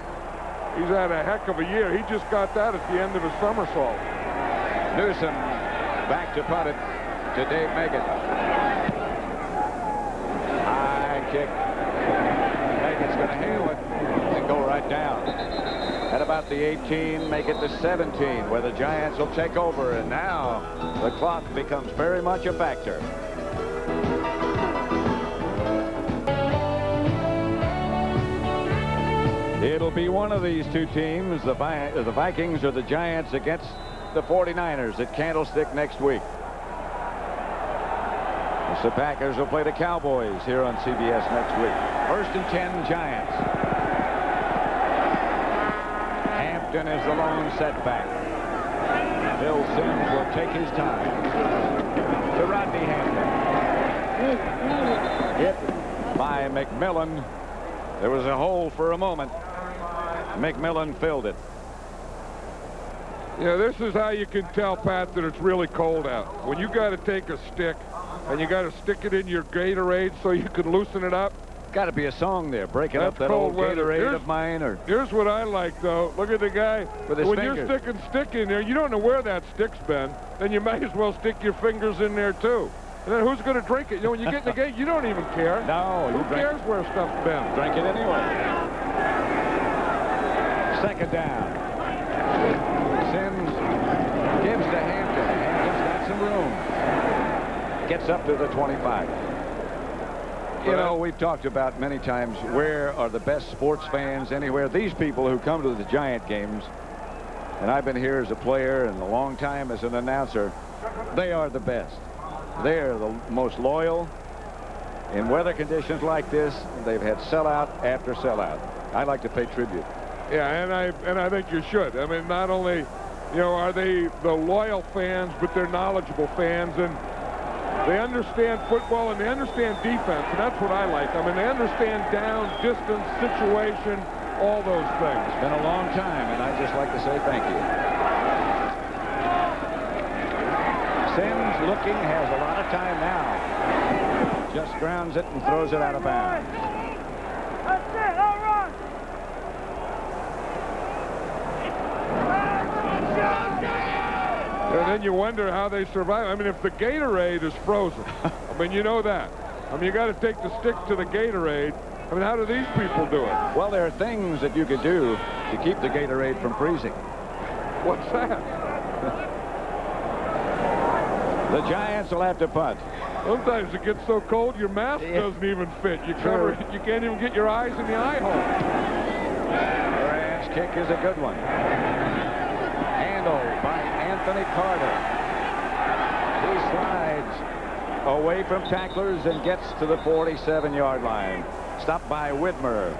he's had a heck of a year. He just got that at the end of his somersault. Newsom back to punt it to Dave Megan. High kick. Megan's going to handle it and go right down. At about the 18, make it to 17, where the Giants will take over. And now the clock becomes very much a factor. It'll be one of these two teams, the Vikings or the Giants, against the 49ers at Candlestick next week. The Packers will play the Cowboys here on CBS next week. First and 10, Giants. Hampton is the lone setback. Bill Sims will take his time. To Rodney Hampton. Hit by McMillan. There was a hole for a moment. McMillan filled it. Yeah, this is how you can tell, Pat, that it's really cold out. When you got to take a stick and you got to stick it in your Gatorade so you can loosen it up, Got to be a song there, breaking That's up that cold old weather. Gatorade of mine. Or here's what I like, though. Look at the guy. With his when fingers. you're sticking stick in there, you don't know where that stick's been. Then you might as well stick your fingers in there, too. And then who's going to drink it? You know, when you get in the game, you don't even care. No. Who cares where stuff's been? Drink it anyway. Second down. Sims gives to Hampton. Hampton's got some room. Gets up to the 25. You know, we've talked about many times, where are the best sports fans anywhere? These people who come to the Giant games, and I've been here as a player and a long time as an announcer, they are the best. They're the most loyal. In weather conditions like this, they've had sellout after sellout. I like to pay tribute. Yeah, and I think you should. I mean, not only, you know, are they the loyal fans, but they're knowledgeable fans, and they understand football and they understand defense, and that's what I like. I mean, they understand down, distance, situation, all those things. It's been a long time, and I'd just like to say thank you. Sims looking, has a lot of time now. Just grounds it and throws it out of bounds. That's it, all right. And then you wonder how they survive. I mean, if the Gatorade is frozen, I mean, you know that. I mean, you got to take the stick to the Gatorade. I mean, how do these people do it? Well, there are things that you could do to keep the Gatorade from freezing. What's that? The Giants will have to punt. Sometimes it gets so cold your mask doesn't even fit. You cover it. You can't even get your eyes in the eye hole. Moran's kick is a good one. Handled by Anthony Carter. He slides away from tacklers and gets to the 47-yard line. Stopped by Whitmer.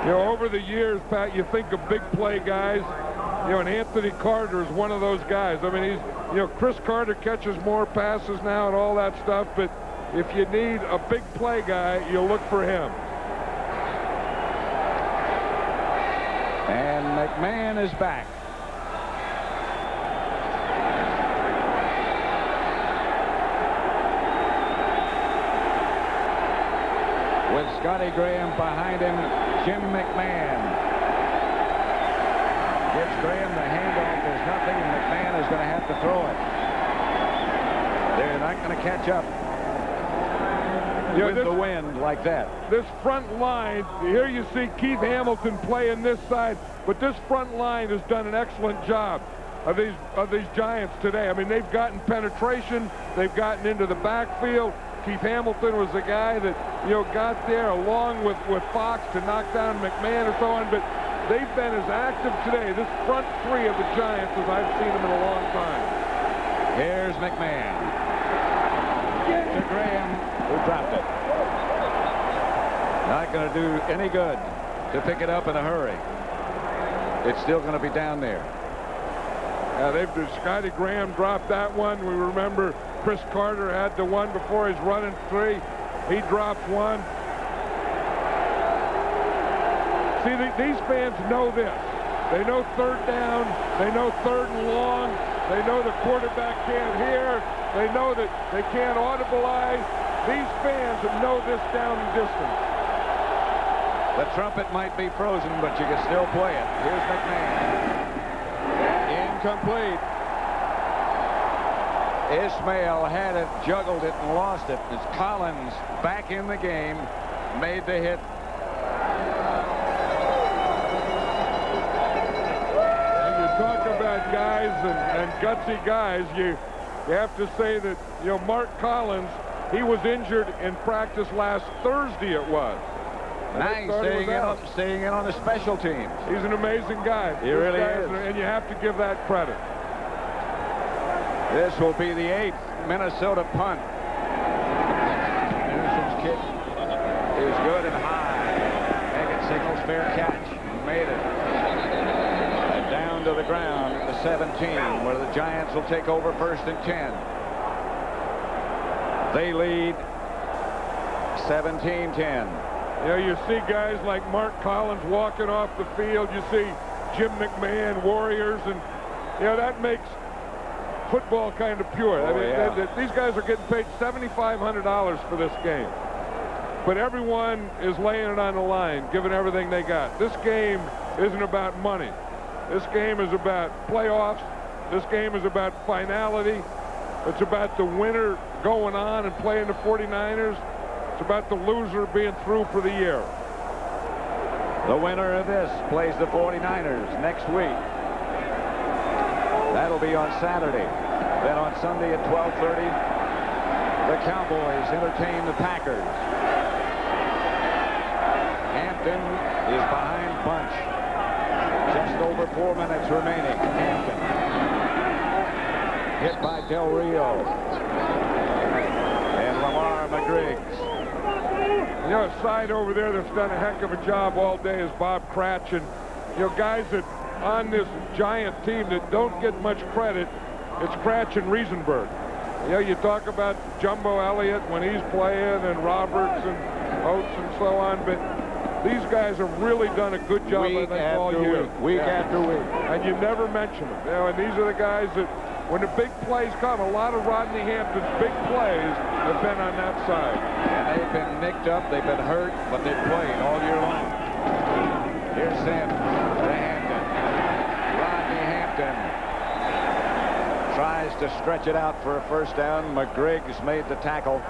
You know, over the years, Pat, you think of big play guys. You know, and Anthony Carter is one of those guys. I mean, he's, you know, Chris Carter catches more passes now and all that stuff, but if you need a big play guy, you look for him. And McMahon is back. With Scotty Graham behind him, Jim McMahon gives Graham the handoff. There's nothing, and McMahon is going to have to throw it. They're not going to catch up with the wind like that. This front line, here you see Keith Hamilton playing this side, but this front line has done an excellent job of these Giants today. I mean, they've gotten penetration. They've gotten into the backfield. Keith Hamilton was the guy that, you know, got there along with Fox to knock down McMahon and so on, but they've been as active today, this front three of the Giants, as I've seen them in a long time. Here's McMahon. To Graham, who dropped it. Not going to do any good to pick it up in a hurry. It's still going to be down there. Scotty Graham dropped that one. We remember Chris Carter had the one before he's running three. He dropped one. See, these fans know this. They know third down. They know third and long. They know the quarterback can't hear. They know that they can't audibilize. These fans know this down and distance. The trumpet might be frozen, but you can still play it. Here's McMahon. Incomplete. Ismail had it, juggled it, and lost it. It's Collins back in the game, made the hit. Talk about guys and gutsy guys, you have to say that, you know, Mark Collins, he was injured in practice last Thursday it was. Nice, staying in on the special teams. He's an amazing guy. He really is. And you have to give that credit. This will be the 8th Minnesota punt. Anderson's kick is good and high. Haggett signals fair catch. Made it. Down to the ground at the 17, where the Giants will take over 1st and 10. They lead 17-10. You know, you see guys like Mark Collins walking off the field. You see Jim McMahon, Warriors, and, you know, that makes football kind of pure. Oh, I mean, these guys are getting paid $7,500 for this game. but everyone is laying it on the line, giving everything they got. This game isn't about money. This game is about playoffs. This game is about finality. It's about the winner going on and playing the 49ers. It's about the loser being through for the year. The winner of this plays the 49ers next week. That'll be on Saturday. Then on Sunday at 12:30, the Cowboys entertain the Packers. Hampton is behind bunch. Just over 4 minutes remaining. Hampton hit by Del Rio. And Lamar McGriggs. You know, a side over there that's done a heck of a job all day is Bob Cratch. And, you know, guys that on this Giant team that don't get much credit, it's Cratch and Riesenberg. You know, you talk about Jumbo Elliott when he's playing and Roberts and Oates and so on, but these guys have really done a good job, I think, all year. Week after week. And you never mention them. You know, and these are the guys that, when the big plays come, a lot of Rodney Hampton's big plays have been on that side. And they've been nicked up, they've been hurt, but they've played all year long. Here's Sims to Hampton. Rodney Hampton tries to stretch it out for a first down. McGriggs made the tackle.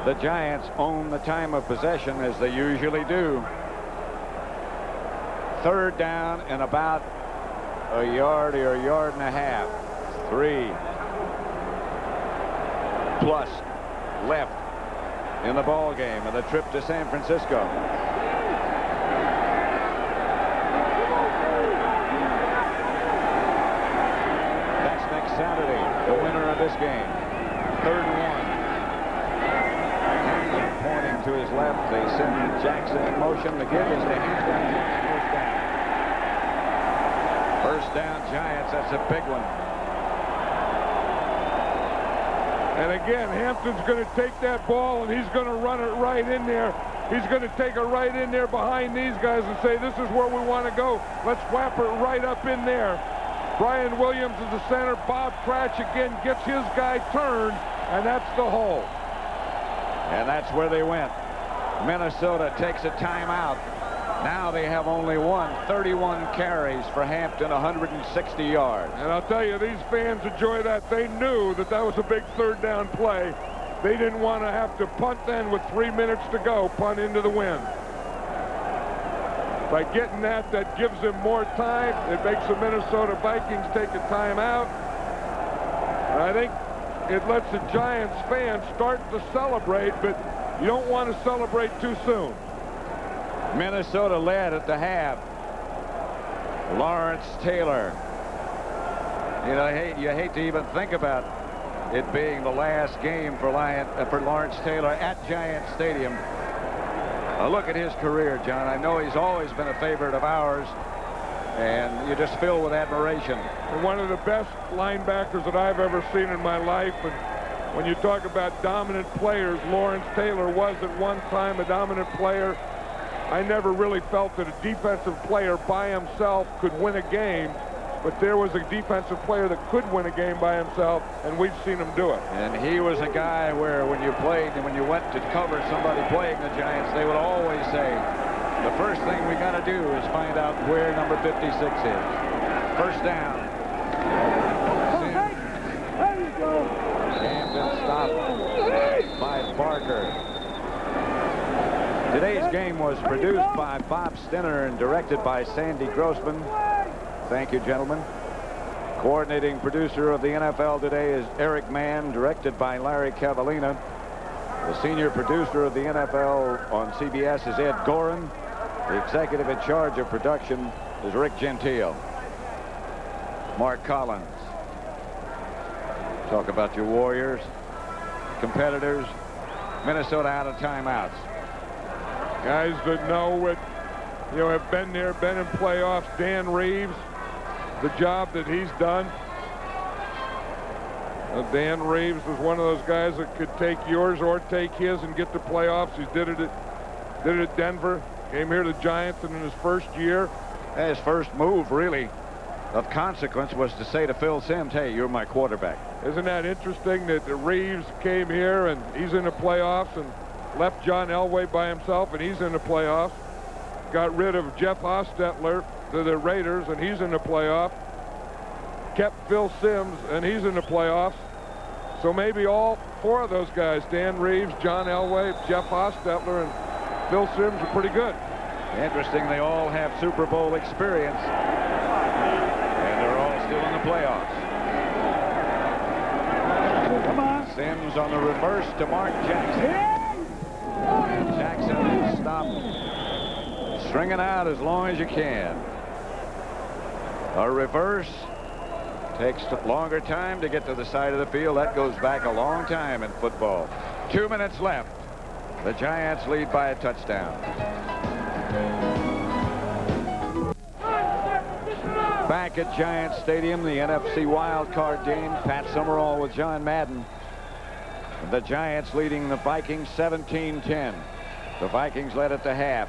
The Giants own the time of possession, as they usually do. Third down and about a yard or a yard and a half. 3+ left in the ball game and the trip to San Francisco. That's next Saturday, the winner of this game. 3rd and 1. Hampton pointing to his left. They send Jackson in motion. The give is to Hampton. First down, Giants. That's a big one. And again, Hampton's going to take that ball and he's going to run it right in there. He's going to take it right in there behind these guys and say, this is where we want to go. Let's whap it right up in there. Brian Williams is the center. Bob Cratch again gets his guy turned, and that's the hole. And that's where they went. Minnesota takes a timeout. Now they have only 31 carries for Hampton, 160 yards. And I'll tell you, these fans enjoy that. They knew that that was a big 3rd down play. They didn't want to have to punt then with 3 minutes to go, punt into the wind. By getting that gives them more time. It makes the Minnesota Vikings take a timeout. And I think it lets the Giants fans start to celebrate, but you don't want to celebrate too soon. Minnesota led at the half. Lawrence Taylor. You know, you hate to even think about it being the last game for Lawrence Taylor at Giant Stadium. Look at his career, John. I know he's always been a favorite of ours, and you just fill with admiration. And one of the best linebackers that I've ever seen in my life. And when you talk about dominant players, Lawrence Taylor was at one time a dominant player. I never really felt that a defensive player by himself could win a game, but there was a defensive player that could win a game by himself, and we've seen him do it. And he was a guy where when you played and when you went to cover somebody playing the Giants, they would always say, the first thing we got to do is find out where number 56 is. First down. Hampton stopped by Barker. Today's game was produced by Bob Stinner and directed by Sandy Grossman. Thank you, gentlemen. Coordinating producer of the NFL today is Eric Mann, directed by Larry Cavallina. The senior producer of the NFL on CBS is Ed Gorin. The executive in charge of production is Rick Gentile. Mark Collins. Talk about your Warriors, competitors. Minnesota out of timeouts. Guys that know it, you know, have been there, been in playoffs. Dan Reeves, the job that he's done. Dan Reeves was one of those guys that could take yours or take his and get to playoffs. He did it at Denver. Came here to the Giants, and in his first year, his first move, really, of consequence was to say to Phil Simms, hey, you're my quarterback. Isn't that interesting that Reeves came here and he's in the playoffs, and left John Elway by himself, and he's in the playoffs. Got rid of Jeff Hostetler to the Raiders, and he's in the playoffs. Kept Phil Simms, and he's in the playoffs. So maybe all 4 of those guys, Dan Reeves, John Elway, Jeff Hostetler, and Phil Simms, are pretty good. Interesting, they all have Super Bowl experience, and they're all still in the playoffs. Come on. Simms on the reverse to Mark Jackson. Jackson stopped. Stringing out as long as you can. A reverse takes longer time to get to the side of the field. That goes back a long time in football. 2 minutes left. The Giants lead by a touchdown. Back at Giants Stadium, the NFC Wildcard Game. Pat Summerall with John Madden. The Giants leading the Vikings 17-10. The Vikings led at the half.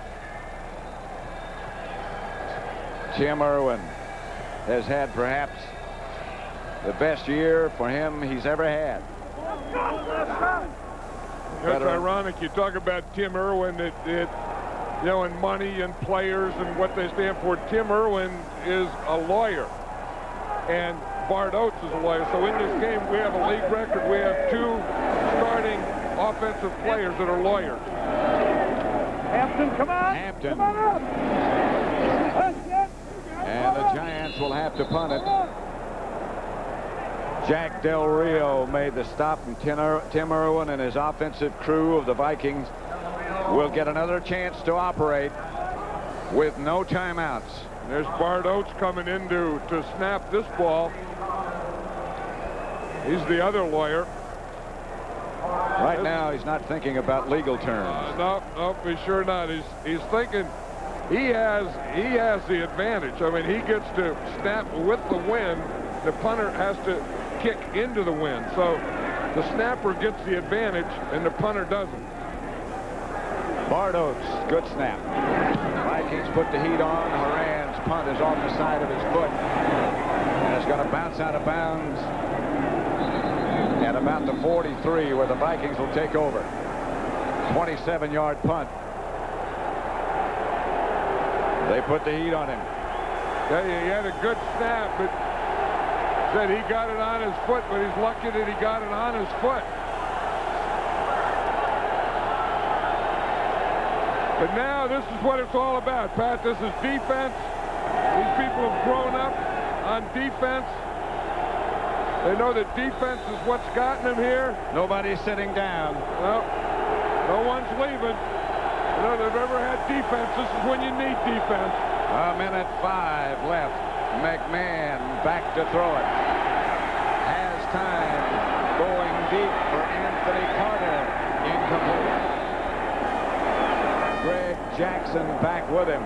Tim Irwin has had perhaps the best year for him he's ever had. That's ironic. You talk about Tim Irwin, that you know, and money and players and what they stand for. Tim Irwin is a lawyer, and Bart Oates is a lawyer. So in this game, we have a league record. We have 2 starting offensive players that are lawyers. Hampton, come on. Hampton. Come on up. And the Giants will have to punt it. Jack Del Rio made the stop, and Tim Irwin and his offensive crew of the Vikings will get another chance to operate with no timeouts. There's Bart Oates coming in to snap this ball. He's the other lawyer. Right now, he's not thinking about legal terms. No, he's sure not. He's thinking he has the advantage. I mean, he gets to snap with the wind. The punter has to kick into the wind. So the snapper gets the advantage, and the punter doesn't. Bart Oates, good snap. Vikings put the heat on. Horan's punt is off the side of his foot, and it's going to bounce out of bounds at about the 43, where the Vikings will take over. 27-yard punt. They put the heat on him. Yeah, he had a good snap, but said he got it on his foot, but he's lucky that he got it on his foot. But now this is what it's all about, Pat. This is defense. These people have grown up on defense. They know that defense is what's gotten them here. Nobody's sitting down. Well, no one's leaving. You know, they've ever had defense. This is when you need defense. 1:05 left. McMahon back to throw it. Has time. Going deep for Anthony Carter. Incomplete. Greg Jackson back with him.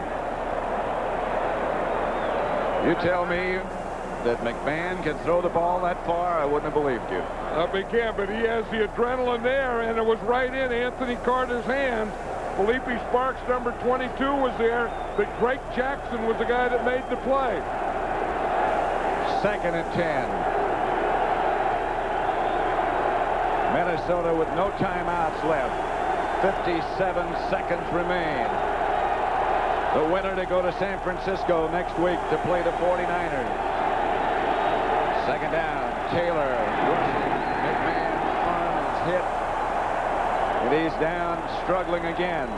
You tell me that McMahon can throw the ball that far, I wouldn't have believed you. He can, but he has the adrenaline there, and it was right in Anthony Carter's hands. Felipe Sparks, number 22, was there, but Greg Jackson was the guy that made the play. 2nd and 10. Minnesota with no timeouts left. 57 seconds remain. The winner to go to San Francisco next week to play the 49ers. 2nd down. Taylor rushing. McMahon's arm is hit. And he's down, struggling again.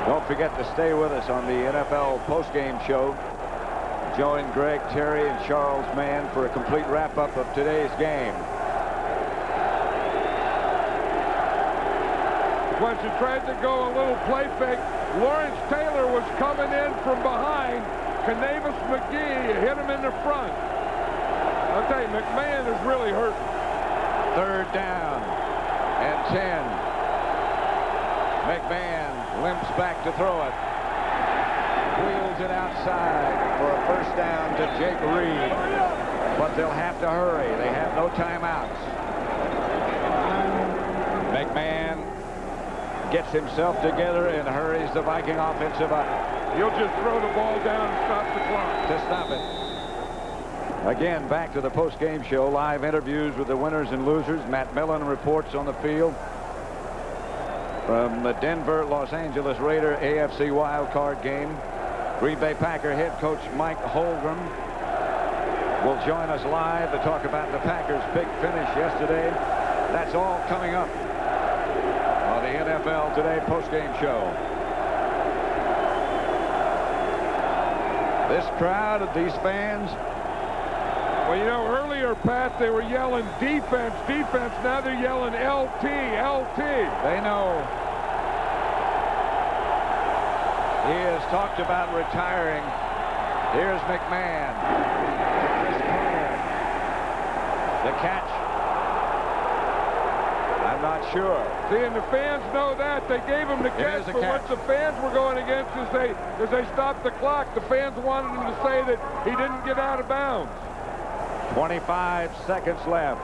Don't forget to stay with us on the NFL postgame show. Join Greg Terry and Charles Mann for a complete wrap-up of today's game. Once he tried to go a little play fake, Lawrence Taylor was coming in from behind. Canavis McGee hit him in the front. I'll tell you, McMahon is really hurt. 3rd down and 10. McMahon limps back to throw it. Wheels it outside for a 1st down to Jake Reed. But they'll have to hurry. They have no timeouts. McMahon gets himself together and hurries the Viking offensive up. He'll just throw the ball down and stop the clock. To stop it. Again, back to the post-game show. Live interviews with the winners and losers. Matt Millen reports on the field. from the Denver Los Angeles Raider AFC Wildcard Game. Green Bay Packer head coach Mike Holmgren will join us live to talk about the Packers' big finish yesterday. That's all coming up on the NFL Today postgame show. This crowd of these fans. Well, you know, earlier, Pat, they were yelling defense, defense. Now they're yelling LT, LT. They know. He has talked about retiring. Here's McMahon. The catch. I'm not sure. See, and the fans know that. They gave him the catch, but what the fans were going against is they stopped the clock. The fans wanted him to say that he didn't get out of bounds. 25 seconds left.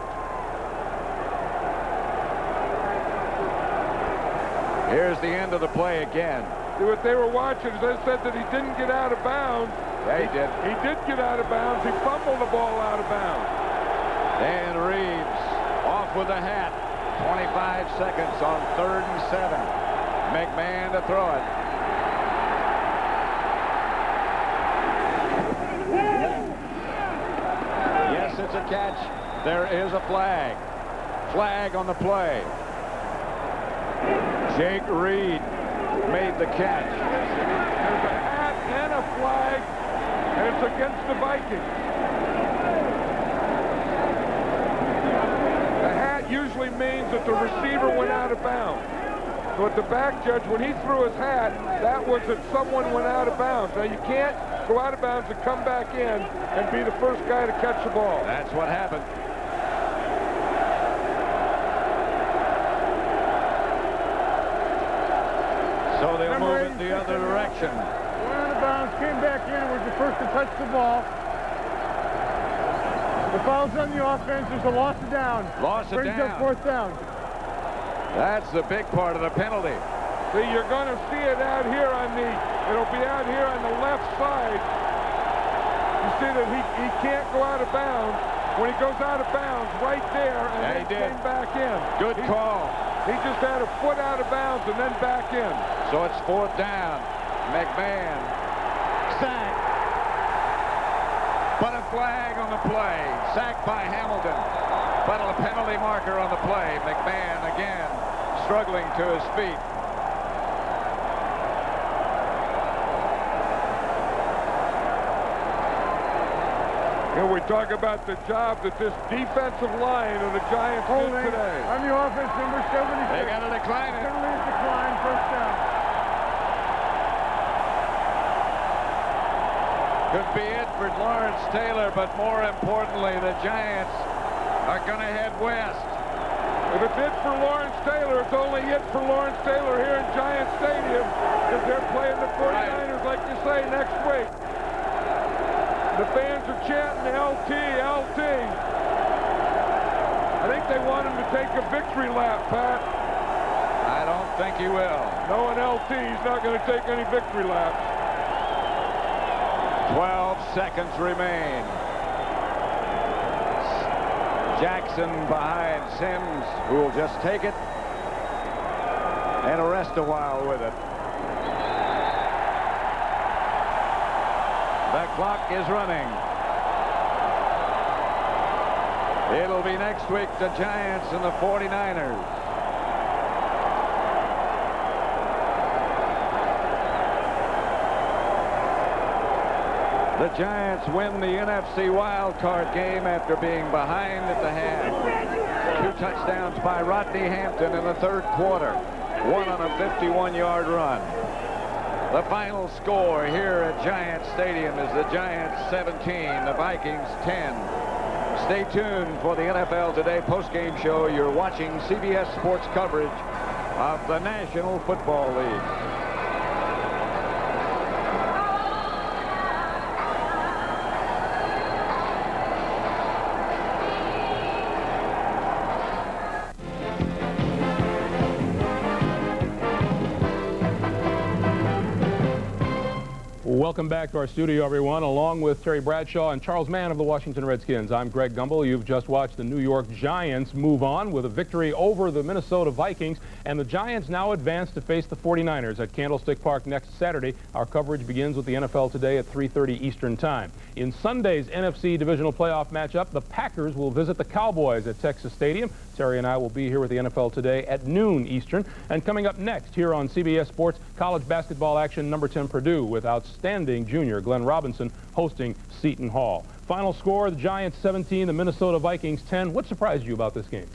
Here's the end of the play again. See, what they were watching is they said that he didn't get out of bounds. Yeah, he did. He did get out of bounds. He fumbled the ball out of bounds. And Reeves off with the hat. 25 seconds on 3rd and 7. McMahon to throw it. Yes, it's a catch. There is a flag. Flag on the play. Jake Reed made the catch. There's a hat and a flag, and it's against the Vikings. The hat usually means that the receiver went out of bounds. But the back judge, when he threw his hat, that was that someone went out of bounds. Now, you can't go out of bounds and come back in and be the first guy to catch the ball. That's what happened. So they'll move it the other direction. Went out of bounds, came back in, was the first to touch the ball. The foul's on the offense. There's a loss of down. Loss of down. Brings up 4th down. That's the big part of the penalty. See, you're going to see it out here it'll be out here on the left side. You see that he can't go out of bounds. When he goes out of bounds, right there, and then he came back in. Good call. He just had a foot out of bounds and then back in. So it's 4th down. McMahon. Sack. But a flag on the play. Sacked by Hamilton. But a penalty marker on the play. McMahon again struggling to his feet. And we talk about the job that this defensive line of the Giants did today. On the offense, number 76. They got to decline it. Penalty decline, 1st down. Could be it for Lawrence Taylor, but more importantly, the Giants are going to head west. If it's it for Lawrence Taylor, it's only it for Lawrence Taylor here in Giant Stadium, because they're playing the 49ers, like you say, next week. The fans are chanting LT, LT. I think they want him to take a victory lap, Pat. I don't think he will. Knowing LT, he's not going to take any victory laps. 12 seconds remain. Jackson behind Sims, who will just take it and rest a while with it. The clock is running. It'll be next week, the Giants and the 49ers. The Giants win the NFC Wildcard Game after being behind at the half. 2 touchdowns by Rodney Hampton in the 3rd quarter. 1 on a 51-yard run. The final score here at Giant Stadium is the Giants 17, the Vikings 10. Stay tuned for the NFL Today postgame show. You're watching CBS Sports coverage of the National Football League. Welcome back to our studio, everyone, along with Terry Bradshaw and Charles Mann of the Washington Redskins. I'm Greg Gumbel. You've just watched the New York Giants move on with a victory over the Minnesota Vikings, and the Giants now advance to face the 49ers at Candlestick Park next Saturday. Our coverage begins with the NFL Today at 3:30 Eastern Time. In Sunday's NFC Divisional Playoff matchup, the Packers will visit the Cowboys at Texas Stadium. Terry and I will be here with the NFL Today at noon Eastern. And coming up next here on CBS Sports, college basketball action, number 10 Purdue with outstanding junior Glenn Robinson hosting Seton Hall. Final score, the Giants 17, the Minnesota Vikings 10. What surprised you about this game?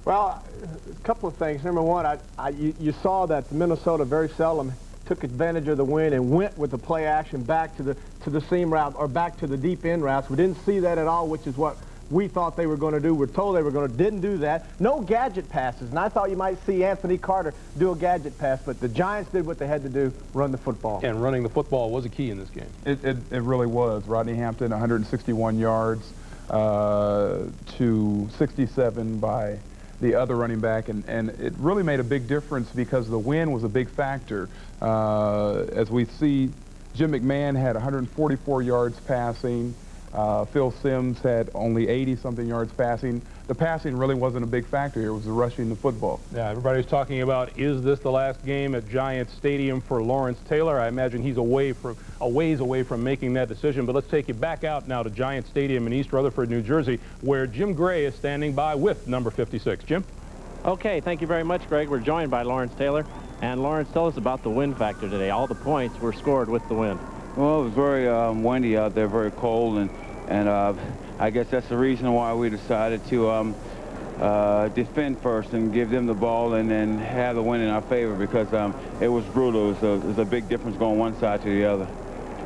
Well, a couple of things. Number one, you saw that Minnesota very seldom took advantage of the win and went with the play action back to the seam route or back to the deep end routes. We didn't see that at all, which is what we thought they were going to do. We're told they were going to. Didn't do that. No gadget passes. And I thought you might see Anthony Carter do a gadget pass, but the Giants did what they had to do, run the football. And running the football was a key in this game. It really was. Rodney Hampton, 161 yards to 67 by the other running back, and it really made a big difference because the win was a big factor. As we see, Jim McMahon had 144 yards passing. Phil Simms had only 80-something yards passing. The passing really wasn't a big factor here. It was the rushing the football. Yeah, everybody's talking about, is this the last game at Giants Stadium for Lawrence Taylor? I imagine he's a ways away from making that decision. But let's take you back out now to Giants Stadium in East Rutherford, New Jersey, where Jim Gray is standing by with number 56. Jim? Okay, thank you very much, Greg. We're joined by Lawrence Taylor. And Lawrence, tell us about the win factor today. All the points were scored with the win. Well, it was very windy out there, very cold, and I guess that's the reason why we decided to defend first and give them the ball and then have the win in our favor, because it was brutal. It was a big difference going one side to the other.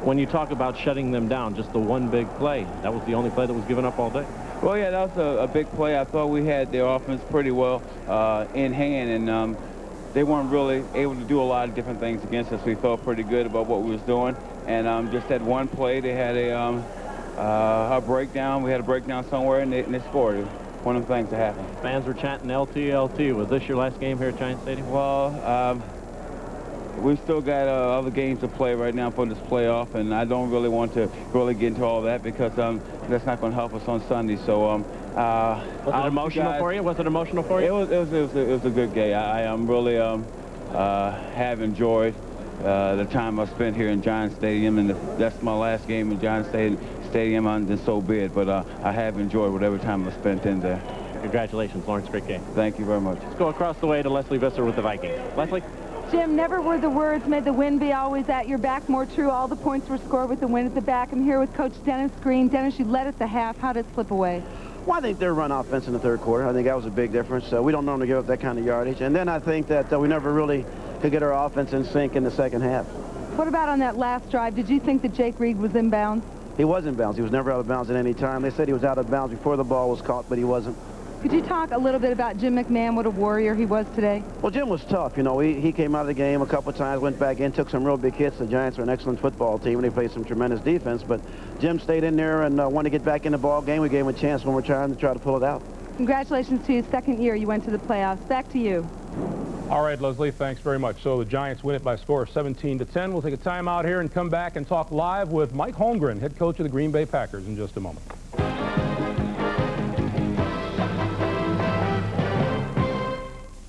When you talk about shutting them down, just the one big play, that was the only play that was given up all day. Well, yeah, that was a big play. I thought we had their offense pretty well in hand, and they weren't really able to do a lot of different things against us. We felt pretty good about what we was doing, and just that one play, they had a breakdown. We had a breakdown somewhere, and they scored. It was one of the things that happened. Fans were chanting LT, LT. Was this your last game here at Giant Stadium? Well, we've still got other games to play right now for this playoff, and I don't really want to really get into all that because that's not going to help us on Sunday. So, was it emotional for you? Was it emotional for you? It was a good game. I am really have enjoyed the time I spent here in Giant Stadium, and that's my last game in Giant Stadium, and so be it. But I have enjoyed whatever time I spent in there. Congratulations, Lawrence. Great game. Thank you very much. Let's go across the way to Leslie Visser with the Vikings. Leslie? Jim, never were the words, may the wind be always at your back, more true. All the points were scored with the wind at the back. I'm here with Coach Dennis Green. Dennis, you led at the half. How did it slip away? Well, I think their run offense in the third quarter. I think that was a big difference. We don't normally give up that kind of yardage. And then I think that we never really could get our offense in sync in the second half. What about on that last drive? Did you think that Jake Reed was in bounds? He was in bounds. He was never out of bounds at any time. They said he was out of bounds before the ball was caught, but he wasn't. Could you talk a little bit about Jim McMahon, what a warrior he was today? Well, Jim was tough. You know, he came out of the game a couple of times, went back in, took some real big hits. The Giants are an excellent football team, and they played some tremendous defense. But Jim stayed in there and wanted to get back in the ball game. We gave him a chance when we're trying to pull it out. Congratulations to you. Second year you went to the playoffs. Back to you. All right, Leslie, thanks very much. So the Giants win it by a score of 17-10. We'll take a time out here and come back and talk live with Mike Holmgren, head coach of the Green Bay Packers, in just a moment.